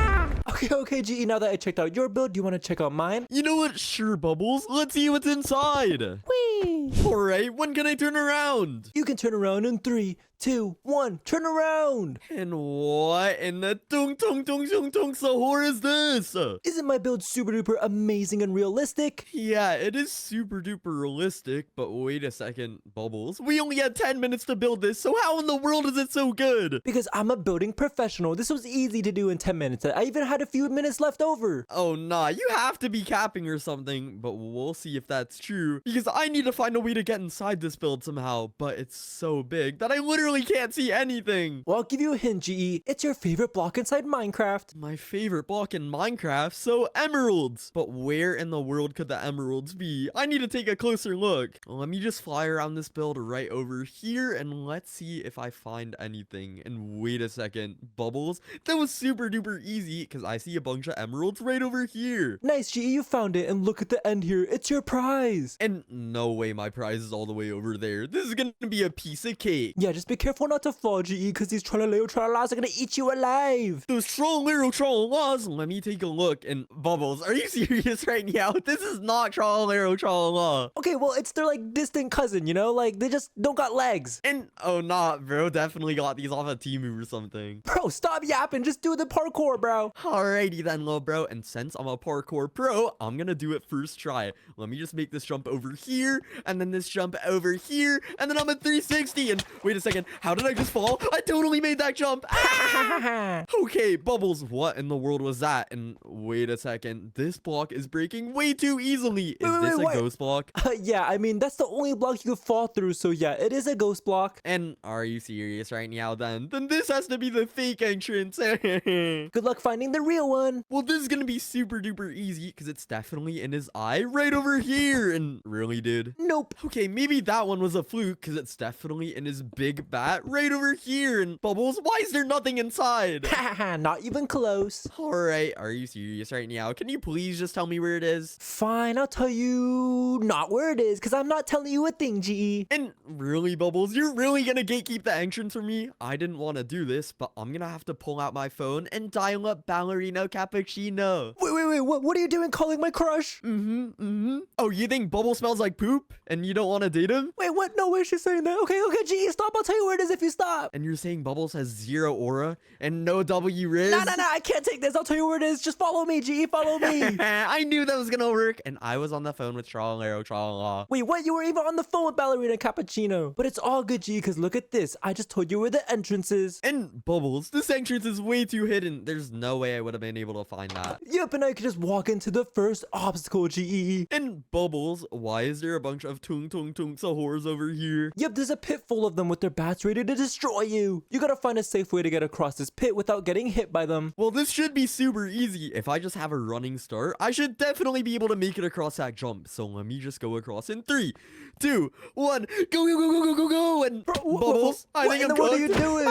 Okay, GE, now that I checked out your build, do you want to check out mine? You know what? Sure, Bubbles. Let's see what's inside. Whee! Alright, when can I turn around? You can turn around in 3, 2, 1. Turn around. And what in the tung sahur is this? Isn't my build super duper amazing and realistic? Yeah, it is super duper realistic, but wait a second, Bubbles. We only had 10 minutes to build this, so how in the world is it so good? Because I'm a building professional. This was easy to do in 10 minutes. I even had a few minutes left over. Oh nah, you have to be capping or something, but we'll see if that's true. Because I need to find a way to get inside this build somehow, but it's so big that I literally can't see anything. Well, I'll give you a hint, GE. It's your favorite block inside Minecraft. My favorite block in Minecraft, so emeralds. But where in the world could the emeralds be? I need to take a closer look. Let me just fly around this build right over here and let's see if I find anything. And wait a second, Bubbles, that was super duper easy because I see a bunch of emeralds right over here. Nice, GE, you found it. And look at the end here. It's your prize. And no way my prize is all the way over there. This is gonna be a piece of cake. Yeah, just be careful not to fall, GE, because these tralalero tralalas are gonna eat you alive. Those TRALALERO tralalas. Let me take a look. And Bubbles, are you serious right now? This is not TRALALERO tralala. Okay, well, it's their, like, distant cousin, you know? Like, they just don't got legs. And oh nah, bro, definitely got these off of Temu or something. Bro, stop yapping. Just do the parkour, bro. Alrighty then, little bro. And since I'm a parkour pro, I'm gonna do it first try. Let me just make this jump over here, and then this jump over here, and then I'm at 360. And wait a second, how did I just fall? I totally made that jump. Ah! Okay, Bubbles, what in the world was that? And wait a second, this block is breaking way too easily. Is this a ghost block? Yeah, I mean, that's the only block you could fall through, so yeah, it is a ghost block. And are you serious right now then? Then this has to be the fake entrance. Good luck finding the real one. Well, this is gonna be super duper easy because it's definitely in his eye right over here. And really, dude? Nope. Okay, maybe that one was a fluke because it's definitely in his big bat right over here. And Bubbles, why is there nothing inside? Haha, not even close. Alright, are you serious right now? Can you please just tell me where it is? Fine, I'll tell you not where it is, because I'm not telling you a thing, GE. And really, Bubbles, you're really gonna gatekeep the entrance for me? I didn't want to do this, but I'm gonna have to pull out my phone and dial up Ballerino Cappuccino. Wait, what are you doing calling my crush? Oh, you think Bubble smells like poop and you don't want to date him? Wait, what? No way she's saying that. Okay, GE, stop. I'll tell you where it is if you stop. And you're saying Bubbles has 0 aura and no W riz? No, I can't take this. I'll tell you where it is. Just follow me, GE, follow me. I knew that was gonna work, and I was on the phone with TRALALERO tralala. Wait, what? You were even on the phone with Ballerina Cappuccino. But it's all good, GE, because look at this. I just told you where the entrance is. And Bubbles, this entrance is way too hidden. There's no way I would have been able to find that. Yep, and I could just walk into the first obstacle, GE. And Bubbles, why is there a bunch of tung sahurs over here? Yep, there's a pit full of them with their bats ready to destroy you. You gotta find a safe way to get across this pit without getting hit by them. Well, this should be super easy. If I just have a running start, I should definitely be able to make it across that jump. So let me just go across in 3, 2, 1, go. And Bubbles, I think I'm cooked. What are you doing?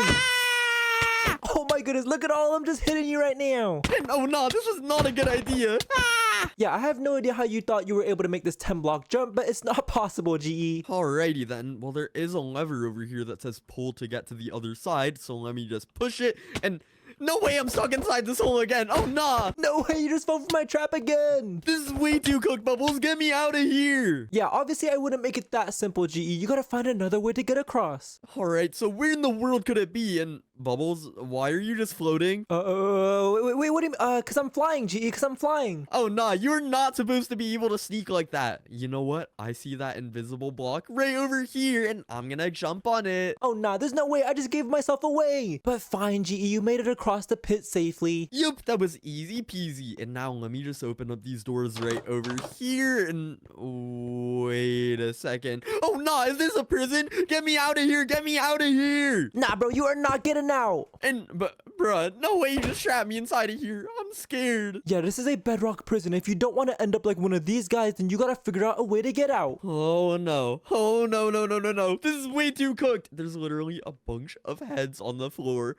Oh my goodness, look at all of them just hitting you right now. And oh no, this was not a good idea. Yeah, I have no idea how you thought you were able to make this 10 block jump, but it's not possible, GE. Alrighty then. Well, there is a lever over here that says pull to get to the other side. So let me just push it and... No way I'm stuck inside this hole again. Oh, nah. No way, you just fell for my trap again. This is way too cooked, Bubbles. Get me out of here. Yeah, obviously I wouldn't make it that simple, GE. You gotta find another way to get across. All right, so where in the world could it be? And Bubbles, why are you just floating? Wait, what do you mean? Cause I'm flying, GE, cause I'm flying. Oh, nah, you're not supposed to be able to sneak like that. You know what? I see that invisible block right over here, and I'm gonna jump on it. Oh, nah, there's no way. I just gave myself away. But fine, GE, you made it across the pit safely. Yup, that was easy peasy. And now let me just open up these doors right over here. And wait a second. Oh, nah, is this a prison? Get me out of here. Get me out of here. Nah, bro, you are not getting out. But, bruh, no way you just trapped me inside of here. I'm scared. Yeah, this is a bedrock prison. If you don't want to end up like one of these guys, then you gotta figure out a way to get out. Oh, no. Oh, no. This is way too cooked. There's literally a bunch of heads on the floor.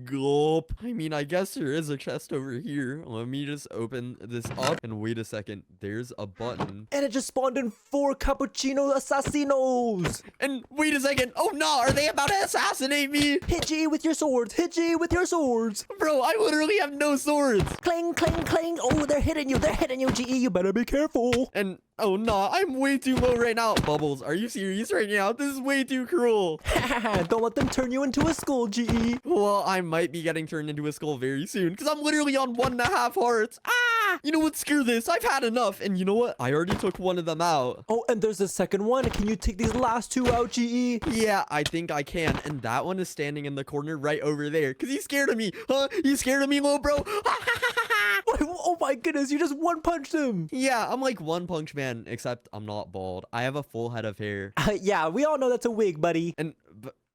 Gulp. I mean, I guess there is a chest over here. Let me just open this up. And wait a second. There's a button. And it just spawned in 4 cappuccino assassinos. And wait a second. Oh, no. Are they about to assassinate me? Hey, G, with your swords. Hit GE with your swords. Bro, I literally have no swords. Clang, clang, clang. Oh, they're hitting you. They're hitting you, GE. You better be careful. And oh no, I'm way too low right now. Bubbles, are you serious right now? This is way too cruel. Don't let them turn you into a skull, GE. Well, I might be getting turned into a skull very soon because I'm literally on 1.5 hearts. Ah! You know what? Screw this. I've had enough. And you know what? I already took one of them out. Oh, and there's a second one. Can you take these last two out, GE? Yeah, I think I can. And that one is standing in the corner right over there because he's scared of me. Huh? You scared of me, little bro? Oh my goodness, you just one-punched him. Yeah, I'm like One Punch Man, except I'm not bald. I have a full head of hair. Yeah, we all know that's a wig, buddy. And,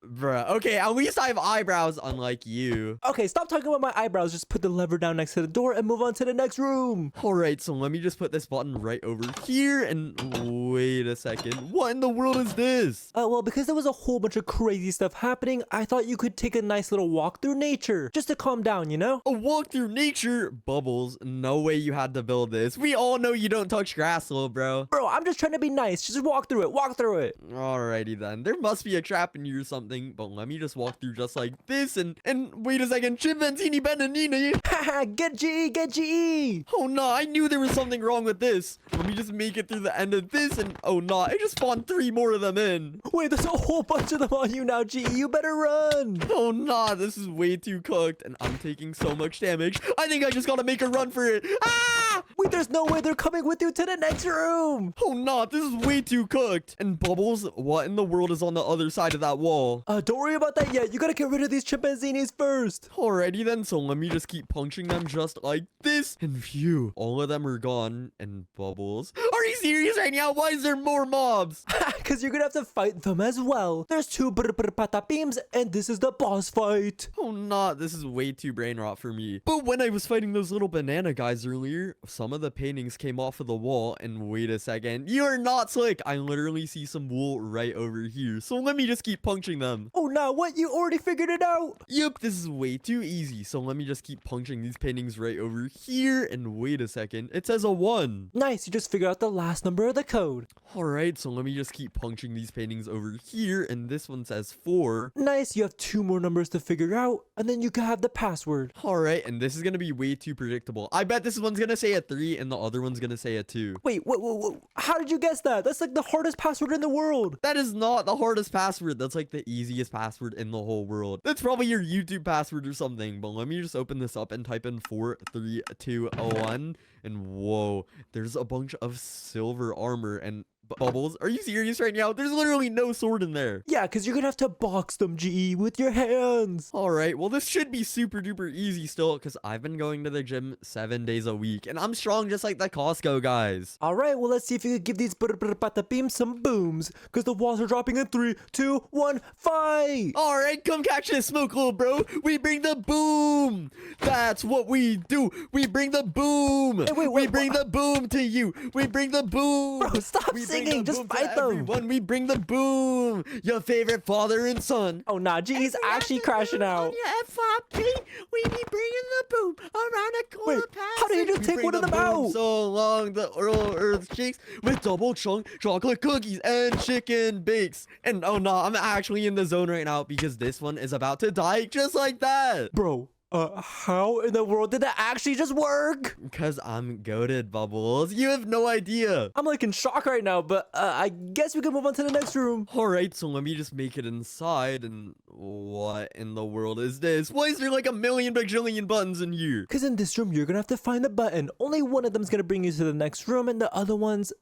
bruh, okay, at least I have eyebrows, unlike you. Okay, stop talking about my eyebrows. Just put the lever down next to the door and move on to the next room. Alright, so let me just put this button right over here. And wait a second. What in the world is this? Well, because there was a whole bunch of crazy stuff happening, I thought you could take a nice little walk through nature. Just to calm down, you know? A walk through nature? Bubbles, no way you had to build this. We all know you don't touch grass, little bro. Bro, I'm just trying to be nice. Just walk through it. Walk through it. Alrighty then. There must be a trap in here or something. But let me just walk through just like this. And wait a second. Chimpanzini Benanini. Haha, get GE, get GE. Oh no, I knew there was something wrong with this. Let me just make it through the end of this. And oh no, I just spawned 3 more of them in. Wait, there's a whole bunch of them on you now, GE. You better run. Oh no, this is way too cooked. And I'm taking so much damage. I think I just gotta make a run for it. Ah! Wait, there's no way they're coming with you to the next room. Oh no, this is way too cooked. And Bubbles, what in the world is on the other side of that wall? Don't worry about that yet. You gotta get rid of these chimpanzees first. Alrighty then, so let me just keep punching them just like this. And phew, all of them are gone. And Bubbles, are you serious right now? Why is there more mobs? Because you're gonna have to fight them as well. There's 2 patapims, and this is the boss fight. Oh no, this is way too brain rot for me. But when I was fighting those little banana guys earlier, some of the paintings came off of the wall. And wait a second, you're not slick. I literally see some wool right over here. So let me just keep punching them. Oh no, what? You already figured it out? Yep, this is way too easy. So let me just keep punching these paintings right over here. And wait a second, it says a 1. Nice, you just figured out the last number of the code. Alright, so let me just keep punching these paintings over here. And this one says 4. Nice, you have 2 more numbers to figure out, and then you can have the password. Alright, and this is gonna be way too predictable. I bet this one's gonna say a 3 and the other one's gonna say a 2. Wait, what? How did you guess that? That's like the hardest password in the world. That is not the hardest password. That's like the easiest password in the whole world. That's probably your YouTube password or something. But let me just open this up and type in 4, 3, 2, 1. And whoa, there's a bunch of silver armor and Bubbles, are you serious right now? There's literally no sword in there. Yeah, because you're gonna have to box them, GE, with your hands. Alright, well this should be super duper easy still, because I've been going to the gym 7 days a week, and I'm strong just like the Costco guys. Alright, well let's see if you could give these patapim some booms, because the walls are dropping in 3, 2, 1, fight! Alright, come catch this smoke, little bro. We bring the boom. That's what we do. We bring the boom. Hey, wait, we bring the boom to you. We bring the boom. Bro, stop singing. Just fight them. Everyone, we bring the boom. Your favorite father and son. Oh, nah, GE's actually crashing out. FYP, we be bringing the boom around the corner. Wait, how did you just take one of them out? So long, the Earth shakes with double chunk chocolate cookies and chicken bakes. And oh no, I'm actually in the zone right now because this one is about to die just like that. Bro, how in the world did that actually just work? Because I'm goated, Bubbles. You have no idea. I'm like in shock right now, but I guess we can move on to the next room. Alright, so let me just make it inside. And what in the world is this? Why is there like a million bajillion buttons in here? Because in this room, you're gonna have to find the button. Only one of them's gonna bring you to the next room, and the other ones,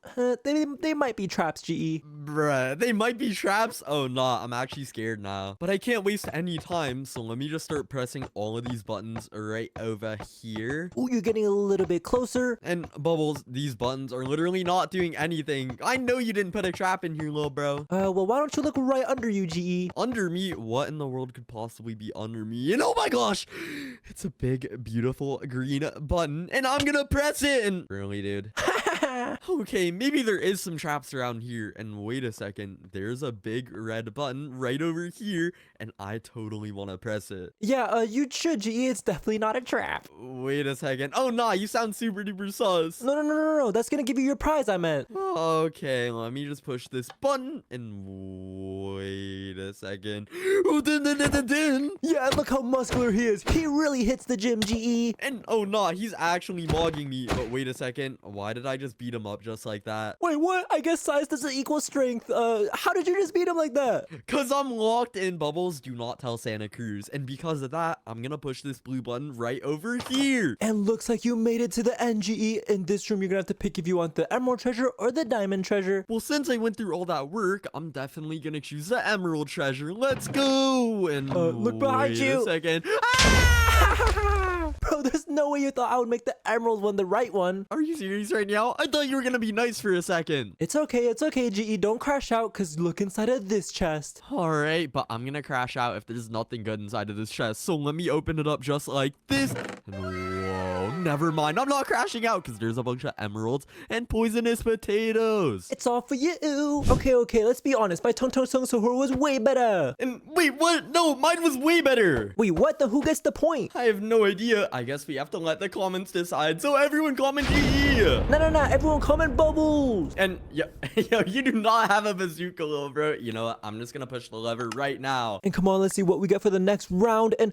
they might be traps, GE. Bruh, they might be traps. Oh, nah, I'm actually scared now. But I can't waste any time, so let me just start pressing all of these buttons right over here. Oh, you're getting a little bit closer. And Bubbles, these buttons are literally not doing anything. I know you didn't put a trap in here, little bro. Well, why don't you look right under you, GE? Under me? What in the world could possibly be under me? And oh my gosh, it's a big, beautiful green button, and I'm gonna press it. And really, dude. Okay, maybe there is some traps around here. And wait a second, there's a big red button right over here, and I totally want to press it. Yeah, you should, GE. It's definitely not a trap. Wait a second. Oh, nah, you sound super duper sus. No. That's gonna give you your prize, I meant. Okay, let me just push this button and wait a second. Oh, dun. Yeah, look how muscular he is. He really hits the gym, GE. And oh, nah, he's actually mogging me. But wait a second. Why did I just beat him up just like that? Wait, what? I guess size doesn't equal strength. How did you just beat him like that? Cause I'm locked in bubbles. Do not tell Santa Cruz. And because of that, I'm gonna push this blue button right over here. And looks like you made it to the end, GE. In this room, you're gonna have to pick if you want the emerald treasure or the diamond treasure. Well, since I went through all that work, I'm definitely gonna choose the emerald treasure. Let's go. And look behind wait you. a second. Bro, there's no way you thought I would make the emerald one the right one. Are you serious right now? I thought you were gonna be nice for a second. It's okay, GE. Don't crash out, because look inside of this chest. Alright, but I'm gonna crash out if there's nothing good inside of this chest. So let me open it up just like this. And whoa, never mind. I'm not crashing out because there's a bunch of emeralds and poisonous potatoes. It's all for you. Okay, let's be honest. My Tung Sahur was way better. And wait, what? No, mine was way better. Wait, what? Who gets the point? I have no idea. I guess we have to let the comments decide. So everyone comment GE. No. Everyone comment bubbles. And yo, you do not have a bazooka, little bro. You know what? I'm just gonna push the lever right now. And come on, let's see what we get for the next round. And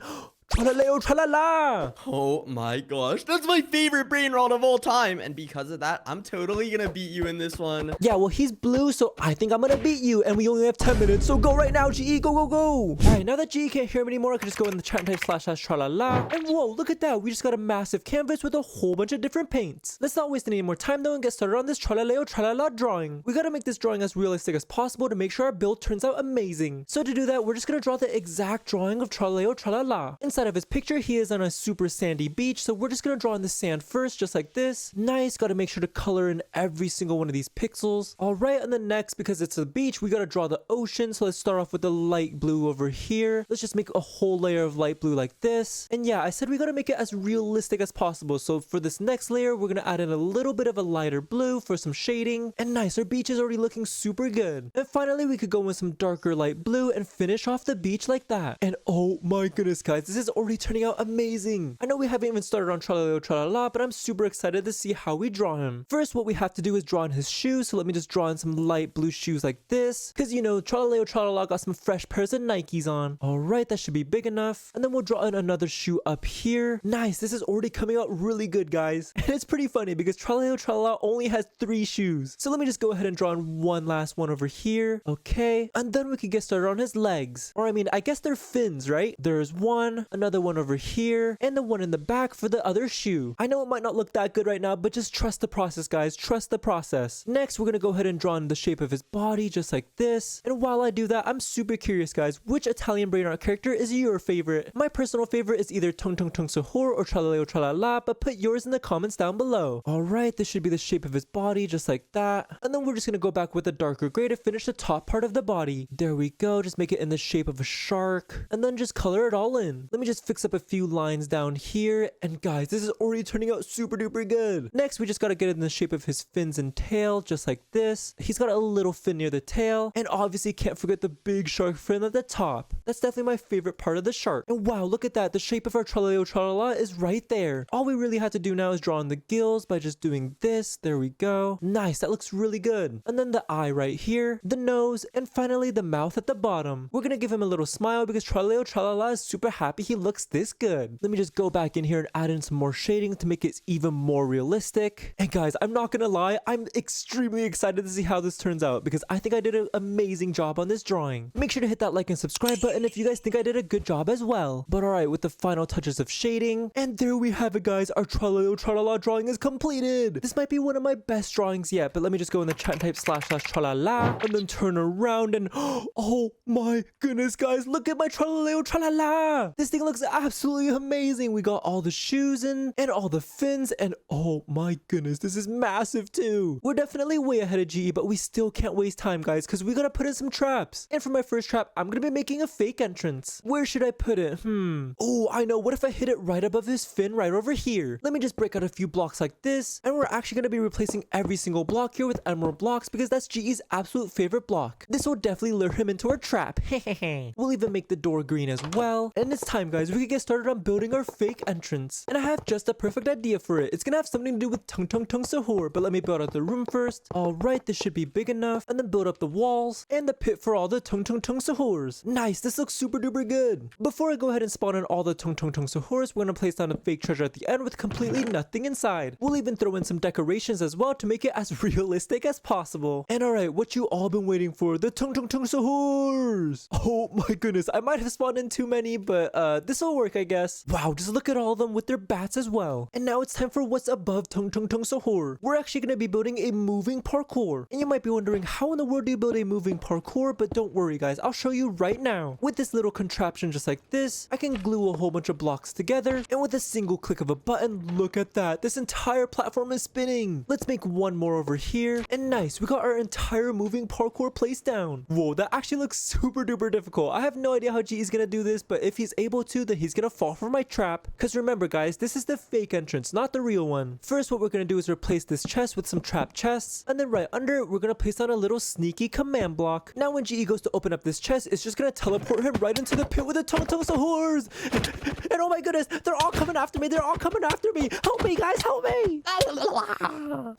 TRALALERO, TRALALA. Oh my gosh, that's my favorite Brainrot of all time. And because of that, I'm totally gonna beat you in this one. Yeah, well, he's blue, so I think I'm gonna beat you. And we only have 10 minutes, so go right now, GE. Go. All right, now that GE can't hear me anymore, I can just go in the chat and type //TRALALA. And whoa, look at that. We just got a massive canvas with a whole bunch of different paints. Let's not waste any more time, though, and get started on this TRALALERO, TRALALA drawing. We gotta make this drawing as realistic as possible to make sure our build turns out amazing. So to do that, we're just gonna draw the exact drawing of TRALALERO, TRALALA. Inside of his picture, he is on a super sandy beach, so we're just gonna draw in the sand first, just like this. Nice, gotta make sure to color in every single one of these pixels. All right, and then next, because it's a beach, we gotta draw the ocean, so let's start off with the light blue over here. Let's just make a whole layer of light blue like this. And yeah, I said we gotta make it as realistic as possible, so for this next layer, we're gonna add in a little bit of a lighter blue for some shading. And nice, our beach is already looking super good. And finally, we could go with some darker light blue and finish off the beach like that. And oh my goodness, guys, this is already turning out amazing. I know we haven't even started on TRALALERO, TRALALA, but I'm super excited to see how we draw him. First, what we have to do is draw in his shoes, so let me just draw in some light blue shoes like this, because you know, TRALALERO, TRALALA got some fresh pairs of Nikes on. All right, that should be big enough. And then we'll draw in another shoe up here. Nice, this is already coming out really good, guys. And it's pretty funny because TRALALERO, TRALALA only has 3 shoes. So let me just go ahead and draw in one last one over here. Okay, and then we can get started on his legs. Or I mean, I guess they're fins, right? There's one, another one over here, and the one in the back for the other shoe. I know it might not look that good right now, but just trust the process, guys. Trust the process. Next, we're gonna go ahead and draw in the shape of his body, just like this. And while I do that, I'm super curious, guys, which Italian Brainrot character is your favorite? My personal favorite is either Tung Sahur or TRALALERO, TRALALA, but put yours in the comments down below. All right, this should be the shape of his body, just like that. And then we're just gonna go back with a darker gray to finish the top part of the body. There we go. Just make it in the shape of a shark, and then just color it all in. Let me just fix up a few lines down here, and guys, this is already turning out super duper good. Next, we just gotta get it in the shape of his fins and tail, just like this. He's got a little fin near the tail, and obviously can't forget the big shark fin at the top. That's definitely my favorite part of the shark. And wow, look at that. The shape of our TRALALERO, TRALALA is right there. All we really have to do now is draw in the gills by just doing this. There we go. Nice, that looks really good. And then the eye right here, the nose, and finally the mouth at the bottom. We're gonna give him a little smile because TRALALERO, TRALALA is super happy he looks this good. Let me just go back in here and add in some more shading to make it even more realistic. And guys, I'm not gonna lie, I'm extremely excited to see how this turns out because I think I did an amazing job on this drawing. Make sure to hit that like and subscribe button if you guys think I did a good job as well. But alright, with the final touches of shading, and there we have it, guys. Our TRALALERO, TRALALA drawing is completed. This might be one of my best drawings yet, but let me just go in the chat and type //TRALALA and then turn around and oh my goodness, guys, look at my TRALALERO, TRALALA. This thing Everything looks absolutely amazing. We got all the shoes in and all the fins, and oh my goodness, this is massive too. We're definitely way ahead of GE, but we still can't waste time, guys, because we gotta put in some traps. And for my first trap, I'm gonna be making a fake entrance. Where should I put it? Oh, I know. What if I hit it right above his fin right over here? Let me just break out a few blocks like this, and we're actually gonna be replacing every single block here with emerald blocks because that's GE's absolute favorite block. This will definitely lure him into our trap. We'll even make the door green as well. And it's time, guys. We can get started on building our fake entrance. And I have just a perfect idea for it. It's gonna have something to do with tung sahur, but let me build out the room first. Alright, this should be big enough. And then build up the walls and the pit for all the tung sahurs. Nice, this looks super duper good. Before I go ahead and spawn in all the tung sahurs, we're gonna place down a fake treasure at the end with completely nothing inside. We'll even throw in some decorations as well to make it as realistic as possible. And alright, what you all been waiting for, the tung sahurs. Oh my goodness, I might have spawned in too many, but this will work, I guess. Wow, just look at all of them with their bats as well. And now it's time for what's above tung sahur. We're actually gonna be building a moving parkour. And you might be wondering, how in the world do you build a moving parkour? But don't worry, guys, I'll show you right now. With this little contraption just like this, I can glue a whole bunch of blocks together, and with a single click of a button, look at that, this entire platform is spinning. Let's make one more over here, and nice, we got our entire moving parkour placed down. Whoa, that actually looks super duper difficult. I have no idea how G is gonna do this, but if he's able to, then he's gonna fall for my trap. Because remember, guys, this is the fake entrance, not the real one. First, what we're gonna do is replace this chest with some trap chests, and then right under it, we're gonna place down a little sneaky command block. Now when GE goes to open up this chest, it's just gonna teleport him right into the pit with the tung sahurs. And oh my goodness, they're all coming after me. They're all coming after me. Help me, guys, help me.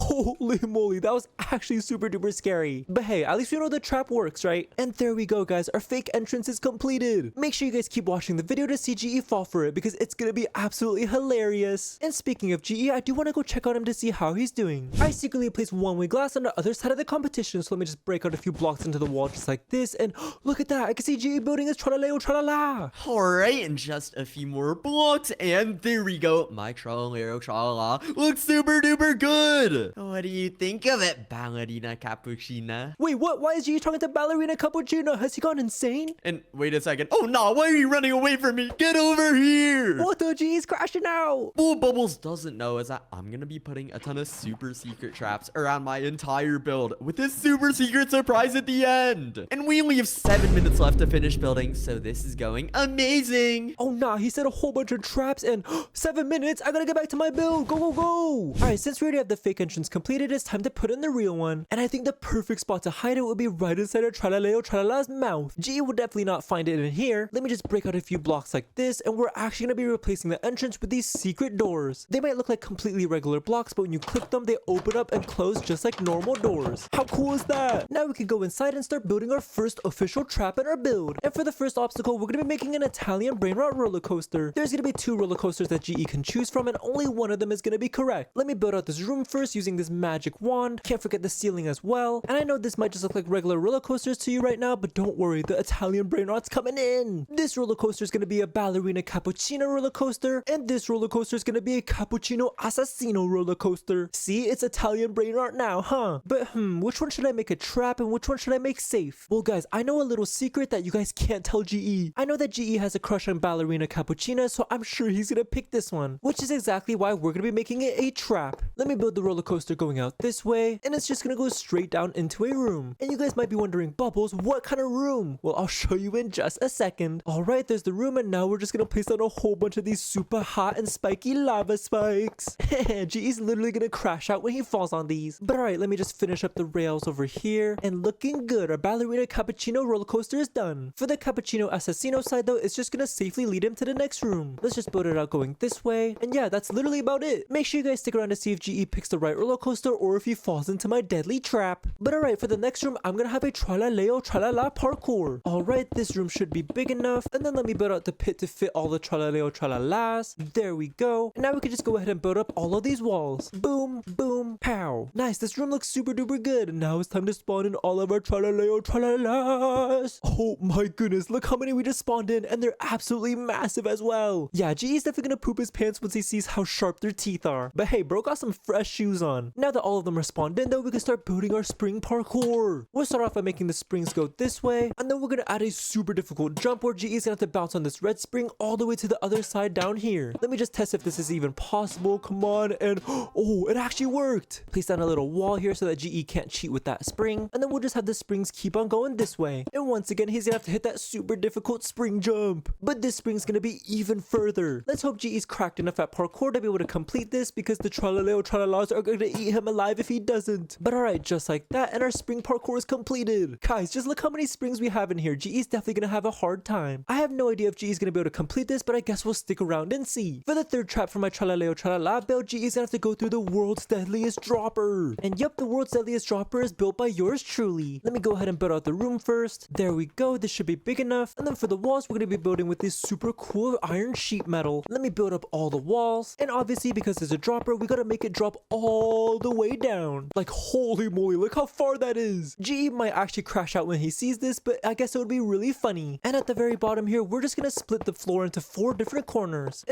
Holy moly, that was actually super duper scary. But hey, at least we know the trap works, right? And there we go, guys. Our fake entrance is completed. Make sure you guys keep watching the video to see GE fall for it because it's gonna be absolutely hilarious. And speaking of GE, I do want to go check on him to see how he's doing. I secretly placed one-way glass on the other side of the competition, so let me just break out a few blocks into the wall just like this, and look at that, I can see GE building his tralala. Alright, and just a few more blocks, and there we go. My tralala looks super duper good. What do you think of it, ballerina cappuccina? Wait, what? Why is GE talking to ballerina cappuccino? Has he gone insane? And wait a second. Oh no, why are you running away from me? Get over here. What the GE's crashing out? What Bubbles doesn't know is that I'm gonna be putting a ton of super secret traps around my entire build with this super secret surprise at the end. And we only have 7 minutes left to finish building, so this is going amazing. Oh nah, he said a whole bunch of traps and 7 minutes. I gotta get back to my build. Go, go, go. Alright, since we already have the fake entrance completed, it's time to put in the real one. And I think the perfect spot to hide it would be right inside of Tralala's mouth. GE would definitely not find it in here. Let me just break out a few blocks like this, and we're actually gonna be replacing the entrance with these secret doors. They might look like completely regular blocks, but when you click them, they open up and close just like normal doors. How cool is that? Now we can go inside and start building our first official trap in our build. And for the first obstacle, we're gonna be making an Italian Brainrot roller coaster. There's gonna be 2 roller coasters that GE can choose from, and only one of them is gonna be correct. Let me build out this room first using this magic wand. Can't forget the ceiling as well. And I know this might just look like regular roller coasters to you right now, but don't worry, the Italian Brainrot's coming in. This roller coaster is gonna be a ballerina cappuccino roller coaster, and this roller coaster is gonna be a cappuccino assassino roller coaster. See, it's Italian Brainrot now, huh? But which one should I make a trap and which one should I make safe? Well, guys, I know a little secret that you guys can't tell GE. I know that GE has a crush on ballerina cappuccina, so I'm sure he's gonna pick this one, which is exactly why we're gonna be making it a trap. Let me build the roller coaster going out this way, and it's just gonna go straight down into a room. And you guys might be wondering, Bubbles, what kind of room? Well, I'll show you in just a second. Alright, there's the room, and now we're just gonna place down a whole bunch of these super hot and spiky lava spikes. GE's literally gonna crash out when he falls on these. But alright, let me just finish up the rails over here, and looking good, our ballerina cappuccino roller coaster is done. For the cappuccino assassino side though, it's just gonna safely lead him to the next room. Let's just build it out going this way, and yeah, that's literally about it. Make sure you guys stick around to see if GE picks the right roller coaster or if he falls into my deadly trap. But alright, for the next room, I'm gonna have a tralala parkour. Alright, this room should be big enough, and then let me build out the pit to fit all the tralalas. There we go. And now we can just go ahead and build up all of these walls. Boom, boom, pow. Nice, this room looks super duper good. And now it's time to spawn in all of our tralalas. Oh my goodness, look how many we just spawned in, and they're absolutely massive as well. Yeah, GE's definitely gonna poop his pants once he sees how sharp their teeth are. But hey, bro got some fresh shoes on. Now that all of them are spawned in though, we can start building our spring parkour. We'll start off by making the springs go this way, and then we're gonna add a super difficult jump where GE's gonna have to bounce on this red red spring all the way to the other side down here. Let me just test if this is even possible. Come on. And oh, it actually worked. Place down a little wall here so that GE can't cheat with that spring. And then we'll just have the springs keep on going this way. And once again, he's gonna have to hit that super difficult spring jump. But this spring's gonna be even further. Let's hope GE's cracked enough at parkour to be able to complete this, because the Tralalero Tralalas are gonna eat him alive if he doesn't. But alright, just like that, and our spring parkour is completed. Guys, just look how many springs we have in here. GE's definitely gonna have a hard time. I have no idea if GE's gonna be able to complete this, but I guess we'll stick around and see. For the third trap for my Tralalero Tralala build, GE's gonna have to go through the world's deadliest dropper. And yep, the world's deadliest dropper is built by yours truly. Let me go ahead and build out the room first. There we go, this should be big enough. And then for the walls, we're gonna be building with this super cool iron sheet metal. Let me build up all the walls. And obviously, because there's a dropper, we gotta make it drop all the way down. Like, holy moly, look how far that is. GE might actually crash out when he sees this, but I guess it would be really funny. And at the very bottom here, we're just gonna split the floor into 4 different corners.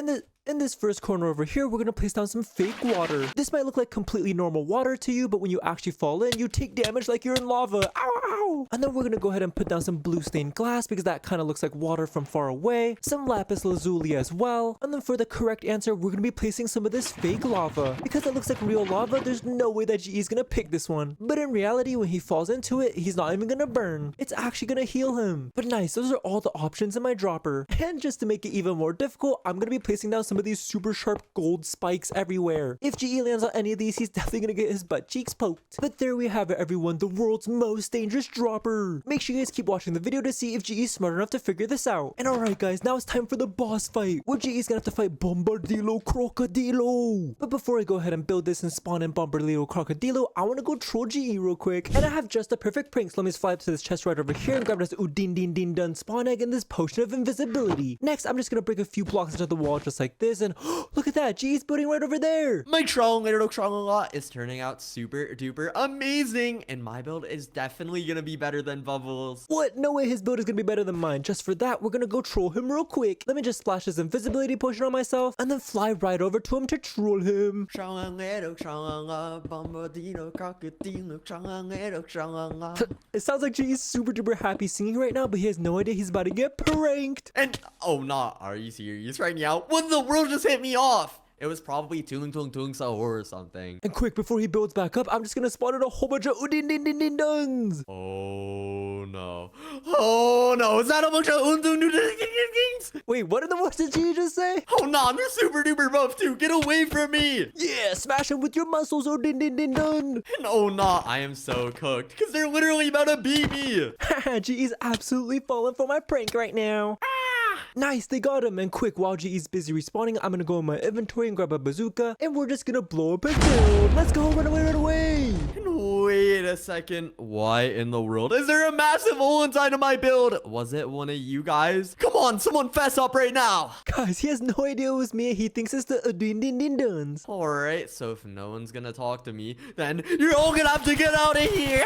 In this first corner over here, we're gonna place down some fake water. This might look like completely normal water to you, but when you actually fall in, you take damage like you're in lava. Ow, ow. And then we're gonna go ahead and put down some blue stained glass, because that kind of looks like water from far away. Some lapis lazuli as well. And then for the correct answer, we're gonna be placing some of this fake lava. Because it looks like real lava, there's no way that GE's gonna pick this one. But in reality, when he falls into it, he's not even gonna burn. It's actually gonna heal him. But nice, those are all the options in my dropper. And just to make it even more difficult, I'm gonna be placing down some of these super sharp gold spikes everywhere. If GE lands on any of these, he's definitely gonna get his butt cheeks poked. But there we have it, everyone, the world's most dangerous dropper. Make sure you guys keep watching the video to see if GE is smart enough to figure this out. And alright guys, now it's time for the boss fight, where GE is gonna have to fight Bombardino Crocodilo. But before I go ahead and build this and spawn in Bombardino Crocodilo, I wanna go troll GE real quick. And I have just the perfect prank, so let me just fly up to this chest right over here and grab this Udin Din Din Dun spawn egg and this potion of invisibility. Next, I'm just gonna break a few blocks into the wall just like this, and look at that, GE's building right over there. My TRALALERO is turning out super duper amazing, and my build is definitely gonna be better than Bubbles. What? No way his build is gonna be better than mine. Just for that, we're gonna go troll him real quick. Let me just splash this invisibility potion on myself and then fly right over to him to troll him. It sounds like GE's super duper happy singing right now, but he has no idea he's about to get pranked. And oh, nah, are you serious right now? What in the world just hit me off? It was probably TUNG SAHUR or something. And quick, before he builds back up, I'm just gonna spawn in a whole bunch of Udin Din Din Din Duns. Oh no. Oh no, is that a bunch of things? Wait, what in the world did GE just say? Oh no, they're super duper buff too. Get away from me. Yeah, smash him with your muscles, Udin Din Din Dun. And oh no, I am so cooked, because they're literally about to beat me. Haha, GE's absolutely falling for my prank right now. Nice, they got him. And quick, while GE's busy respawning, I'm gonna go in my inventory and grab a bazooka, and we're just gonna blow up his build. Let's go, run away, run away. And wait a second, why in the world is there a massive hole inside of my build? Was it one of you guys? Come on, someone fess up right now. Guys, he has no idea it was me. He thinks it's the Din Din Din Duns. Alright, so if no one's gonna talk to me, then you're all gonna have to get out of here.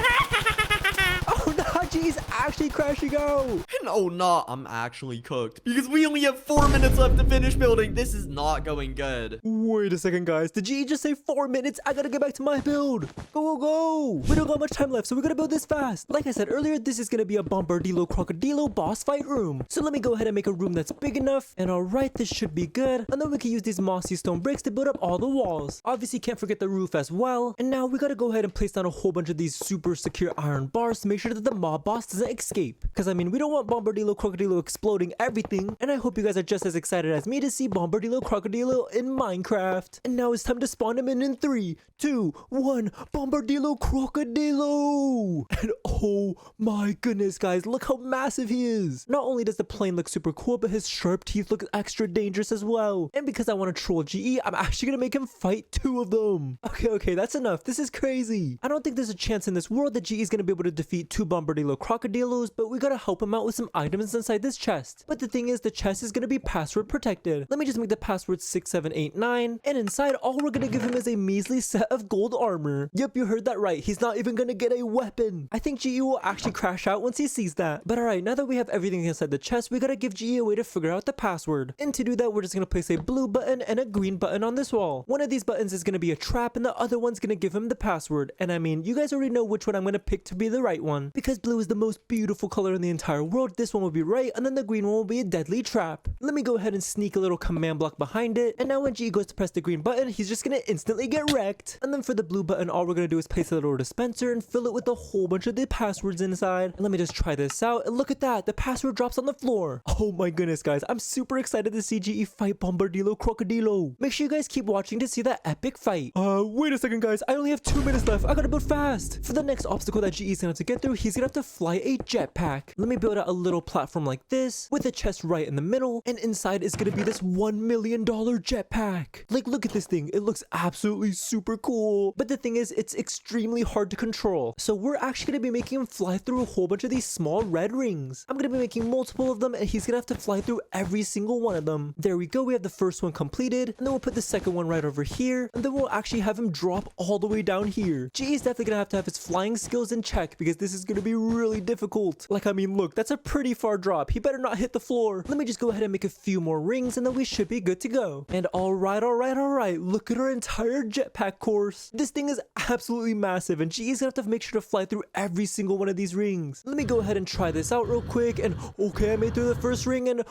Oh no, GE's actually crashing out. And oh no, I'm actually cooked, because we only have 4 minutes left to finish building. This is not going good. Wait a second, guys. Did GE just say 4 minutes? I gotta get back to my build. Go, go, go. We don't got much time left, so we gotta build this fast. Like I said earlier, this is gonna be a Bombardino Crocodilo boss fight room. So let me go ahead and make a room that's big enough. And alright, this should be good. And then we can use these mossy stone bricks to build up all the walls. Obviously, can't forget the roof as well. And now we gotta go ahead and place down a whole bunch of these super secure iron bars to make sure that the mob boss doesn't escape. Because I mean, we don't want Bombardino Crocodilo exploding everything. And I hope you guys are just as excited as me to see Bombardino Crocodilo in Minecraft. And now it's time to spawn him in 3, 2, 1. Bombardino Crocodilo. And oh my goodness, guys, look how massive he is. Not only does the plane look super cool, but his sharp teeth look extra dangerous as well. And because I want to troll GE, I'm actually gonna make him fight 2 of them. Okay, that's enough. This is crazy. I don't think there's a chance in this world that GE is gonna be able to defeat 2 Bombardino Crocodilos, but we gotta help him out with some items inside this chest. But the thing is, the chest is gonna be password protected. Let me just make the password 6789, and inside all we're gonna give him is a measly set of gold armor. Yep, you heard that right. He's not even gonna get a weapon. I think GE will actually crash out once he sees that. But alright, now that we have everything inside the chest, we gotta give GE a way to figure out the password. And to do that, we're just gonna place a blue button and a green button on this wall. One of these buttons is gonna be a trap, and the other one's gonna give him the password. And I mean, you guys already know which one I'm gonna pick to be the right one. Because blue is the most beautiful color in the entire world, this one will be right, and then the green one will be a deadly trap. Let me go ahead and sneak a little command block behind it, and now when G goes to press the green button, he's just gonna instantly get wrecked. And then for the blue button, all we're gonna do is place a little dispenser and fill it with a whole bunch of the passwords inside. And let me just try this out, and look at that, the password drops on the floor. Oh my goodness, guys, I'm super excited to see GE fight Bombardino Crocodilo. Make sure you guys keep watching to see that epic fight. Wait a second, guys, I only have 2 minutes left. I gotta build fast. For the next obstacle that GE's gonna have to get through, he's gonna have to fly a jetpack. Let me build out a little platform like this, with a chest right in the middle, and inside is gonna be this $1 million jetpack. Like, look at this thing. It looks absolutely super cool. But the thing is, it's extremely hard to control. So we're actually gonna be making him fly through a whole bunch of these small red rings. I'm gonna be making multiple of them, and he's gonna have to fly through every single one of them. There we go. We have the first one completed, and then we'll put the second one right over here, and then we'll actually have him drop all the way down here. GE's definitely gonna have to have his flying skills in check because this is gonna be really difficult. Like, I mean, look, that's a pretty far drop. He better not hit the floor. Let me just go ahead and make a few more rings, and then we should be good to go. And all right, look at our entire jetpack course. This thing is absolutely massive, and GE's gonna have to make sure to fly through every single one of these rings. Let me go ahead and try this out real quick, and okay, I made through the first ring, and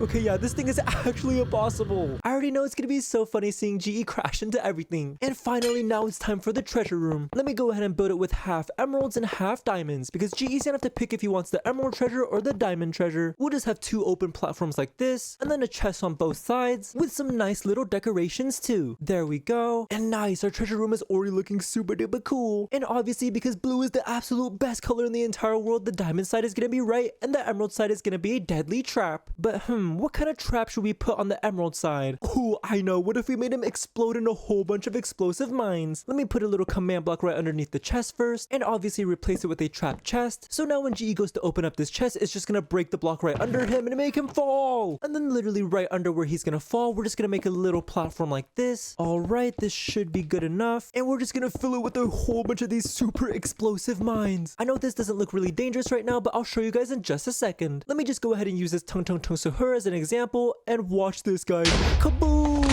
okay, yeah, this thing is actually impossible. I already know it's gonna be so funny seeing GE crash into everything. And finally, now it's time for the treasure room. Let me go ahead and build it with half emeralds and half diamonds, because GE's gonna have to pick if he wants the emerald treasure or the diamond treasure. We'll just have 2 open platforms like this, and then a chest on both sides, with some nice little decorations too. There we go. And nice, our treasure room is already looking super duper cool. And obviously, because blue is the absolute best color in the entire world, the diamond side is gonna be right, and the emerald side is gonna be a deadly trap. But what kind of trap should we put on the emerald side? Oh, I know. What if we made him explode in a whole bunch of explosive mines? Let me put a little command block right underneath the chest first, and obviously replace it with a trap chest. So now when GE goes to open up this chest, it's just gonna break the block right under him and make him fall. And then literally right under where he's gonna fall, we're just gonna make a little platform like this. All right, this should be good enough. And we're just gonna fill it with a whole bunch of these super explosive mines. I know this doesn't look really dangerous right now, but I'll show you guys in just a second. Let me just go ahead and use this tung SAHUR as an example, and watch this, guys. Kaboom!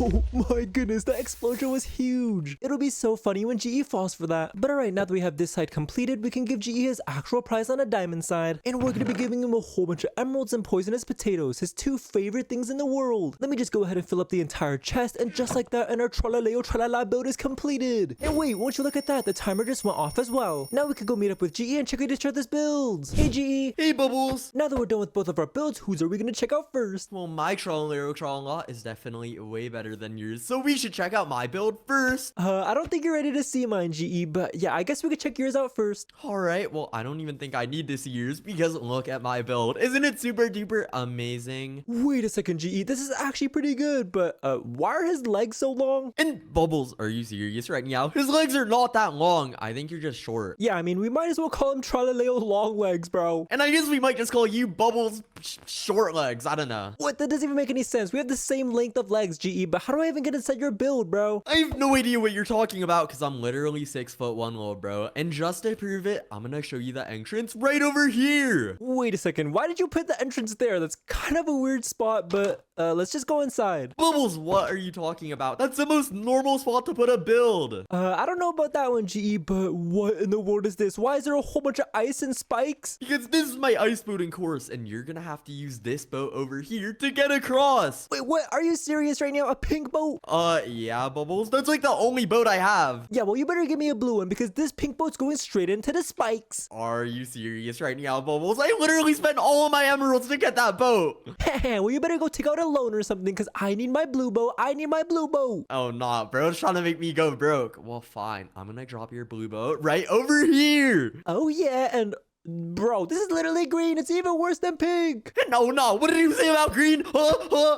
Oh my goodness, that explosion was huge. It'll be so funny when GE falls for that. But alright, now that we have this side completed, we can give GE his actual prize on a diamond side. And we're gonna be giving him a whole bunch of emeralds and poisonous potatoes, his 2 favorite things in the world. Let me just go ahead and fill up the entire chest, and just like that, and our TRALALERO build is completed. And wait, won't you look at that, the timer just went off as well. Now we can go meet up with GE and check out each other's builds. Hey GE. Hey Bubbles. Now that we're done with both of our builds, whose are we gonna check out first? Well, my TRALALERO is definitely way better than yours, so we should check out my build first. I don't think you're ready to see mine, GE, but yeah, I guess we could check yours out first. Alright, well, I don't even think I need to see yours because look at my build. Isn't it super duper amazing? Wait a second, GE, this is actually pretty good, but why are his legs so long? And Bubbles, are you serious right now? His legs are not that long. I think you're just short. Yeah, I mean, we might as well call him TRALALERO long legs, bro. And I guess we might just call you Bubbles short legs. I don't know. What? That doesn't even make any sense. We have the same length of legs, GE, but how do I even get inside your build, bro? I have no idea what you're talking about because I'm literally 6'1" little bro. And just to prove it, I'm gonna show you the entrance right over here. Wait a second. Why did you put the entrance there? That's kind of a weird spot, but let's just go inside. Bubbles, what are you talking about? That's the most normal spot to put a build. I don't know about that one, GE, but what in the world is this? Why is there a whole bunch of ice and spikes? Because this is my ice boating course, and you're gonna have to use this boat over here to get across. Wait, what? Are you serious right now? A pink boat? Yeah, Bubbles. That's like the only boat I have. Yeah, well, you better give me a blue one because this pink boat's going straight into the spikes. Are you serious right now, Bubbles? I literally spent all of my emeralds to get that boat. Well, you better go take out a loan or something because I need my blue boat. I need my blue boat. Oh, nah, bro. It's trying to make me go broke. Well, fine. I'm gonna drop your blue boat right over here. Oh, yeah, and... bro, this is literally green. It's even worse than pink. No. What did you say about green?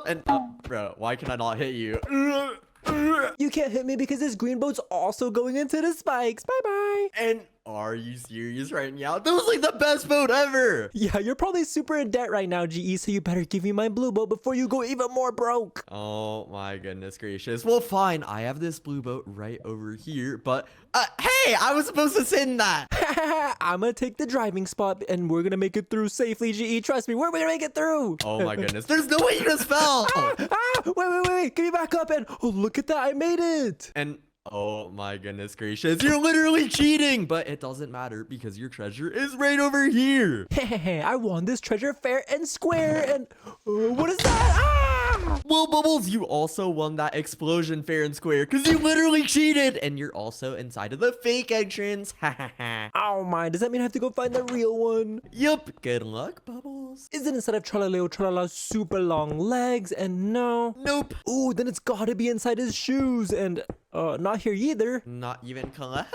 And, bro, why can I not hit you? You can't hit me because this green boat's also going into the spikes. Bye-bye. And are you serious right now? That was like the best boat ever. Yeah, you're probably super in debt right now, GE, so you better give me my blue boat before you go even more broke. Oh my goodness gracious. Well, fine. I have this blue boat right over here, but hey, I was supposed to sit in that. I'm gonna take the driving spot and we're gonna make it through safely, GE. Trust me, we're gonna make it through. Oh my goodness. There's no way you just fell. Wait. Get me back up and oh, look at that. I made it. And Oh my goodness gracious, you're literally cheating! But it doesn't matter because your treasure is right over here. I won this treasure fair and square, and what is that? Ah! Well, Bubbles, you also won that explosion fair and square because you literally cheated, and you're also inside of the fake entrance. Oh my, does that mean I have to go find the real one? Yup, good luck, Bubbles. Is it inside of Tralalero Tralala's super long legs? And no. Nope. Ooh, then it's gotta be inside his shoes, and not here either. Not even close.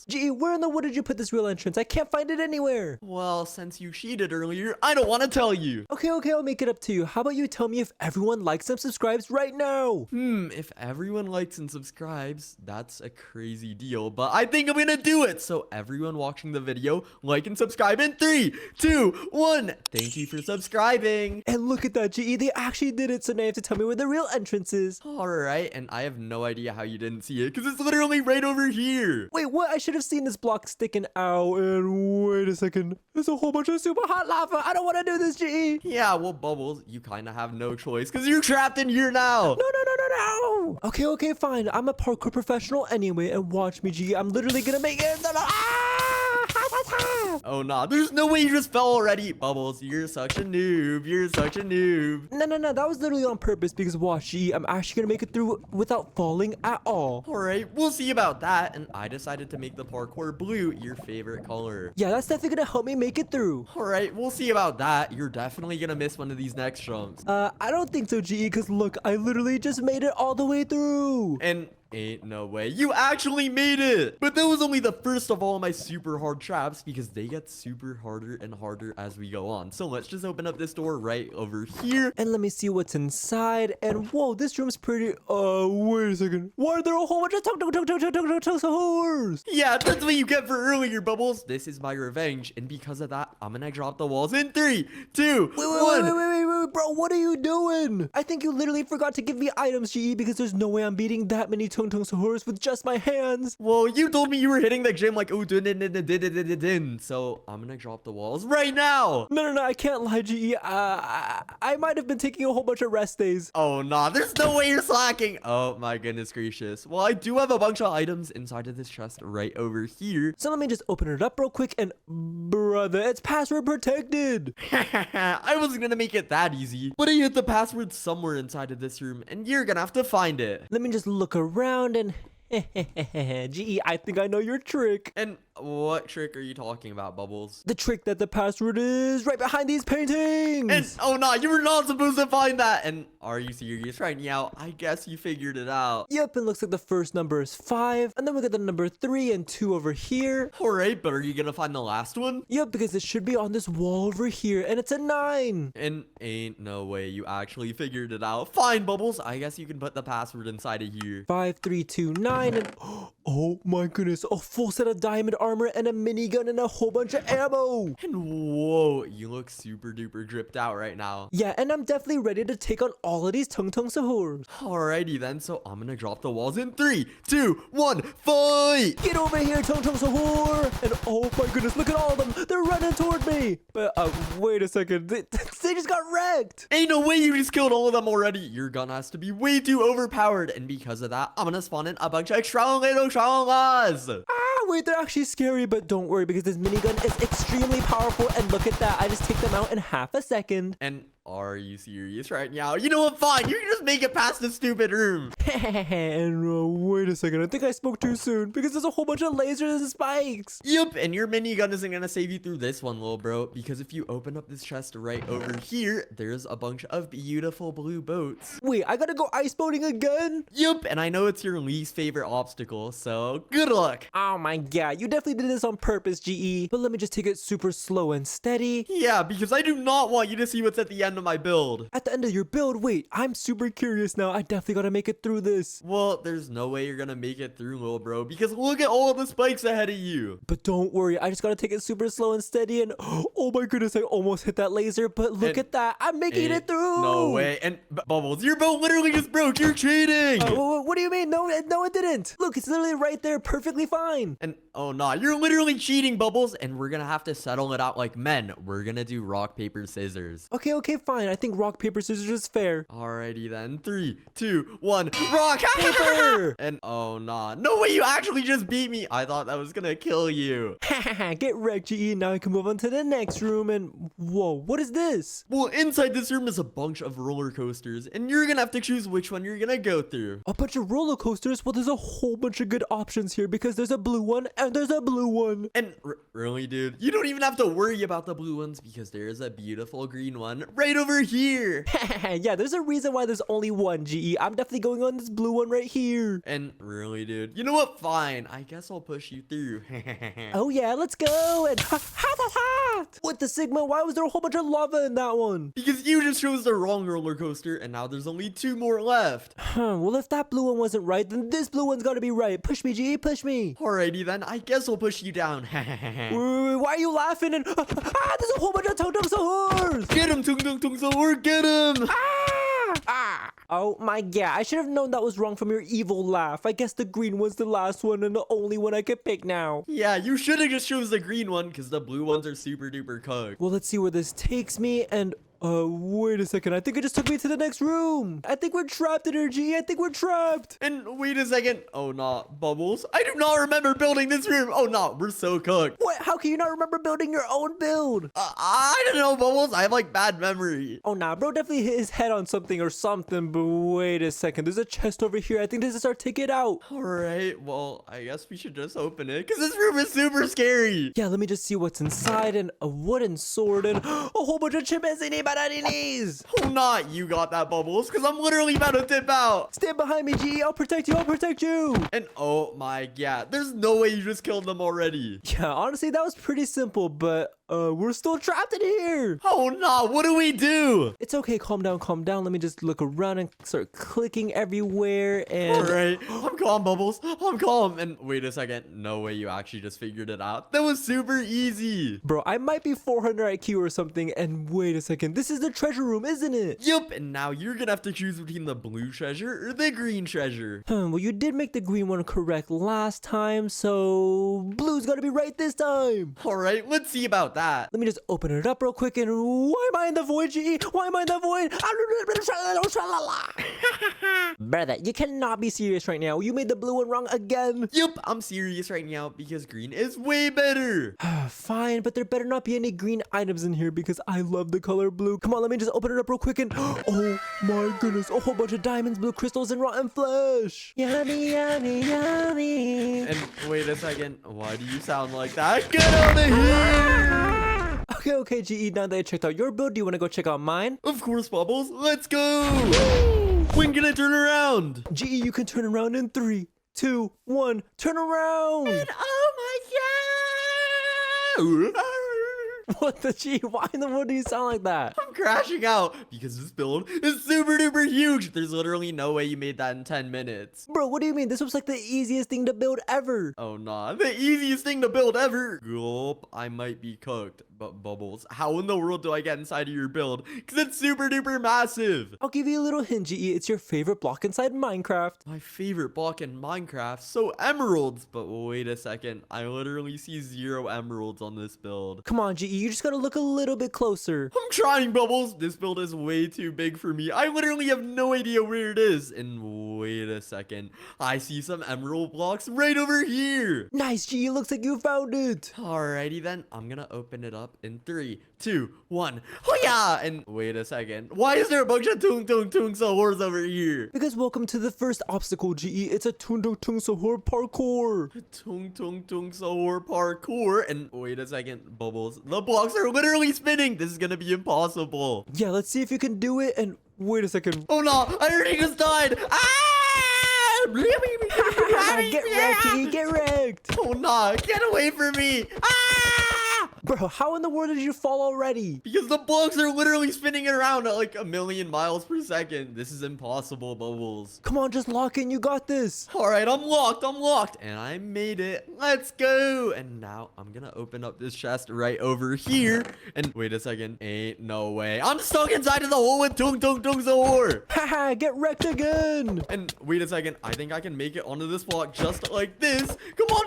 Gee, where in the wood did you put this real entrance? I can't find it anywhere. Well, since you cheated earlier, I don't want to tell you. Okay, I'll make it up to you. How about you tell me if everyone likes and subscribes right now? If everyone likes and subscribes, that's a crazy deal, but I think I'm gonna do it. So everyone watching the video, like and subscribe in 3, 2, 1. Thank you for subscribing. And look at that, GE, they actually did it, so now you have to tell me where the real entrance is. Alright, and I have no idea how you didn't see it, because it's literally right over here. Wait, what? I should have seen this block sticking out, and wait a second. There's a whole bunch of super hot lava. I don't want to do this, GE. Yeah, well, Bubbles, you kind of have no choice, because you're trapped in here now. No. Okay, fine. I'm a parkour professional anyway, and watch me, GE. I'm literally gonna make it. Oh, nah, there's no way you just fell already. Bubbles, you're such a noob. You're such a noob. No, that was literally on purpose because watch, GE, I'm actually gonna make it through without falling at all. Alright, we'll see about that. And I decided to make the parkour blue your favorite color. Yeah, that's definitely gonna help me make it through. Alright, we'll see about that. You're definitely gonna miss one of these next jumps. I don't think so, GE, because look, I literally just made it all the way through. And ain't no way. You actually made it! But that was only the first of all my super hard traps because they get super harder and harder as we go on. So let's just open up this door right over here. And let me see what's inside. And whoa, this room's pretty... wait a second. Why are there a whole bunch of SAHURs? Yeah, that's what you get for earlier, Bubbles. This is my revenge. And because of that, I'm gonna drop the walls in 3, 2, 1. Wait, bro, what are you doing? I think you literally forgot to give me items, GE, because there's no way I'm beating that many SAHURs with just my hands. Well, you told me you were hitting the gym like, oh, so I'm gonna drop the walls right now. No, I can't lie, GE. I might have been taking a whole bunch of rest days. Oh, nah, there's no way you're slacking. Oh, my goodness gracious. Well, I do have a bunch of items inside of this chest right over here. So let me just open it up real quick and brother, it's password protected. I wasn't gonna make it that easy, but I hid the password somewhere inside of this room and you're gonna have to find it. Let me just look around and GE, I think I know your trick. And what trick are you talking about, Bubbles? The trick that the password is right behind these paintings. And oh no, you were not supposed to find that. And are you serious right now? I guess you figured it out. Yep, it looks like the first number is 5, and then we got the number 3 and 2 over here. Alright, but are you gonna find the last one? Yep, because it should be on this wall over here, and it's a 9. And ain't no way you actually figured it out. Fine, Bubbles, I guess you can put the password inside of here. 5, 3, 2, 9, and oh my goodness, a full set of diamond armor and a minigun and a whole bunch of ammo. And whoa, you look super duper dripped out right now. Yeah, and I'm definitely ready to take on all of these Tung SAHURs. Alrighty then, so I'm gonna drop the walls in 3, 2, 1, fight! Get over here, Tung SAHUR! And oh my goodness, look at all of them. They're running toward me. But wait a second. They just got wrecked. Ain't no way you just killed all of them already. Your gun has to be way too overpowered. And because of that, I'm gonna spawn in a bunch of TRALALERITOS. Wait, they're actually scary, but don't worry because this minigun is extremely powerful. And look at that. I just take them out in half a second. And are you serious right now? You know what? Fine. You can just make it past this stupid room. And wait a second. I think I spoke too soon because there's a whole bunch of lasers and spikes. Yep. And your minigun isn't going to save you through this one, little bro. Because if you open up this chest right over here, there's a bunch of beautiful blue boats. Wait, I gotta go ice boating again? Yep. And I know it's your least favorite obstacle. So good luck. Oh my god. You definitely did this on purpose, GE. But let me just take it super slow and steady. Yeah, because I do not want you to see what's at the end of my build. At the end of your build? Wait, I'm super curious now. I definitely gotta make it through this. Well, there's no way you're gonna make it through, little bro, because look at all the spikes ahead of you. But don't worry, I just gotta take it super slow and steady, and oh my goodness, I almost hit that laser, but look at that. I'm making it through. No way. And Bubbles, your boat literally just broke. You're cheating. What do you mean? No, it didn't. Look, it's literally right there, perfectly fine. And oh no, you're literally cheating, Bubbles, and we're gonna have to settle it out like men. We're gonna do rock, paper, scissors. Okay, fine. I think rock, paper, scissors is fair. Alrighty then. 3, 2, 1. Rock, Paper! And oh nah. No way, you actually just beat me. I thought that was gonna kill you. Get wrecked, GE. Now I can move on to the next room. And whoa, what is this? Well, inside this room is a bunch of roller coasters, and you're gonna have to choose which one you're gonna go through. A bunch of roller coasters? Well, there's a whole bunch of good options here because there's a blue one and there's a blue one. And really, dude, you don't even have to worry about the blue ones because there's a beautiful green one right over here. Yeah, there's a reason why there's only one, GE. I'm definitely going on this blue one right here. And really, dude, you know what? Fine. I guess I'll push you through. Oh yeah, let's go. And what the Sigma? Why was there a whole bunch of lava in that one? Because you just chose the wrong roller coaster, and now there's only 2 more left. Well, if that blue one wasn't right, then this blue one's got to be right. Push me, GE, push me. Alrighty then, I guess I'll push you down. Wait, why are you laughing? And there's a whole bunch of Tung SAHURs. Get him, Tung SAHUR, get him! Oh my god, I should have known that was wrong from your evil laugh. I guess the green one's the last one and the only one I could pick now. Yeah, you should have just chose the green one because the blue ones are super duper cooked. Well, let's see where this takes me. And wait a second. I think it just took me to the next room. I think we're trapped in here, G. I think we're trapped. And wait a second. Oh, nah, Bubbles. I do not remember building this room. Oh, nah, we're so cooked. What? How can you not remember building your own build? I don't know, Bubbles. I have like bad memory. Oh, nah, bro definitely hit his head on something or something. But wait a second. There's a chest over here. I think this is our ticket out. All right. Well, I guess we should just open it because this room is super scary. Yeah, let me just see what's inside. And a wooden sword and a whole bunch of chimpanzee bananas. Oh, not you got that, Bubbles, because I'm literally about to tip out. Stand behind me, G. I'll protect you. I'll protect you. And oh my god, there's no way you just killed them already. Yeah, honestly, that was pretty simple, but we're still trapped in here. Oh no, what do we do? It's okay, calm down, calm down. Let me just look around and start clicking everywhere and... Alright, I'm calm, Bubbles. I'm calm. And wait a second, no way you actually just figured it out. That was super easy. Bro, I might be 400 IQ or something, and wait a second, this is the treasure room, isn't it? Yup, and now you're gonna have to choose between the blue treasure or the green treasure. Well, you did make the green one correct last time, so blue's gotta be right this time. Alright, let's see about that. Let me just open it up real quick, and why am I in the void, G? Why am I in the void? Brother, you cannot be serious right now. You made the blue one wrong again. Yup, I'm serious right now because green is way better. Fine, but there better not be any green items in here because I love the color blue. Come on, let me just open it up real quick and oh my goodness, a whole bunch of diamonds, blue crystals, and rotten flesh. Yummy, yummy, yummy. And wait a second, why do you sound like that? Get out of here! Okay, GE, now that I checked out your build, do you want to go check out mine? Of course, Bubbles, let's go! When can I turn around? GE, you can turn around in 3, 2, 1, turn around! And oh my god! What the G? Why in the world do you sound like that? I'm crashing out because this build is super duper huge. There's literally no way you made that in 10 minutes. Bro, what do you mean? This was like the easiest thing to build ever. Oh, nah. The easiest thing to build ever. Gulp, I might be cooked. But Bubbles, how in the world do I get inside of your build? Because it's super duper massive. I'll give you a little hint, GE. It's your favorite block inside Minecraft. My favorite block in Minecraft? So emeralds. But wait a second. I literally see 0 emeralds on this build. Come on, GE. You just gotta look a little bit closer. I'm trying, Bubbles. This build is way too big for me. I literally have no idea where it is. And wait a second. I see some emerald blocks right over here. Nice, GE. Looks like you found it. Alrighty then. I'm gonna open it up in 3, 2, 1. Oh yeah! And wait a second. Why is there a bunch of tung SAHURs over here? Because welcome to the first obstacle, GE. It's a tung SAHUR parkour. Tung SAHUR parkour. And wait a second, Bubbles. The blocks are literally spinning. This is gonna be impossible. Yeah, let's see if you can do it. And wait a second. Oh no! I already just died. Ah! Get wrecked, GE. Get wrecked. Oh no! Get away from me! Ah! Bro, how in the world did you fall already? Because the blocks are literally spinning around at like 1,000,000 miles per second. This is impossible, Bubbles. Come on, just lock in. You got this. All right, I'm locked. And I made it. Let's go. And now I'm going to open up this chest right over here. And wait a second. Ain't no way. I'm stuck inside of the hole with tung SAHUR. Haha, get wrecked again. And wait a second. I think I can make it onto this block just like this. Come on.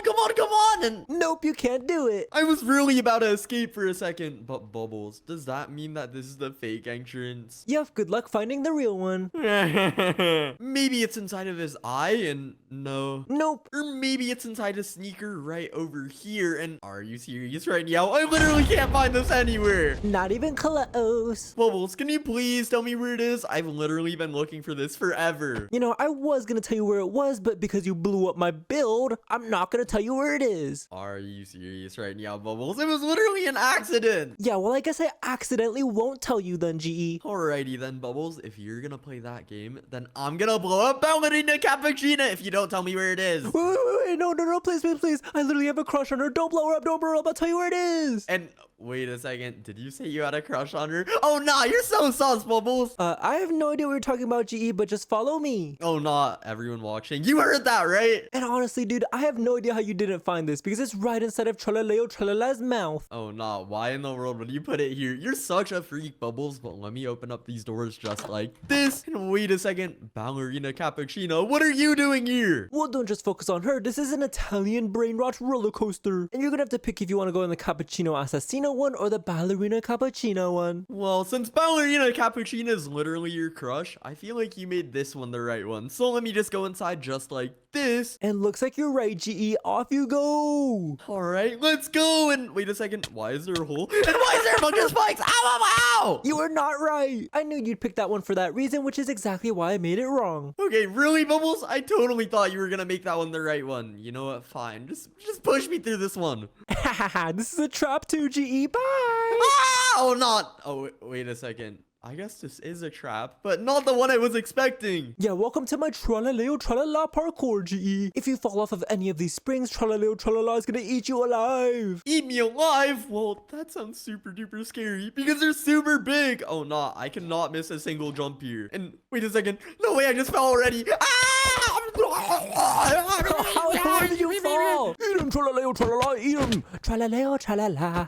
And Nope, you can't do it. I was really about to to escape for a second. But Bubbles, does that mean that this is the fake entrance? Yep, good luck finding the real one. Maybe it's inside of his eye and no. Nope. Or maybe it's inside a sneaker right over here. And are you serious right now? I literally can't find this anywhere. Not even close. Bubbles, can you please tell me where it is? I've literally been looking for this forever. You know, I was gonna tell you where it was, but because you blew up my build, I'm not gonna tell you where it is. Are you serious right now, Bubbles? It was literally an accident. Yeah, well, I guess I accidentally won't tell you then, GE. Alrighty then, Bubbles. If you're gonna play that game, then I'm gonna blow up Ballerina Cappuccino if you don't tell me where it is. Wait, no, please. I literally have a crush on her. Don't blow her up, I'll tell you where it is. And wait a second, did you say you had a crush on her? Oh nah, you're so sus, Bubbles. I have no idea what you're talking about, GE, but just follow me. Oh nah, everyone watching, you heard that, right? And honestly, dude, I have no idea how you didn't find this because it's right inside of Tralala's mouth. Oh nah, why in the world would you put it here? You're such a freak, Bubbles, but let me open up these doors just like this. And wait a second, Ballerina Cappuccino, what are you doing here? Well, don't just focus on her. This is an Italian Brainrot roller coaster. And you're gonna have to pick if you want to go in the Cappuccino Assassino one or the Ballerina Cappuccino one. Well, since Ballerina Cappuccino is literally your crush, I feel like you made this one the right one. So let me just go inside just like this. And looks like you're right, GE. Off you go. Alright, let's go. And wait a second, why is there a hole? And why is there a bunch of spikes? Ow! You were not right. I knew you'd pick that one for that reason, which is exactly why I made it wrong. Okay, really, Bubbles? I totally thought you were gonna make that one the right one. You know what? Fine. Just push me through this one. This is a trap too, GE. Bye. Ah! Oh, not. Oh, wait a second. I guess this is a trap, but not the one I was expecting. Yeah, welcome to my Tralala parkour, GE. If you fall off of any of these springs, Tralala is gonna eat you alive. Eat me alive? Well, that sounds super duper scary because they're super big. Oh, nah, I cannot miss a single jump here. And wait a second. No way, I just fell already. Ah! How hard did you fall? Eat him, Tralala, eat him. Tralala.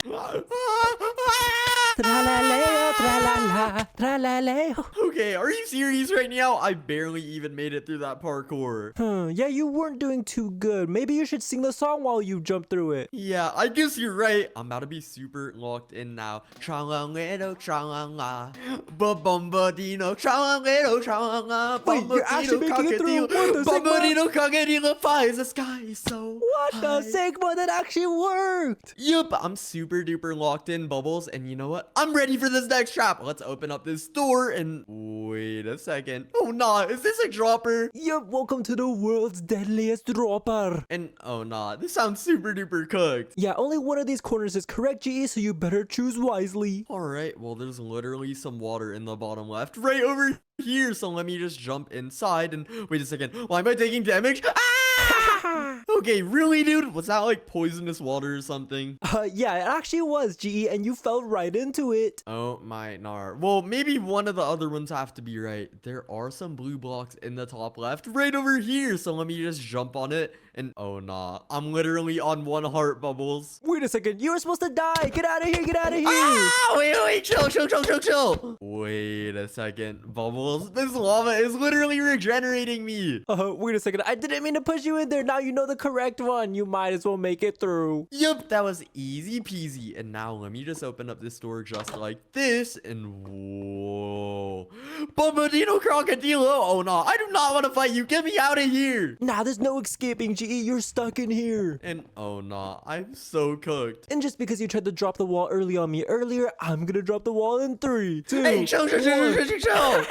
Tralaleo. Okay, are you serious right now? I barely even made it through that parkour. Yeah, you weren't doing too good. Maybe you should sing the song while you jump through it. Yeah, I guess you're right. I'm about to be super locked in now. Tralalero, tralala. Bombardino, tralalero, tralala. Wait, you're actually making it through? What the Bombardino, crocodilo, flies the sky so What the Sigma? That actually worked. Yup, I'm super duper locked in, Bubbles, and you know what? I'm ready for this next trap. Let's open up this door and wait a second. Oh nah, is this a dropper? Yup, welcome to the world's deadliest dropper. And oh nah, this sounds super duper cooked. Yeah, only one of these corners is correct, GE, so you better choose wisely. Alright, well there's literally some water in the bottom left right over here, so let me just jump inside and wait a second. Why am I taking damage? Ah! Okay, really, dude? Was that like poisonous water or something? Yeah, it actually was, GE, and you fell right into it. Oh my nar. Well, maybe one of the other ones have to be right. There are some blue blocks in the top left right over here, so let me just jump on it. And oh nah, I'm literally on one heart, Bubbles. Wait a second, you were supposed to die. Get out of here, get out of here. Ah, wait, chill. Wait a second, Bubbles. This lava is literally regenerating me. Wait a second, I didn't mean to push you in there. Now you know the correct one. You might as well make it through. Yup, that was easy peasy. And now let me just open up this door just like this. And whoa. Bombardino crocodilo. Oh no, I do not want to fight you. Get me out of here. Nah, there's no escaping, GE. You're stuck in here. And oh no, I'm so cooked. And just because you tried to drop the wall early on me earlier, I'm gonna drop the wall in 3, 2, Hey, chill. 1.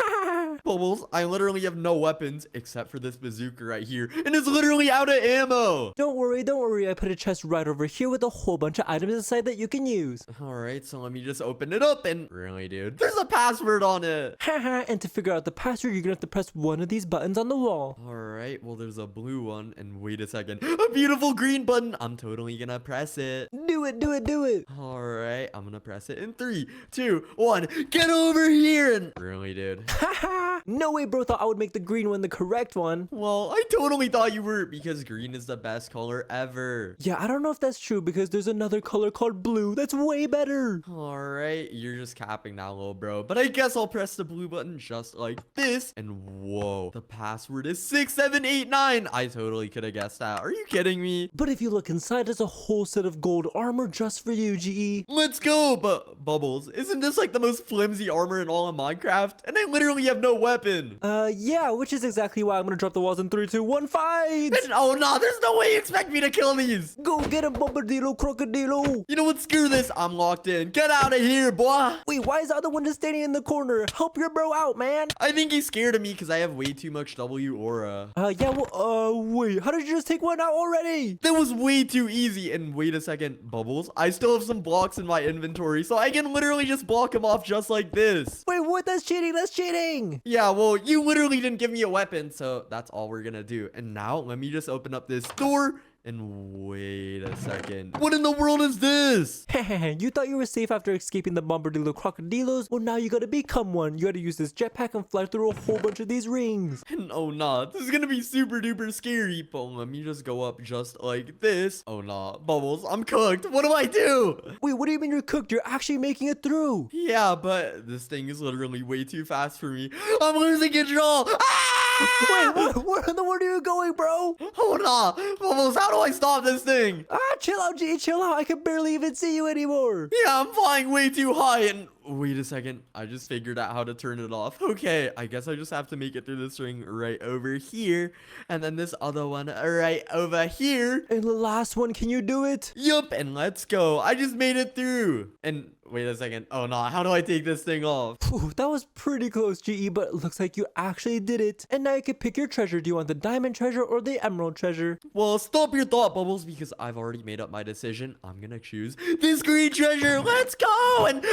Bubbles, I literally have no weapons except for this bazooka right here. And it's literally out of ammo. Don't worry. I put a chest right over here with a whole bunch of items inside that you can use. Alright, so let me just open it up and really, dude, there's a password on it. Haha, and to figure out the password, you're gonna have to press one of these buttons on the wall. Alright, well, there's a blue one. And wait a second, a beautiful green button. I'm totally gonna press it. Do it. Alright, I'm gonna press it in 3, 2, 1. Get over here. And really, dude. Haha, No way bro thought I would make the green one the correct one. Well, I totally thought you were, because green is the best color ever. Yeah, I don't know if that's true because there's another color called blue that's way better. Alright, you're just capping now, little bro. But I guess I'll press the blue button just like this. And whoa, the password is 6789. I totally could have guessed that. Are you kidding me? But if you look inside, there's a whole set of gold armor just for you, GE. Let's go! But Bubbles, isn't this like the most flimsy armor in all of Minecraft? And I literally have no weapon. Yeah, which is exactly why I'm gonna drop the walls in 3, 2, 1, fight! And, oh no, there's no way you expect me to kill these. Go get him, Bombardino, Crocodilo! You know what? Screw this. I'm locked in. Get out of here, boy. Wait, why is the other one just standing in the corner? Help your bro out, man! I think he's scared of me because I have way too much W aura. Yeah, well, wait, how did you just take one out already? That was way too easy. And wait a second, Bubbles. I still have some blocks in my inventory, so I can literally just block him off just like this. Wait, what? That's cheating, that's cheating! Yeah, well, you literally didn't give me a weapon, so that's all we're gonna do. And now, let me just open up this door. And wait a second. What in the world is this? You thought you were safe after escaping the Bombardino crocodilos? Well, now you gotta become one. You gotta use this jetpack and fly through a whole bunch of these rings. And oh nah, this is gonna be super duper scary. But let me just go up just like this. Oh nah, Bubbles, I'm cooked. What do I do? Wait, what do you mean you're cooked? You're actually making it through. Yeah, but this thing is literally way too fast for me. I'm losing control. Ah! Wait, where in the world are you going, bro? Oh nah, Bubbles, how do I stop this thing? Chill out, G, chill out. I can barely even see you anymore. Yeah, I'm flying way too high and... Wait a second, I just figured out how to turn it off. Okay, I guess I just have to make it through this ring right over here. And then this other one right over here. And the last one, can you do it? Yup, and let's go. I just made it through. And wait a second. Oh no, how do I take this thing off? Phew, that was pretty close, GE, but it looks like you actually did it. And now you can pick your treasure. Do you want the diamond treasure or the emerald treasure? Well, stop your thought bubbles because I've already made up my decision. I'm gonna choose this green treasure. Let's go! And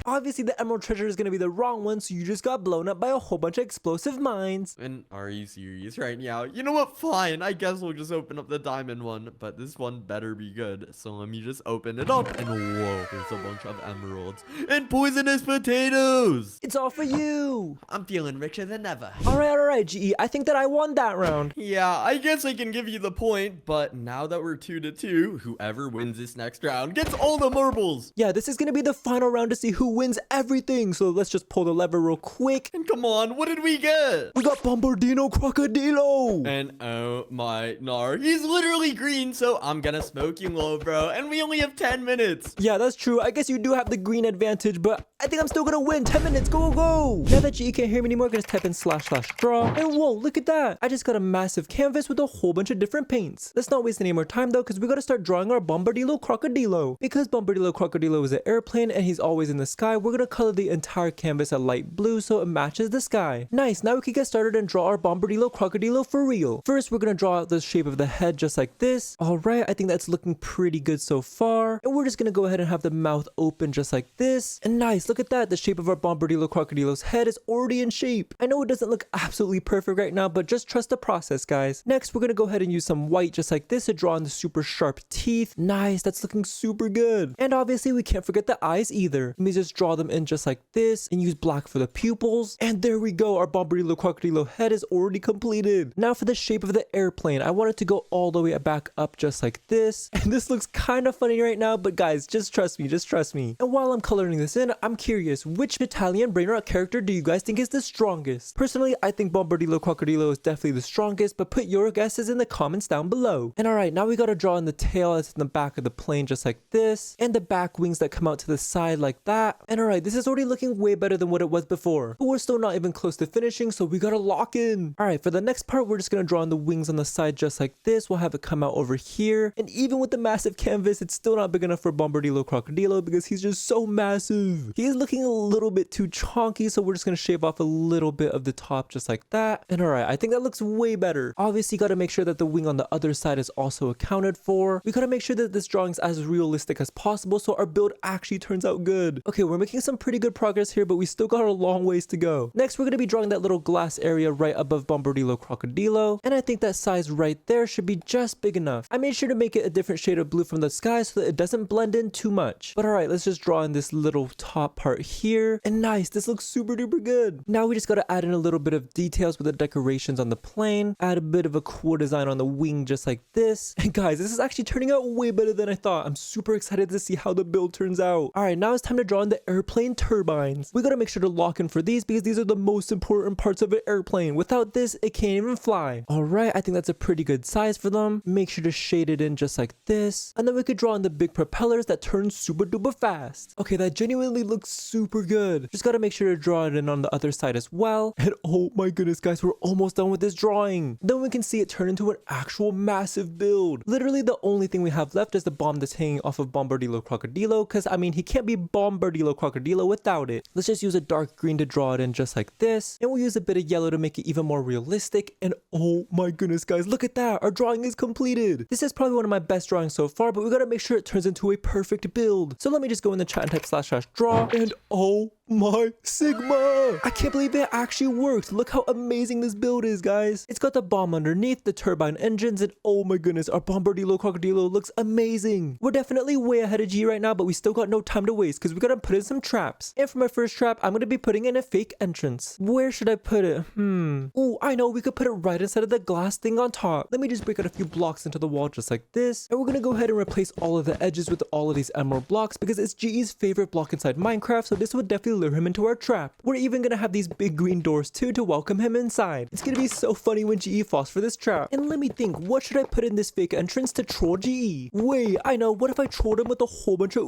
Obviously, the emerald treasure is going to be the wrong one, so you just got blown up by a whole bunch of explosive mines. And are you serious right now? You know what? Fine. I guess we'll just open up the diamond one, but this one better be good. So let me just open it up. And whoa, there's a bunch of emeralds and poisonous potatoes. It's all for you. I'm feeling richer than ever. All right, GE. I think that I won that round. Yeah, I guess I can give you the point, but now that we're 2-2, whoever wins this next round gets all the marbles. Yeah, this is going to be the final round to see who wins everything. So let's just pull the lever real quick. And come on, what did we get? We got Bombardino Crocodilo. And oh my nar, he's literally green, so I'm gonna smoke you low, bro. And we only have 10 minutes. Yeah, that's true. I guess you do have the green advantage, but I think I'm still gonna win. 10 minutes, go, go, go. Now that GE can't hear me anymore, I'm gonna type in //draw. And whoa, look at that. I just got a massive canvas with a whole bunch of different paints. Let's not waste any more time though, because we gotta start drawing our Bombardino Crocodilo. Because Bombardino Crocodilo is an airplane and he's always in the sky, we're gonna color the entire canvas a light blue so it matches the sky. Nice, now we can get started and draw our Bombardino Crocodilo for real. First, we're gonna draw out the shape of the head just like this. Alright, I think that's looking pretty good so far. And we're just gonna go ahead and have the mouth open just like this. And nice, look at that. The shape of our Bombardino Crocodilo's head is already in shape. I know it doesn't look absolutely perfect right now, but just trust the process, guys. Next, we're gonna go ahead and use some white just like this to draw in the super sharp teeth. Nice, that's looking super good. And obviously, we can't forget the eyes either. Let me just draw them in just like this and use black for the pupils. And there we go. Our Bombardino Crocodilo head is already completed. Now for the shape of the airplane, I want it to go all the way back up just like this. And this looks kind of funny right now, but guys, just trust me, just trust me. And while I'm coloring this in, I'm curious, which battalion Brainrot character do you guys think is the strongest? Personally, I think Bombardino Crocodilo is definitely the strongest, but put your guesses in the comments down below. And alright, now we gotta draw in the tail that's in the back of the plane just like this, and the back wings that come out to the side like that. And alright, this is already looking way better than what it was before, but we're still not even close to finishing, so we gotta lock in. Alright, for the next part, we're just gonna draw in the wings on the side just like this. We'll have it come out over here, and even with the massive canvas, it's still not big enough for Bombardino Crocodilo because he's just so massive. He is looking a little bit too chonky, so we're just gonna shave off a little bit of the top just like that. And alright, I think that looks way better. Obviously, you gotta make sure that the wing on the other side is also accounted for. We gotta make sure that this drawing is as realistic as possible so our build actually turns out good. Okay, we're making some pretty good progress here, but we still got a long ways to go. Next, we're going to be drawing that little glass area right above Bombardilo Crocodilo, and I think that size right there should be just big enough. I made sure to make it a different shade of blue from the sky so that it doesn't blend in too much. But alright, let's just draw in this little top part here, and nice, this looks super duper good. Now we just got to add in a little bit of details with the decorations on the plane, add a bit of a cool design on the wing just like this, and guys, this is actually turning out way better than I thought. I'm super excited to see how the build turns out. Alright, now it's time to draw in the airplane turbines. We gotta make sure to lock in for these because these are the most important parts of an airplane. Without this, it can't even fly. Alright, I think that's a pretty good size for them. Make sure to shade it in just like this, and then we could draw in the big propellers that turn super duper fast. Okay, that genuinely looks super good. Just gotta make sure to draw it in on the other side as well. And oh my goodness guys, we're almost done with this drawing. Then we can see it turn into an actual massive build. Literally the only thing we have left is the bomb that's hanging off of Bombardilo Crocodilo, because I mean he can't be Bombardilo Crocodilo without it. Let's just use a dark green to draw it in just like this, and we'll use a bit of yellow to make it even more realistic. And oh my goodness guys, look at that, our drawing is completed. This is probably one of my best drawings so far, but we gotta make sure it turns into a perfect build. So let me just go in the chat and type /draw, and oh my Sigma! I can't believe it actually worked. Look how amazing this build is, guys. It's got the bomb underneath, the turbine engines, and oh my goodness, our Bombardilo Crocodilo looks amazing. We're definitely way ahead of G right now, but we still got no time to waste because we gotta put in some traps. And for my first trap, I'm gonna be putting in a fake entrance. Where should I put it? Oh, I know, we could put it right inside of the glass thing on top. Let me just break out a few blocks into the wall just like this, and we're gonna go ahead and replace all of the edges with all of these emerald blocks because it's GE's favorite block inside Minecraft, so this would definitely lure him into our trap. We're even gonna have these big green doors too to welcome him inside. It's gonna be so funny when GE falls for this trap. And let me think, what should I put in this fake entrance to troll GE? Wait, I know, what if I trolled him with a whole bunch of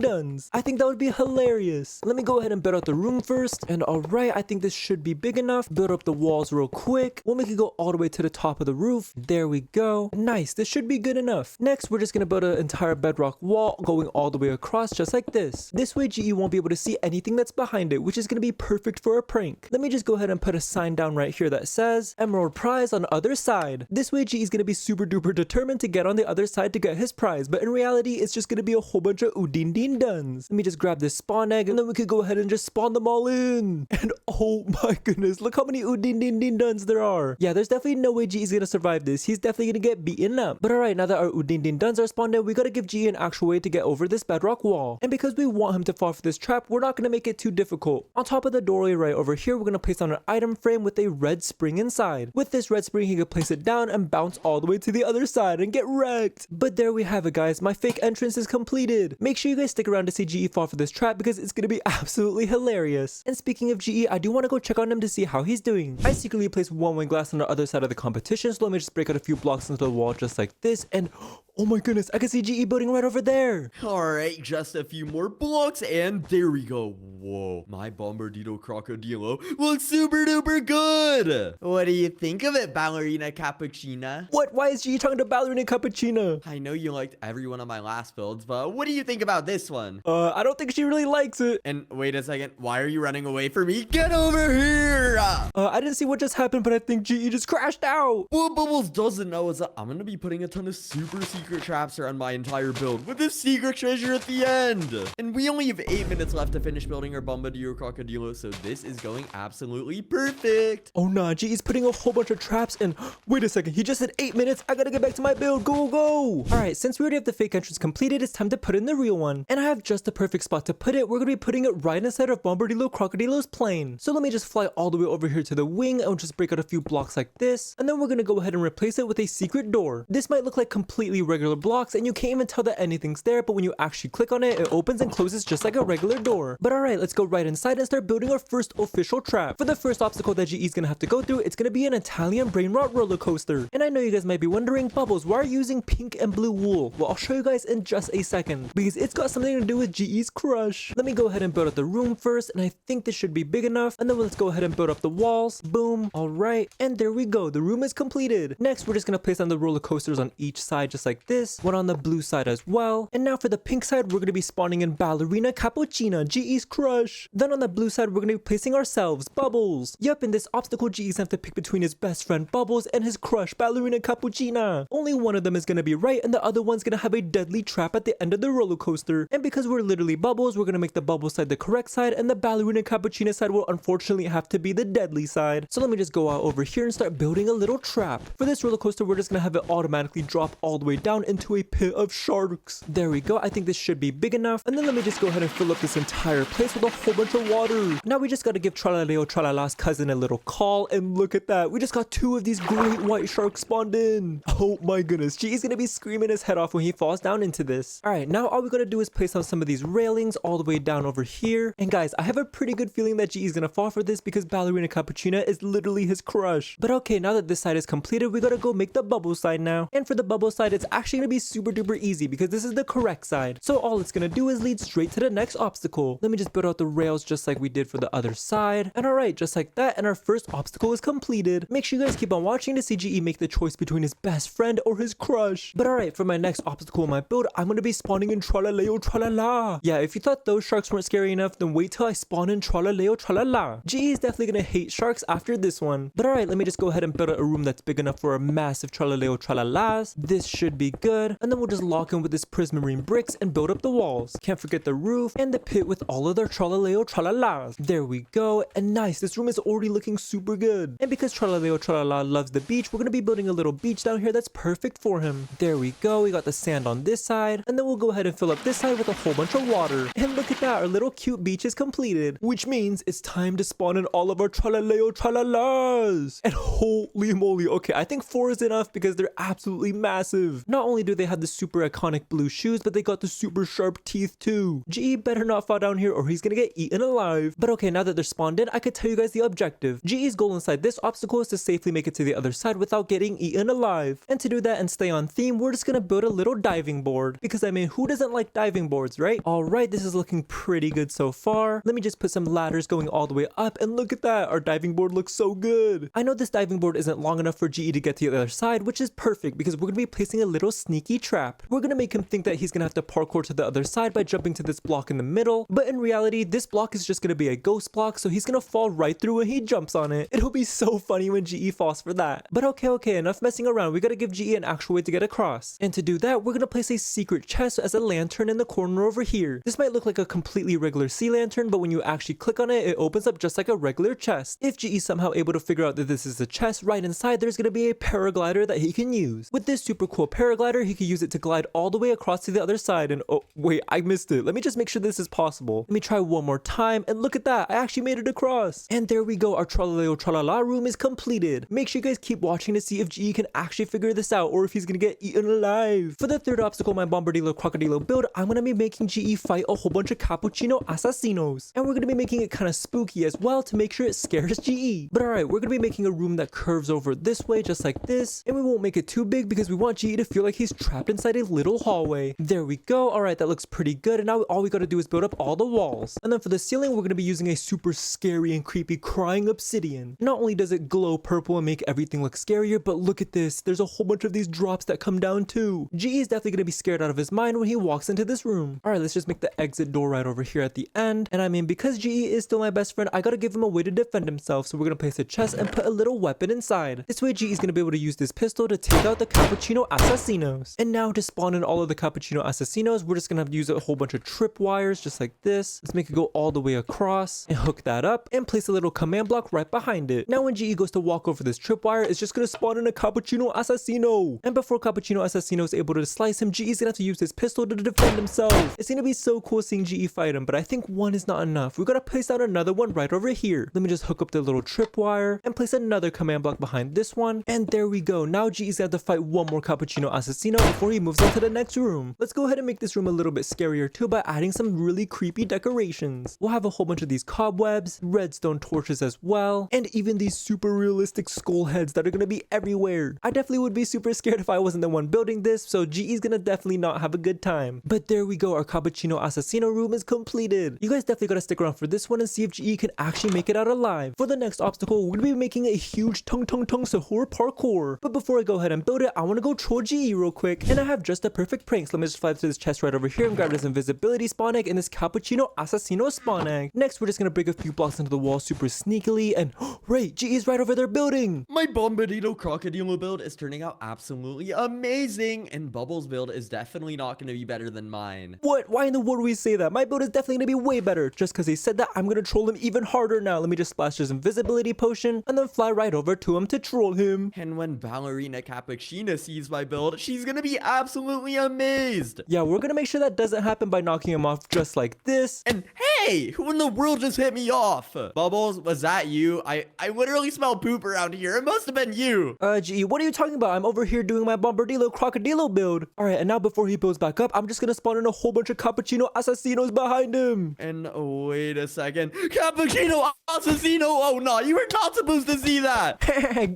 duns? I think that would be hilarious. Let me go ahead and build out the room first, and alright, I think this should be big enough. Build up the walls real quick. We'll make it go all the way to the top of the roof. There we go. Nice, this should be good enough. Next, we're just gonna build an entire bedrock wall going all the way across just like this. This way GE won't be able to see anything that's behind it, which is going to be perfect for a prank. Let me just go ahead and put a sign down right here that says Emerald Prize on other side. This way GE is going to be super duper determined to get on the other side to get his prize, but in reality it's just going to be a whole bunch of duns. Let me just grab this spawn egg, and then we could go ahead and just spawn them all in. And oh my goodness, look how many duns there are. Yeah, there's definitely no way GE is going to survive this. He's definitely going to get beaten up. But alright, now that our duns are spawned in, we got to give GE an actual way to get over this bedrock wall. And because we want him to fall for this trap, we're not going to make it too difficult. On top of the doorway right over here, we're going to place down an item frame with a red spring inside. With this red spring, he could place it down and bounce all the way to the other side and get wrecked. But there we have it, guys. My fake entrance is completed. Make sure you guys stick around to see GE fall for this trap because it's going to be absolutely hilarious. And speaking of GE, I do want to go check on him to see how he's doing. I secretly placed one wing glass on the other side of the competition, so let me just break out a few blocks into the wall just like this, and oh my goodness, I can see GE building right over there. Alright, just a few more blocks, and there we go. Whoa, my Bombardino Crocodilo looks super duper good. What do you think of it, Ballerina Cappuccina? What? Why is GE talking to Ballerina Cappuccina? I know you liked every one of my last builds, but what do you think about this one? I don't think she really likes it. And wait a second, why are you running away from me? Get over here! I didn't see what just happened, but I think GE just crashed out. What Bubbles doesn't know is that I'm gonna be putting a ton of super secret traps around my entire build with this secret treasure at the end. And we only have 8 minutes left to finish building our Bombardino Crocodilo, so this is going absolutely perfect. Oh nah, GE's putting a whole bunch of traps, and wait a second, he just said 8 minutes. I gotta get back to my build. Go, go. Alright, since we already have the fake entrance completed, it's time to put in the real one. And I have just the perfect spot to put it. We're gonna be putting it right inside of Bombardilo Crocodilo's plane. So let me just fly all the way over here to the wing and just break out a few blocks like this, and then we're gonna go ahead and replace it with a secret door. This might look like completely regular blocks and you can't even tell that anything's there, but when you actually click on it, it opens and closes just like a regular door. But alright, let's go right inside and start building our first official trap. For the first obstacle that GE's gonna have to go through, it's gonna be an Italian Brainrot roller coaster. And I know you guys might be wondering, Bubbles, why are you using pink and blue wool? Well, I'll show you guys in just a second, because it's got something to do with GE's crush. Let me go ahead and build up the room first, and I think this should be big enough, and then let's go ahead and build up the walls. Boom. Alright, and there we go, the room is completed. Next, we're just gonna place down the roller coasters on each side just like this, one on the blue side as well. And now for the pink side, we're going to be spawning in Ballerina Cappuccina, GE's crush. Then on the blue side, we're going to be placing ourselves, Bubbles. Yep, in this obstacle, GE's gonna have to pick between his best friend Bubbles and his crush, Ballerina Cappuccina. Only one of them is going to be right, and the other one's going to have a deadly trap at the end of the roller coaster. And because we're literally Bubbles, we're going to make the Bubble side the correct side, and the Ballerina Cappuccina side will unfortunately have to be the deadly side. So let me just go out over here and start building a little trap. For this roller coaster, we're just going to have it automatically drop all the way down into a pit of sharks. There we go. I think this should be big enough. And then let me just go ahead and fill up this entire place with a whole bunch of water. Now we just got to give Tralalero Tralala's cousin a little call, and look at that. We just got two of these great white sharks spawned in. Oh my goodness. GE's going to be screaming his head off when he falls down into this. All right, now all we got to do is place on some of these railings all the way down over here. And guys, I have a pretty good feeling that GE's going to fall for this because Ballerina Cappuccina is literally his crush. But okay, now that this side is completed, we got to go make the bubble side now. And for the bubble side, it's actually going to be super duper easy because this is the correct side. So all it's going to do is lead straight to the next obstacle. Let me just build out the rails just like we did for the other side. And all right, just like that, and our first obstacle is completed. Make sure you guys keep on watching to see GE make the choice between his best friend or his crush. But all right, for my next obstacle in my build, I'm going to be spawning in Tralalero Tralala. Yeah, if you thought those sharks weren't scary enough, then wait till I spawn in Tralalero Tralala. GE is definitely going to hate sharks after this one. But all right, let me just go ahead and build out a room that's big enough for a massive Tralalero Tralalas. This should be good. And then we'll just lock in with this prismarine bricks and build up the walls. Can't forget the roof and the pit with all of their Tralalero Tralalas. There we go. And nice, this room is already looking super good. And because Tralalero Tralala loves the beach, we're going to be building a little beach down here that's perfect for him. There we go. We got the sand on this side. And then we'll go ahead and fill up this side with a whole bunch of water. And look at that, our little cute beach is completed. Which means it's time to spawn in all of our Tralalero Tralalas. And holy moly, okay, I think 4 is enough because they're absolutely massive. Not only do they have the super iconic blue shoes, but they got the super sharp teeth too. GE better not fall down here or he's gonna get eaten alive. But okay, now that they're spawned in, I could tell you guys the objective. GE's goal inside this obstacle is to safely make it to the other side without getting eaten alive. And to do that and stay on theme, we're just gonna build a little diving board. Because I mean, who doesn't like diving boards, right? Alright, this is looking pretty good so far. Let me just put some ladders going all the way up, and look at that, our diving board looks so good. I know this diving board isn't long enough for GE to get to the other side, which is perfect because we're gonna be placing a little sneaky trap. We're gonna make him think that he's gonna have to parkour to the other side by jumping to this block in the middle, but in reality, this block is just gonna be a ghost block, so he's gonna fall right through when he jumps on it. It'll be so funny when GE falls for that. But okay, enough messing around. We gotta give GE an actual way to get across. And to do that, we're gonna place a secret chest as a lantern in the corner over here. This might look like a completely regular sea lantern, but when you actually click on it, it opens up just like a regular chest. If GE somehow able to figure out that this is a chest, right inside there's gonna be a paraglider that he can use. With this super cool paraglider, he can use it to glide all the way across to the other side. And oh wait, I missed it. Let me just make sure this is possible. Let me try one more time, and look at that, I actually made it across. And there we go, our Tralalero Tralala room is completed. Make sure you guys keep watching to see if GE can actually figure this out or if he's gonna get eaten alive. For the third obstacle, my Bombardino Crocodilo build, I'm gonna be making GE fight a whole bunch of Cappuccino Assassinos. And we're gonna be making it kind of spooky as well to make sure it scares GE. But alright, we're gonna be making a room that curves over this way just like this, and we won't make it too big because we want GE to feel like he's trapped inside a little hallway. There we go. Alright, that looks pretty good, and now all we gotta do is build up all the walls. And then for the ceiling, we're gonna be using a super scary and creepy crying obsidian. Not only does it glow purple and make everything look scarier, but look at this, there's a whole bunch of these drops that come down too. GE is definitely gonna be scared out of his mind when he walks into this room. Alright, let's just make the exit door right over here at the end. And I mean, because GE is still my best friend, I gotta give him a way to defend himself, so we're gonna place a chest and put a little weapon inside. This way GE is gonna be able to use this pistol to take out the Cappuccino Assassinos. And now to spawn in all of the Cappuccino Assassinos, we're just gonna have to use a whole bunch of trip wires just like this. Let's make it go all the way across and hook that up and place a little command block right behind it. Now when GE goes to walk over this tripwire, it's just gonna spawn in a Cappuccino Assassino. And before Cappuccino Assassino is able to slice him, GE is gonna have to use his pistol to defend himself. It's gonna be so cool seeing GE fight him, but I think one is not enough. We gotta place out another one right over here. Let me just hook up the little tripwire and place another command block behind this one. And there we go. Now GE is gonna have to fight one more Cappuccino Assassino before he moves on to the next room. Let's go ahead and make this room a little bit scarier too by adding some really creepy decorations. We'll have a whole bunch of these cobwebs, redstone torches as well, and even these super realistic skull heads that are gonna be everywhere. I definitely would be super scared if I wasn't the one building this, so GE's gonna definitely not have a good time. But there we go, our Cappuccino Assassino room is completed. You guys definitely gotta stick around for this one and see if GE can actually make it out alive. For the next obstacle, we're gonna be making a huge tung SAHUR parkour. But before I go ahead and build it, I wanna go troll GE real quick. And I have just a perfect prank. So let me just fly to this chest right over here and grab this invisibility spawn egg and this cappuccino assassino spawn egg. Next, we're just gonna break a few blocks into the wall super sneakily. And right, GE's right over there building. My Bombardino Crocodilo build is turning out absolutely amazing, and Bubbles' build is definitely not going to be better than mine. What? Why in the world do we say that? My build is definitely gonna be way better. Just because he said that, I'm gonna troll him even harder now. Let me just splash his invisibility potion and then fly right over to him to troll him. And when Ballerina Cappuccina sees my build, she's going to be absolutely amazed. Yeah, we're gonna make sure that doesn't happen by knocking him off just like this. And hey, who in the world just hit me off? Bubbles, was that you? I literally smell poop around here. It must have been you. GE, what are you talking about? I'm over here doing my Bombardilo Crocodilo build. All right, and now before he builds back up, I'm just gonna spawn in a whole bunch of Cappuccino Assassinos behind him. And wait a second. Cappuccino Assassino! Oh no, you were not supposed to see that!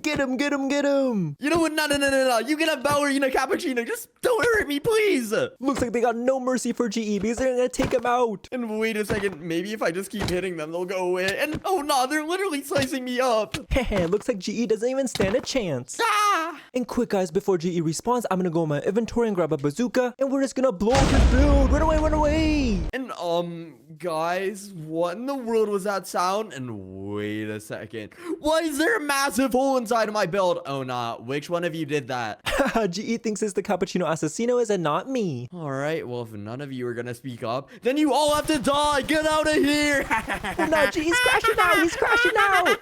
Get him, get him, get him. You know what? No. You can have Ballerina Cappuccino. Just don't hurt me, please! Looks like they got no mercy for GE because they're gonna take him out. And wait a second. Maybe if I just keep hitting them, they'll go away. And oh no, they're literally slicing me up. Looks like GE doesn't even stand a chance. Ah! And quick guys, before GE respawns, I'm gonna go in my inventory and grab a bazooka and we're just gonna blow up his build. Run away, run away. And guys, what in the world was that sound? And wait a second. Why is there a massive hole inside of my build? Oh nah, which one of you did that? GE thinks it's the Cappuccino Assassino is and not me. Alright, well if none of you are gonna speak up, then you all have to die! Get out of here! Oh no, GE's crashing out, he's crashing out.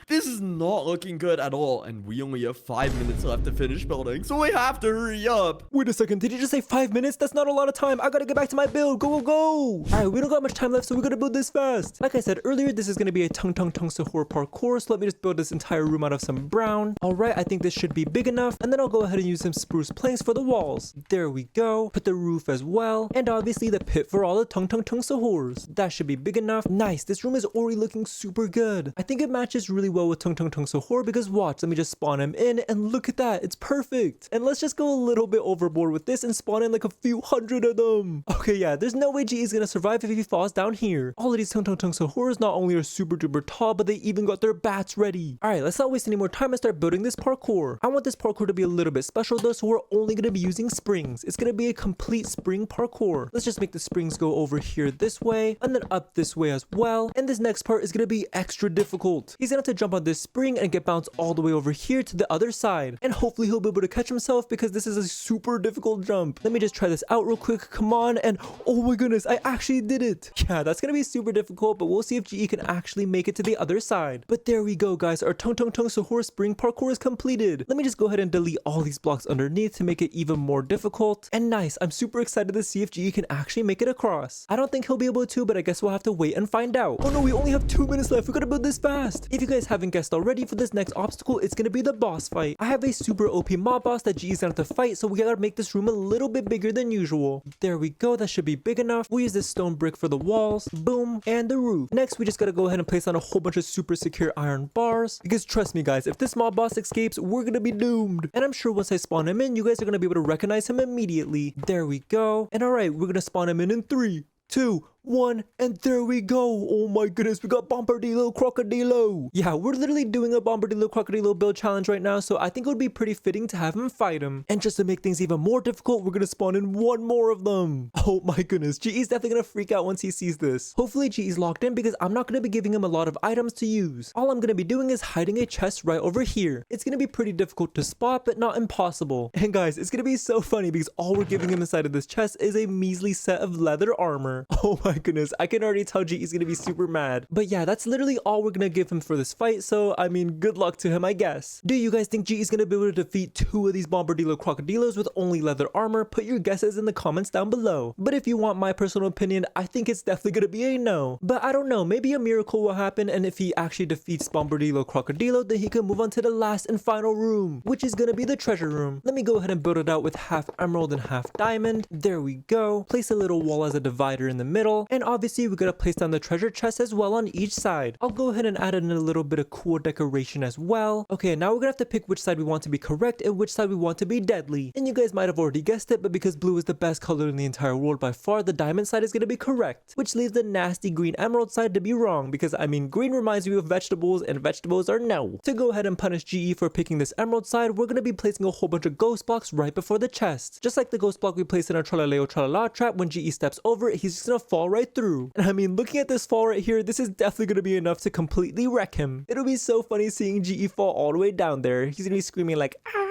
This is not looking good at all, and we only have 5 minutes left to finish building, so we have to hurry up. Wait a second, did you just say 5 minutes? That's not a lot of time. I gotta get back to my build. Go, go, go. Alright, we don't got much time left, so we gotta build this fast. Like I said earlier, this is gonna be a tung Sahur parkour, so let me just build this entire room out of some brown. Alright, I think this should be big enough, and then I'll go ahead and use some spruce planks for the walls. There we go. Put the roof as well, and obviously the pit for all the tung Sahurs. That should be big enough. Nice, this room is already looking super good. I think it matches really well with tung Sahur because watch, let me just spawn him in, and look at that, it's perfect. And let's just go a little bit overboard with this and spawn in like a few hundred of them. Okay, yeah, there's no way GE is gonna survive if he falls down here. All of these tung Sahurs not only are super duper tall, but they even got their bats ready. Alright, let's not waste any more time and start building this parkour. I want this parkour to be a little bit special though, so we're only gonna be using springs. It's gonna be a complete spring parkour. Let's just make the springs go over here this way, and then up this way as well. And this next part is gonna be extra difficult. He's gonna have to jump on this spring and get bounced all the way over here to the other side. And hopefully he'll be able to catch himself because this is a super difficult jump. Let me just try this out real quick. Come on. And oh my goodness, I actually did it. Yeah, that's gonna be super difficult, but we'll see if GE can actually make it to the other side. But there we go, guys. Our tung Sahur spring parkour is completed. Let me just go ahead and delete all these blocks underneath to make it even more difficult. And nice. I'm super excited to see if GE can actually make it across. I don't think he'll be able to, but I guess we'll have to wait and find out. Oh no, we only have 2 minutes left. We gotta build this fast. If you guys haven't guessed already, for this next obstacle, it's gonna be the boss fight. I have a super OP mob boss that GE's gonna have to fight, so we gotta make this room a little bit bigger than usual. There we go. That should be big enough. We'll use this stone brick for the walls, boom, and the roof. Next, we just gotta go ahead and place on a whole bunch of super secure iron bars, because trust me guys, if this mob boss escapes, we're gonna be doomed. And I'm sure once I spawn him in, you guys are gonna be able to recognize him immediately. There we go. And alright, we're gonna spawn him in 3, 2, 1, and there we go. Oh my goodness, we got Bombardilo Crocodilo. Yeah, we're literally doing a Bombardilo Crocodilo build challenge right now, so I think it would be pretty fitting to have him fight him. And just to make things even more difficult, we're gonna spawn in 1 more of them. Oh my goodness, GE's definitely gonna freak out once he sees this. Hopefully GE's locked in because I'm not gonna be giving him a lot of items to use. All I'm gonna be doing is hiding a chest right over here. It's gonna be pretty difficult to spot, but not impossible. And guys, it's gonna be so funny because all we're giving him inside of this chest is a measly set of leather armor. Oh my goodness, I can already tell GE's gonna be super mad. But yeah, that's literally all we're gonna give him for this fight, so I mean, good luck to him, I guess. Do you guys think GE's gonna be able to defeat 2 of these Bombardilo Crocodilos with only leather armor? Put your guesses in the comments down below. But if you want my personal opinion, I think it's definitely gonna be a no. But I don't know, maybe a miracle will happen, and if he actually defeats Bombardilo Crocodilo, then he can move on to the last and final room, which is gonna be the treasure room. Let me go ahead and build it out with half emerald and half diamond. There we go. Place a little wall as a divider in the middle. well. And obviously we gotta place down the treasure chest as well on each side. I'll go ahead and add in a little bit of cool decoration as well. Okay, now we're gonna have to pick which side we want to be correct and which side we want to be deadly. And you guys might have already guessed it, but because blue is the best color in the entire world by far, the diamond side is gonna be correct, which leaves the nasty green emerald side to be wrong, because I mean green reminds me of vegetables and vegetables are no. To go ahead and punish GE for picking this emerald side, we're gonna be placing a whole bunch of ghost blocks right before the chest. Just like the ghost block we placed in our Tralalero Tralala trap, when GE steps over it, he's just gonna fall right through. And I mean, looking at this fall right here, this is definitely gonna be enough to completely wreck him. It'll be so funny seeing GE fall all the way down there. He's gonna be screaming like, ah!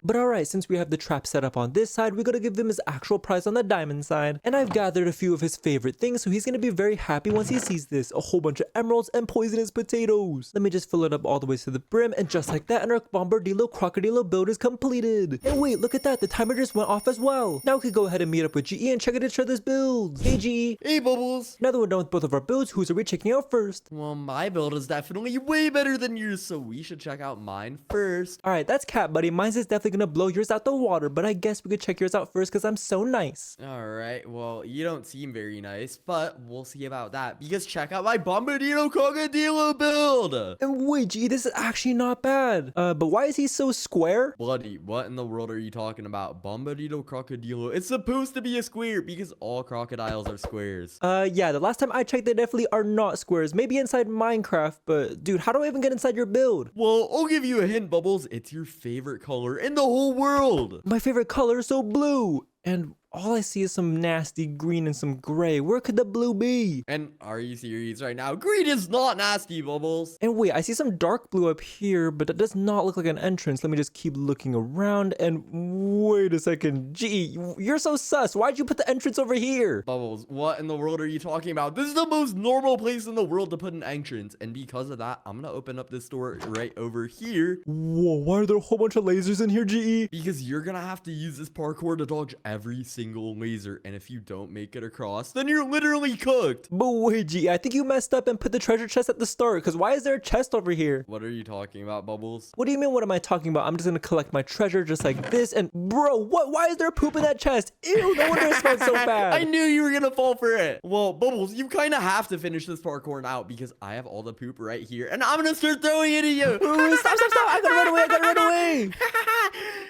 But alright, since we have the trap set up on this side, we gotta give him his actual prize on the diamond side. And I've gathered a few of his favorite things, so he's gonna be very happy once he sees this. A whole bunch of emeralds and poisonous potatoes. Let me just fill it up all the way to the brim, and just like that, and our Bombardino Crocodilo build is completed. And wait, look at that, the timer just went off as well. Now we could go ahead and meet up with GE and check out each other's builds. Hey GE. Hey Bubbles. Now that we're done with both of our builds, whose are we checking out first? Well, my build is definitely way better than yours, so we should check out mine first. Alright, that's cat buddy. Mine's is definitely gonna blow yours out the water, but I guess we could check yours out first because I'm so nice. Alright, well, you don't seem very nice, but we'll see about that, because check out my Bombardino Crocodilo build! And wait, gee, this is actually not bad. But why is he so square? Bloody, what in the world are you talking about? Bombardino Crocodilo, it's supposed to be a square, because all crocodiles are squares. Yeah, the last time I checked, they definitely are not squares. Maybe inside Minecraft, but dude, how do I even get inside your build? Well, I'll give you a hint, Bubbles. It's your favorite color in the whole world. My favorite color is so blue. And all I see is some nasty green and some gray. Where could the blue be? And are you serious right now? Green is not nasty, Bubbles. And wait, I see some dark blue up here, but that does not look like an entrance. Let me just keep looking around, and wait a second. Gee, you're so sus. Why'd you put the entrance over here? Bubbles, what in the world are you talking about? This is the most normal place in the world to put an entrance, and because of that, I'm gonna open up this door right over here. Whoa, why are there a whole bunch of lasers in here, GE? Because you're gonna have to use this parkour to dodge every single laser, and if you don't make it across, then you're literally cooked. But wait, GE, I think you messed up and put the treasure chest at the start, because why is there a chest over here? What are you talking about, Bubbles? What do you mean, what am I talking about? I'm just gonna collect my treasure just like this, and bro, what? Why is there poop in that chest? Ew, no wonder it smells so bad. I knew you were gonna fall for it. Well, Bubbles, you kind of have to finish this parkour now, because I have all the poop right here, and I'm gonna start throwing it at you. Ooh, stop, I gotta run away,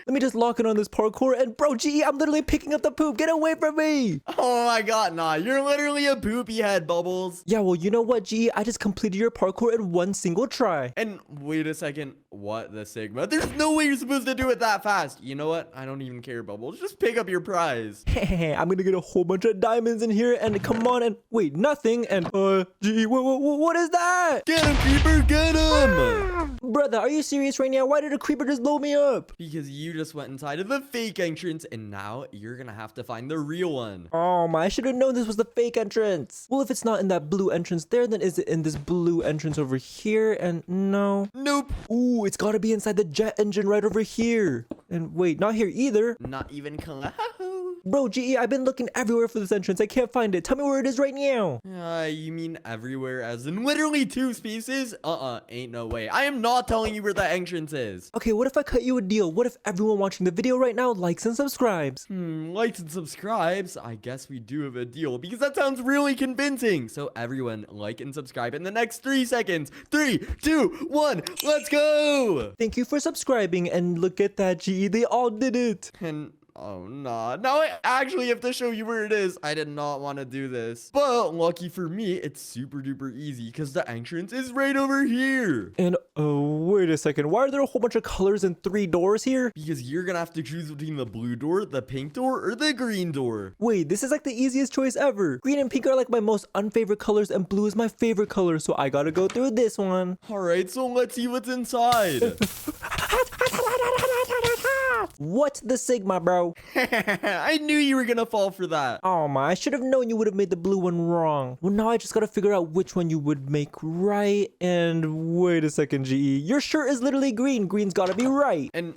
Let me just lock it on this parkour, and bro, GE, I'm literally picking up the poop. Get away from me. Oh my god, nah, you're literally a poopy head, Bubbles. Yeah, well, you know what, GE, I just completed your parkour in one single try. And wait a second, what the Sigma? There's no way you're supposed to do it that fast. You know what? I don't even care, Bubbles. Just pick up your prize. I'm gonna get a whole bunch of diamonds in here, and come on, and wait, nothing, and GE, what is that? Get him, Creeper, get him! Brother, are you serious right now? Why did a creeper just blow me up? Because you just went inside of the fake entrance, and now you're gonna have to find the real one. Oh my, I should have known this was the fake entrance. Well, if it's not in that blue entrance there, then is it in this blue entrance over here? And no. Nope. Ooh, it's gotta be inside the jet engine right over here. And wait, not here either. Not even close. Bro, GE, I've been looking everywhere for this entrance. I can't find it. Tell me where it is right now. You mean everywhere as in literally 2 spaces? Ain't no way. I am not telling you where the entrance is. Okay, what if I cut you a deal? What if everyone watching the video right now likes and subscribes? Likes and subscribes? I guess we do have a deal, because that sounds really convincing. So everyone, like and subscribe in the next 3 seconds. 3, 2, 1, let's go! Thank you for subscribing, and look at that, GE. They all did it. And oh, nah. Now I actually have to show you where it is. I did not want to do this. But lucky for me, it's super duper easy, because the entrance is right over here. And wait a second. Why are there a whole bunch of colors and 3 doors here? Because you're going to have to choose between the blue door, the pink door, or the green door. Wait, this is like the easiest choice ever. Green and pink are like my most unfavorite colors, and blue is my favorite color. So I gotta go through this one. Alright, so let's see what's inside. What the Sigma, bro? I knew you were gonna fall for that. Oh my, I should have known you would have made the blue one wrong. Well, now I just gotta figure out which one you would make right. And wait a second, GE. Your shirt is literally green. Green's gotta be right. And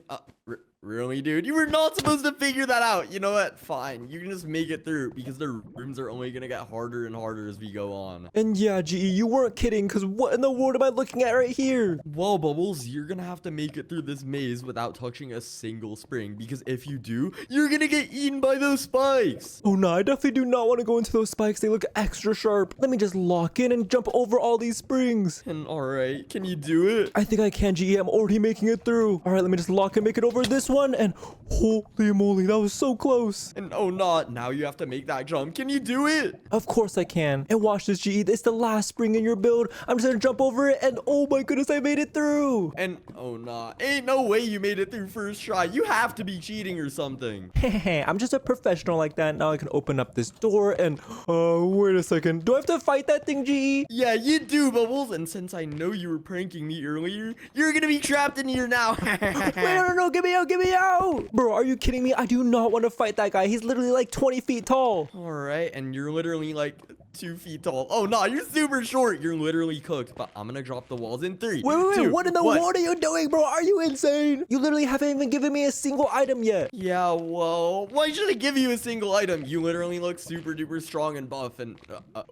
really, dude? You were not supposed to figure that out. You know what? Fine. You can just make it through because the rooms are only gonna get harder and harder as we go on. And yeah, GE, you weren't kidding, because what in the world am I looking at right here? Well, Bubbles, you're gonna have to make it through this maze without touching a single spring, because if you do, you're gonna get eaten by those spikes. Oh no, I definitely do not want to go into those spikes. They look extra sharp. Let me just lock in and jump over all these springs. And alright, can you do it? I think I can, GE. I'm already making it through. All right, let me just lock and make it over this one. And holy moly, that was so close. And oh no, now you have to make that jump. Can you do it? Of course I can. And watch this, GE. It's the last spring in your build. I'm just gonna jump over it, and oh my goodness, I made it through. And oh no, ain't no way you made it through first try. You have to be cheating or something. I'm just a professional like that. Now I can open up this door and wait a second. Do I have to fight that thing, GE? Yeah, you do, Bubbles. And since I know you were pranking me earlier, you're gonna be trapped in here now. Wait, no, get me out, get me out. Bro, are you kidding me? I do not want to fight that guy. He's literally like 20 feet tall. All right, and you're literally like 2 feet tall. Oh no, you're super short. You're literally cooked. But I'm gonna drop the walls in 3. Wait, 2, what in the world are you doing, bro? Are you insane? You literally haven't even given me a single item yet. Yeah, well, why should I give you a single item? You literally look super duper strong and buff. And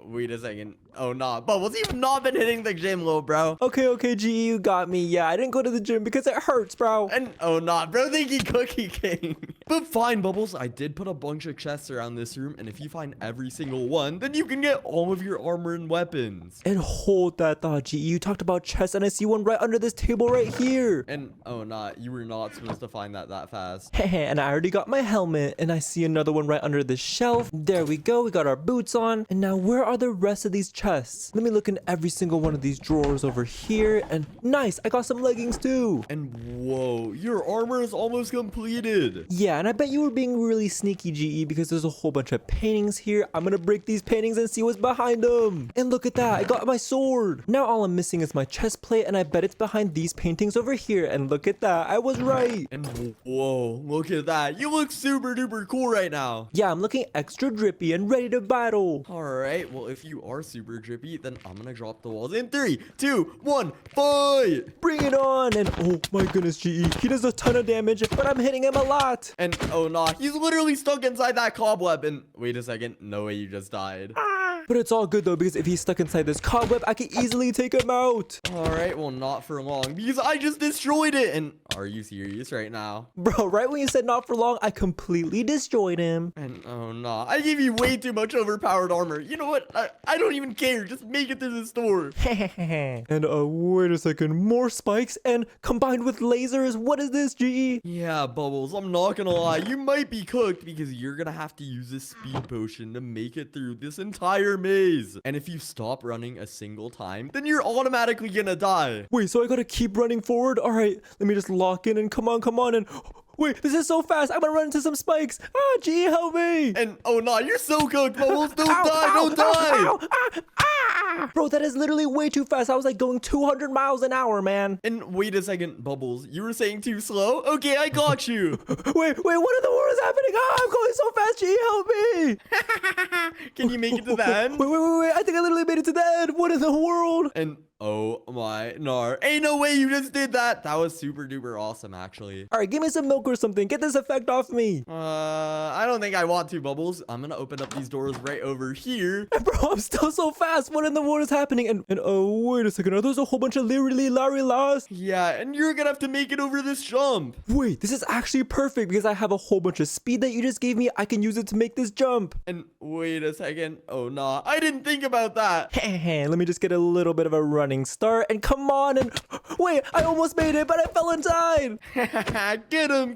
wait a second. Oh nah, Bubbles, you've not been hitting the gym, little bro. Okay, GE, you got me. Yeah, I didn't go to the gym because it hurts, bro. And oh nah, bro, thinky cookie king. But fine, Bubbles, I did put a bunch of chests around this room, and if you find every single one, then you can get all of your armor and weapons. And hold that thought, GE. You talked about chests, and I see one right under this table right here. And oh nah, you were not supposed to find that fast. And I already got my helmet, and I see another one right under this shelf. There we go. We got our boots on. And now where are the rest of these chests? Let me look in every single one of these drawers over here. And nice, I got some leggings too. And whoa, your armor is almost completed. Yeah, and I bet you were being really sneaky, GE, because there's a whole bunch of paintings here. I'm gonna break these paintings and see what's behind them. And look at that, I got my sword. Now all I'm missing is my chest plate, and I bet it's behind these paintings over here. And look at that, I was right. And whoa, look at that. You look super duper cool right now. Yeah, I'm looking extra drippy and ready to battle. All right, well, if you are super drippy, then I'm gonna drop the walls in 3, 2, 1, fight! Bring it on. And oh my goodness, GE, he does a ton of damage, but I'm hitting him a lot. And oh nah, he's literally stuck inside that cobweb. And wait a second, no way you just died. But it's all good though, because if he's stuck inside this cobweb, I can easily take him out. All right, well, not for long, because I just destroyed it. And are you serious right now? Bro, right when you said not for long, I completely destroyed him. And oh no, I gave you way too much overpowered armor. You know what? I don't even care. Just make it through the store. And wait a second, more spikes and combined with lasers. What is this, GE? Yeah, Bubbles, I'm not gonna lie. You might be cooked because you're gonna have to use this speed potion to make it through this entire maze. And if you stop running a single time, then you're automatically gonna die. Wait, so I gotta keep running forward? All right, let me just lock in and come on. And wait, this is so fast. I'm gonna run into some spikes. Ah, GE, help me. And oh no, you're so cooked, Bubbles. Don't Ow, die, ow, don't die. ow, ah. Bro, that is literally way too fast. I was like going 200 miles an hour, man. And wait a second, Bubbles. You were saying too slow? Okay, I got you. Wait, what in the world is happening? Ah, I'm going so fast, GE, help me. Can you make it to the end? Wait, I think I literally made it to the end. What in the world? And oh my nar. Ain't no way you just did that. That was super duper awesome, actually. All right, give me some milk or something. Get this effect off me. I don't think I want to, Bubbles. I'm gonna open up these doors right over here. Bro, I'm still so fast. What in the world is happening? And oh, wait a second. Are those a whole bunch of Larry Las? Yeah, and you're gonna have to make it over this jump. Wait, this is actually perfect because I have a whole bunch of speed that you just gave me. I can use it to make this jump. And wait a second. Oh, nah. I didn't think about that. Let me just get a little bit of a running start. And come on. And wait, I almost made it, but I fell inside. Get him.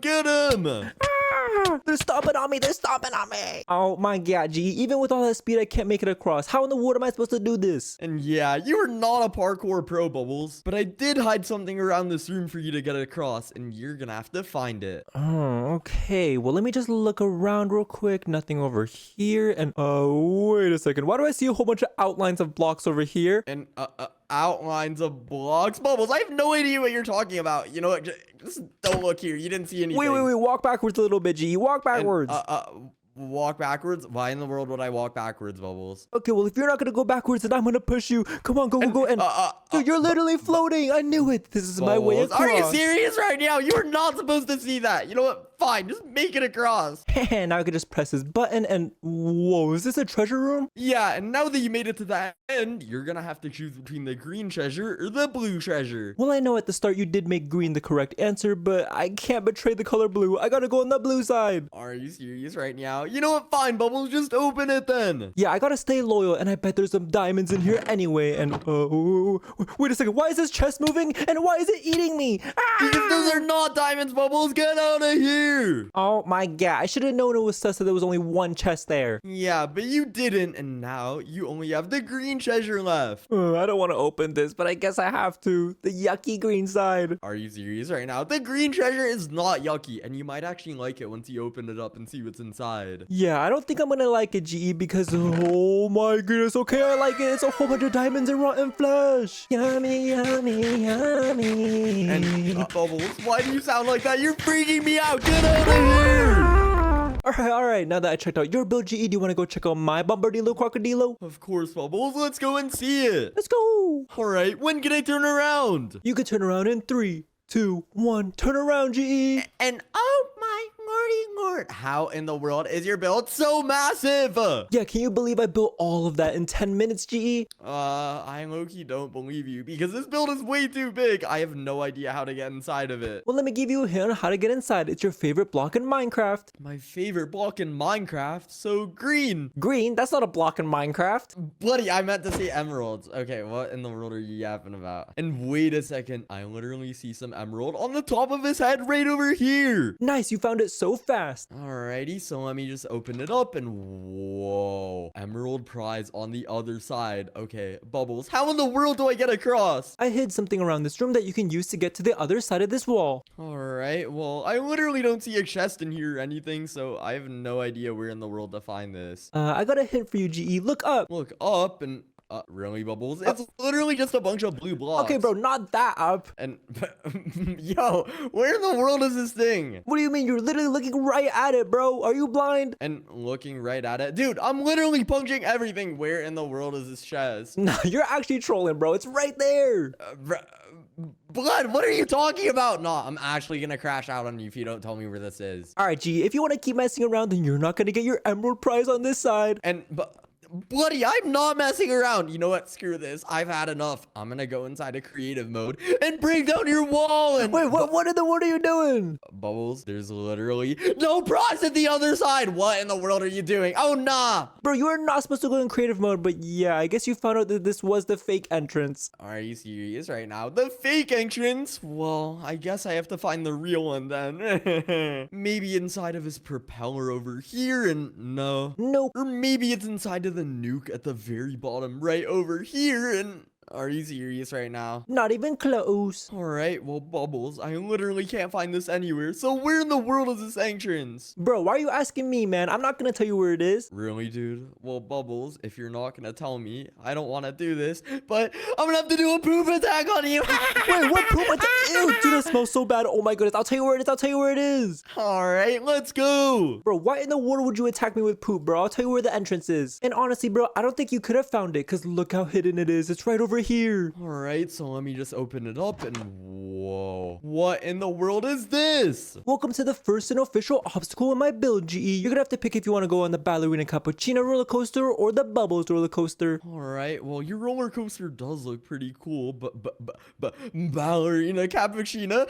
They're stomping on me. Oh my god, G. Even with all that speed, I can't make it across. How in the world am I supposed to do this? And yeah, you are not a parkour pro, Bubbles. But I did hide something around this room for you to get across, and you're gonna have to find it. Oh, okay. Well, let me just look around real quick. Nothing over here. And wait a second. Why do I see a whole bunch of outlines of blocks over here? And outlines of blocks? Bubbles, I have no idea what you're talking about. You know what? Just don't look here. You didn't see anything. Wait. Walk backwards a little bit, G. Walk backwards. And, walk backwards? Why in the world would I walk backwards, Bubbles? Okay, well, if you're not gonna go backwards, then I'm gonna push you. Come on, go. And dude, you're literally floating. I knew it. This is my way across. Are you serious right now? You are not supposed to see that. You know what? Fine, just make it across. Now I can just press this button and whoa, is this a treasure room? Yeah, and now that you made it to the end, you're gonna have to choose between the green treasure or the blue treasure. Well, I know at the start you did make green the correct answer, but I can't betray the color blue. I gotta go on the blue side. Are you serious right now? You know what? Fine, Bubbles, just open it then. Yeah, I gotta stay loyal, and I bet there's some diamonds in here anyway. And wait a second, why is this chest moving? And why is it eating me? Because those are not diamonds, Bubbles. Get out of here. Oh my god, I should have known it was sus that there was only one chest there. Yeah, but you didn't, and now you only have the green treasure left. I don't want to open this, but I guess I have to. The yucky green side. Are you serious right now? The green treasure is not yucky, and you might actually like it once you open it up and see what's inside. Yeah, I don't think I'm gonna like it, GE, because oh my goodness, okay, I like it. It's a whole bunch of diamonds and rotten flesh. Yummy, yummy, yummy. And Bubbles, why do you sound like that? You're freaking me out. Get out of here. All right. Now that I checked out your build, GE, do you want to go check out my Bombardino Crocodilo? Of course, Bubbles. Let's go and see it. Let's go. All right. When can I turn around? You can turn around in 3, 2, 1. Turn around, GE. And oh my lordy, how in the world is your build so massive? Yeah, can you believe I built all of that in 10 minutes, GE? I low-key don't believe you because this build is way too big. I have no idea how to get inside of it. Well, let me give you a hint on how to get inside. It's your favorite block in Minecraft. My favorite block in Minecraft? So green. Green? That's not a block in Minecraft. Bloody, I meant to say emeralds. Okay, what in the world are you yapping about? And wait a second, I literally see some emerald on the top of his head right over here. Nice, you found it so fast. Alrighty, so let me just open it up and whoa, emerald prize on the other side. Okay, Bubbles, how in the world do I get across? I hid something around this room that you can use to get to the other side of this wall. Alright, well, I literally don't see a chest in here or anything, so I have no idea where in the world to find this. I got a hint for you, GE. Look up. Look up and really, Bubbles? It's literally just a bunch of blue blocks. Okay, bro, not that up. And, yo, where in the world is this thing? What do you mean? You're literally looking right at it, bro. Are you blind? And looking right at it? Dude, I'm literally punching everything. Where in the world is this chest? No, you're actually trolling, bro. It's right there. Blood, what are you talking about? No, I'm actually gonna crash out on you if you don't tell me where this is. All right, G, if you want to keep messing around, then you're not going to get your emerald prize on this side. And, Bloody, I'm not messing around. You know what? Screw this. I've had enough. I'm gonna go inside a creative mode and break down your wall and— Wait, what in the world are you doing? Bubbles, there's literally no prize at the other side. What in the world are you doing? Oh, nah. Bro, you are not supposed to go in creative mode, but yeah, I guess you found out that this was the fake entrance. Are you serious right now? The fake entrance? Well, I guess I have to find the real one then. Maybe inside of his propeller over here and no. Nope. Or maybe it's inside of the nuke at the very bottom right over here and— Are you serious right now? Not even close. Alright, well, Bubbles, I literally can't find this anywhere. So where in the world is this entrance? Bro, why are you asking me, man? I'm not gonna tell you where it is. Really, dude? Well, Bubbles, if you're not gonna tell me, I don't want to do this, but I'm gonna have to do a poop attack on you. Wait, what poop attack? Ew, dude, that smells so bad. Oh my goodness, I'll tell you where it is. I'll tell you where it is. Alright, let's go. Bro, why in the world would you attack me with poop, bro? I'll tell you where the entrance is. And honestly, bro, I don't think you could have found it, because look how hidden it is. It's right over here. Alright, so let me just open it up and whoa. What in the world is this? Welcome to the first and official obstacle in my build, GE. You're gonna have to pick if you want to go on the Ballerina Cappuccino roller coaster or the Bubbles roller coaster. Alright, well, your roller coaster does look pretty cool, but Ballerina Cappuccino?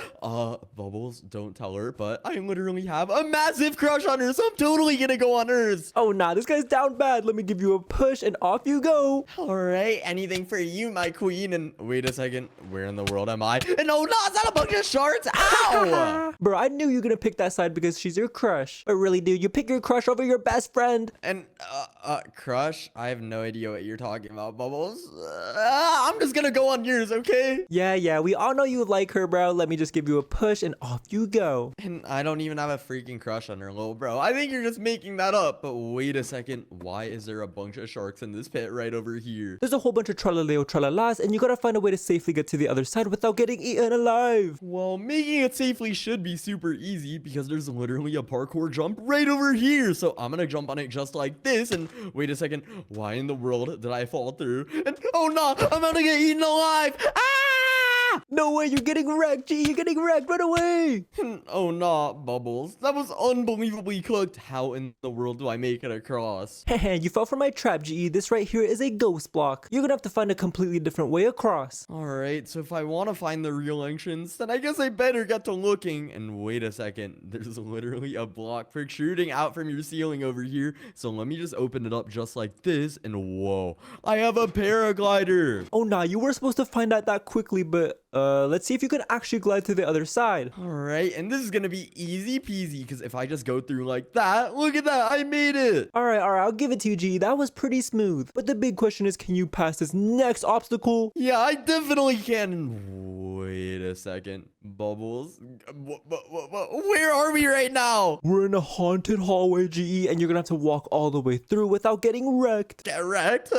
Bubbles, don't tell her, but I literally have a massive crush on her, so I'm totally gonna go on hers. Oh, nah, this guy's down bad. Let me give you a push and off you go. Alright, anything for you, my queen. And wait a second, where in the world am I? And oh no, is that a bunch of sharks? Ow! Bro, I knew you were gonna pick that side because she's your crush. But really, dude, you pick your crush over your best friend. And, crush? I have no idea what you're talking about, Bubbles. I'm just gonna go on yours, okay? Yeah, we all know you like her, bro. Let me just give you a push and off you go. And I don't even have a freaking crush on her, little bro. I think you're just making that up. But wait a second, why is there a bunch of sharks in this pit right over here? There's a whole bunch of tralalero, tralalero tralalas, and you gotta find a way to safely get to the other side without getting eaten alive. Well, making it safely should be super easy because there's literally a parkour jump right over here. So I'm gonna jump on it just like this. And wait a second, why in the world did I fall through? And oh no, I'm gonna get eaten alive. Ah! No way, you're getting wrecked, G. You're getting wrecked. Run away. Oh no, Bubbles. That was unbelievably cooked. How in the world do I make it across? You fell for my trap, GE. This right here is a ghost block. You're gonna have to find a completely different way across. Alright, so if I want to find the real entrance, then I guess I better get to looking. And wait a second, there's literally a block protruding out from your ceiling over here. So let me just open it up just like this. And whoa, I have a paraglider. Oh nah, you were supposed to find out that quickly, but let's see if you can actually glide to the other side. Alright, and this is gonna be easy peasy because if I just go through like that, look at that, I made it. Alright, I'll give it to you, G. That was pretty smooth. But the big question is, can you pass this next obstacle? Yeah, I definitely can. Wait a second, Bubbles. Where are we right now? We're in a haunted hallway, GE, and you're gonna have to walk all the way through without getting wrecked. Get wrecked?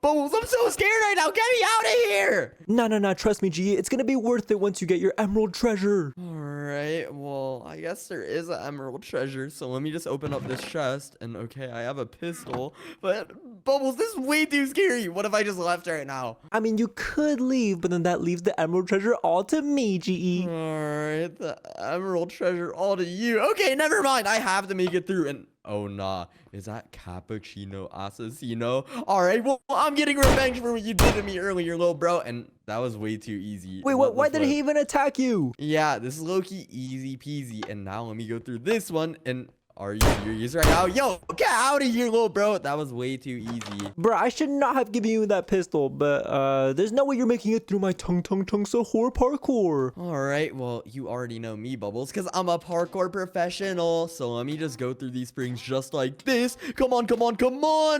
Bubbles, I'm so scared right now. Get me out of here. Nah, trust me, GE. It's gonna be worth it once you get your emerald treasure. Alright, well, I guess there is an emerald treasure, so let me just open up this chest, and okay, I have a pistol, but Bubbles, this is way too scary. What if I just left right now? I mean, you could leave, but then that leaves the emerald treasure all to me, GE. Alright, the emerald treasure all to you. Okay, never mind. I have to make it through, and oh nah, is that cappuccino assassino? Alright, well, I'm getting revenge for what you did to me earlier, little bro, and that was way too easy. Wait, why did he even attack you? Yeah, this is low-key easy peasy, and now let me go through this one, and are you serious right now? Yo, get out of here, little bro. That was way too easy. Bro, I should not have given you that pistol, but there's no way you're making it through my tung sahur parkour. Alright, well, you already know me, Bubbles, because I'm a parkour professional. So let me just go through these springs just like this. Come on.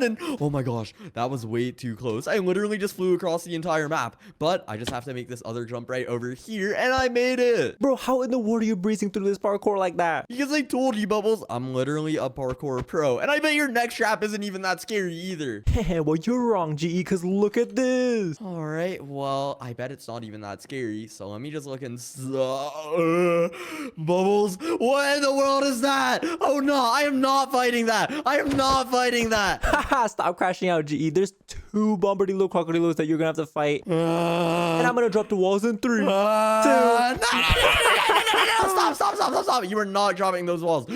And oh my gosh, that was way too close. I literally just flew across the entire map. But I just have to make this other jump right over here, and I made it. Bro, how in the world are you breezing through this parkour like that? Because I told you, Bubbles, I'm literally a parkour pro. And I bet your next trap isn't even that scary either. Well, you're wrong, GE, because look at this. Alright, well, I bet it's not even that scary. So let me just look and... Bubbles, what in the world is that? Oh no, I am not fighting that. Haha, stop crashing out, GE. There's 2 bombardino crocodilos that you're gonna have to fight. And I'm gonna drop the walls in 3, 2... No, stop. You are not dropping those walls.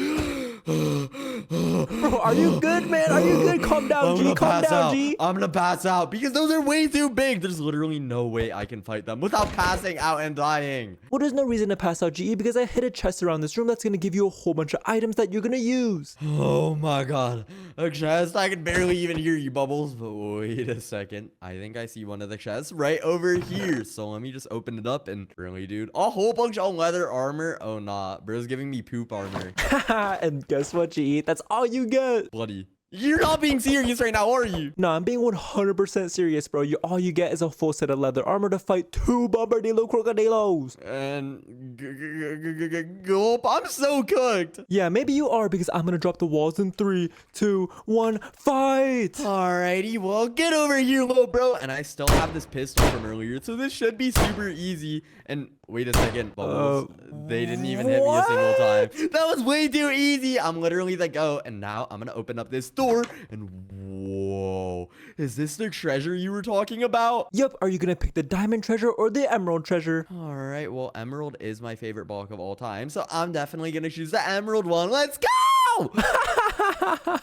Bro, are you good, man? Are you good? Calm down, G. Calm down, G. I'm gonna pass out because those are way too big. There's literally no way I can fight them without passing out and dying. Well, there's no reason to pass out, GE, because I hid a chest around this room that's gonna give you a whole bunch of items that you're gonna use. Oh my god. A chest? I can barely even hear you, Bubbles. But wait a second. I think I see one of the chests right over here. So let me just open it up and really, dude, a whole bunch of leather armor. Oh nah, bro's giving me poop armor. Haha, and guess what, GE? That's all you get. Bloody. You're not being serious right now, are you? No, I'm being 100% serious, bro. All you get is a full set of leather armor to fight 2 bombardino crocodilos. And gulp, I'm so cooked. Yeah, maybe you are, because I'm gonna drop the walls in 3, 2, 1, fight. Alrighty, well, get over here, little bro. And I still have this pistol from earlier, so this should be super easy. And wait a second, Bubbles. They didn't even hit me a single time. That was way too easy. I'm literally the go. And now I'm gonna open up this door. And whoa, is this the treasure you were talking about? Yep, are you gonna pick the diamond treasure or the emerald treasure? Alright, well, emerald is my favorite block of all time, so I'm definitely gonna choose the emerald one. Let's go!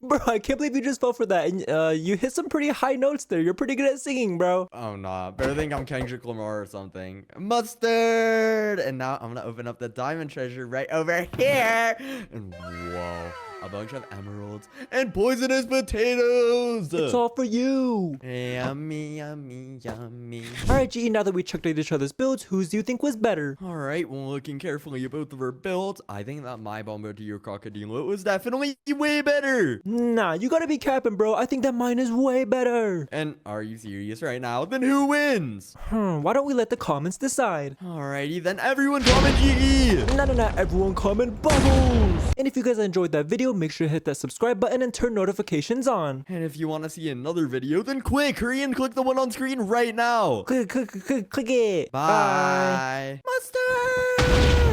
Bro, I can't believe you just fell for that. And you hit some pretty high notes there. You're pretty good at singing, bro. Oh nah, better think I'm Kendrick Lamar or something. Mustard! And now I'm gonna open up the diamond treasure right over here. And whoa, a bunch of emeralds and poisonous potatoes. It's all for you. Yummy. Alright, GE, now that we checked out each other's builds, whose do you think was better? Alright, well, looking carefully at both of our builds, I think that my Bombardino Crocodilo was definitely way better. Nah, you gotta be capping, bro. I think that mine is way better. And are you serious right now? Then who wins? Why don't we let the comments decide? Alrighty, then everyone comment GE. No, everyone comment Bubbles. And if you guys enjoyed that video, video, make sure to hit that subscribe button and turn notifications on. And if you want to see another video, then quick, hurry and click the one on screen right now. Click it. Bye. Mustard!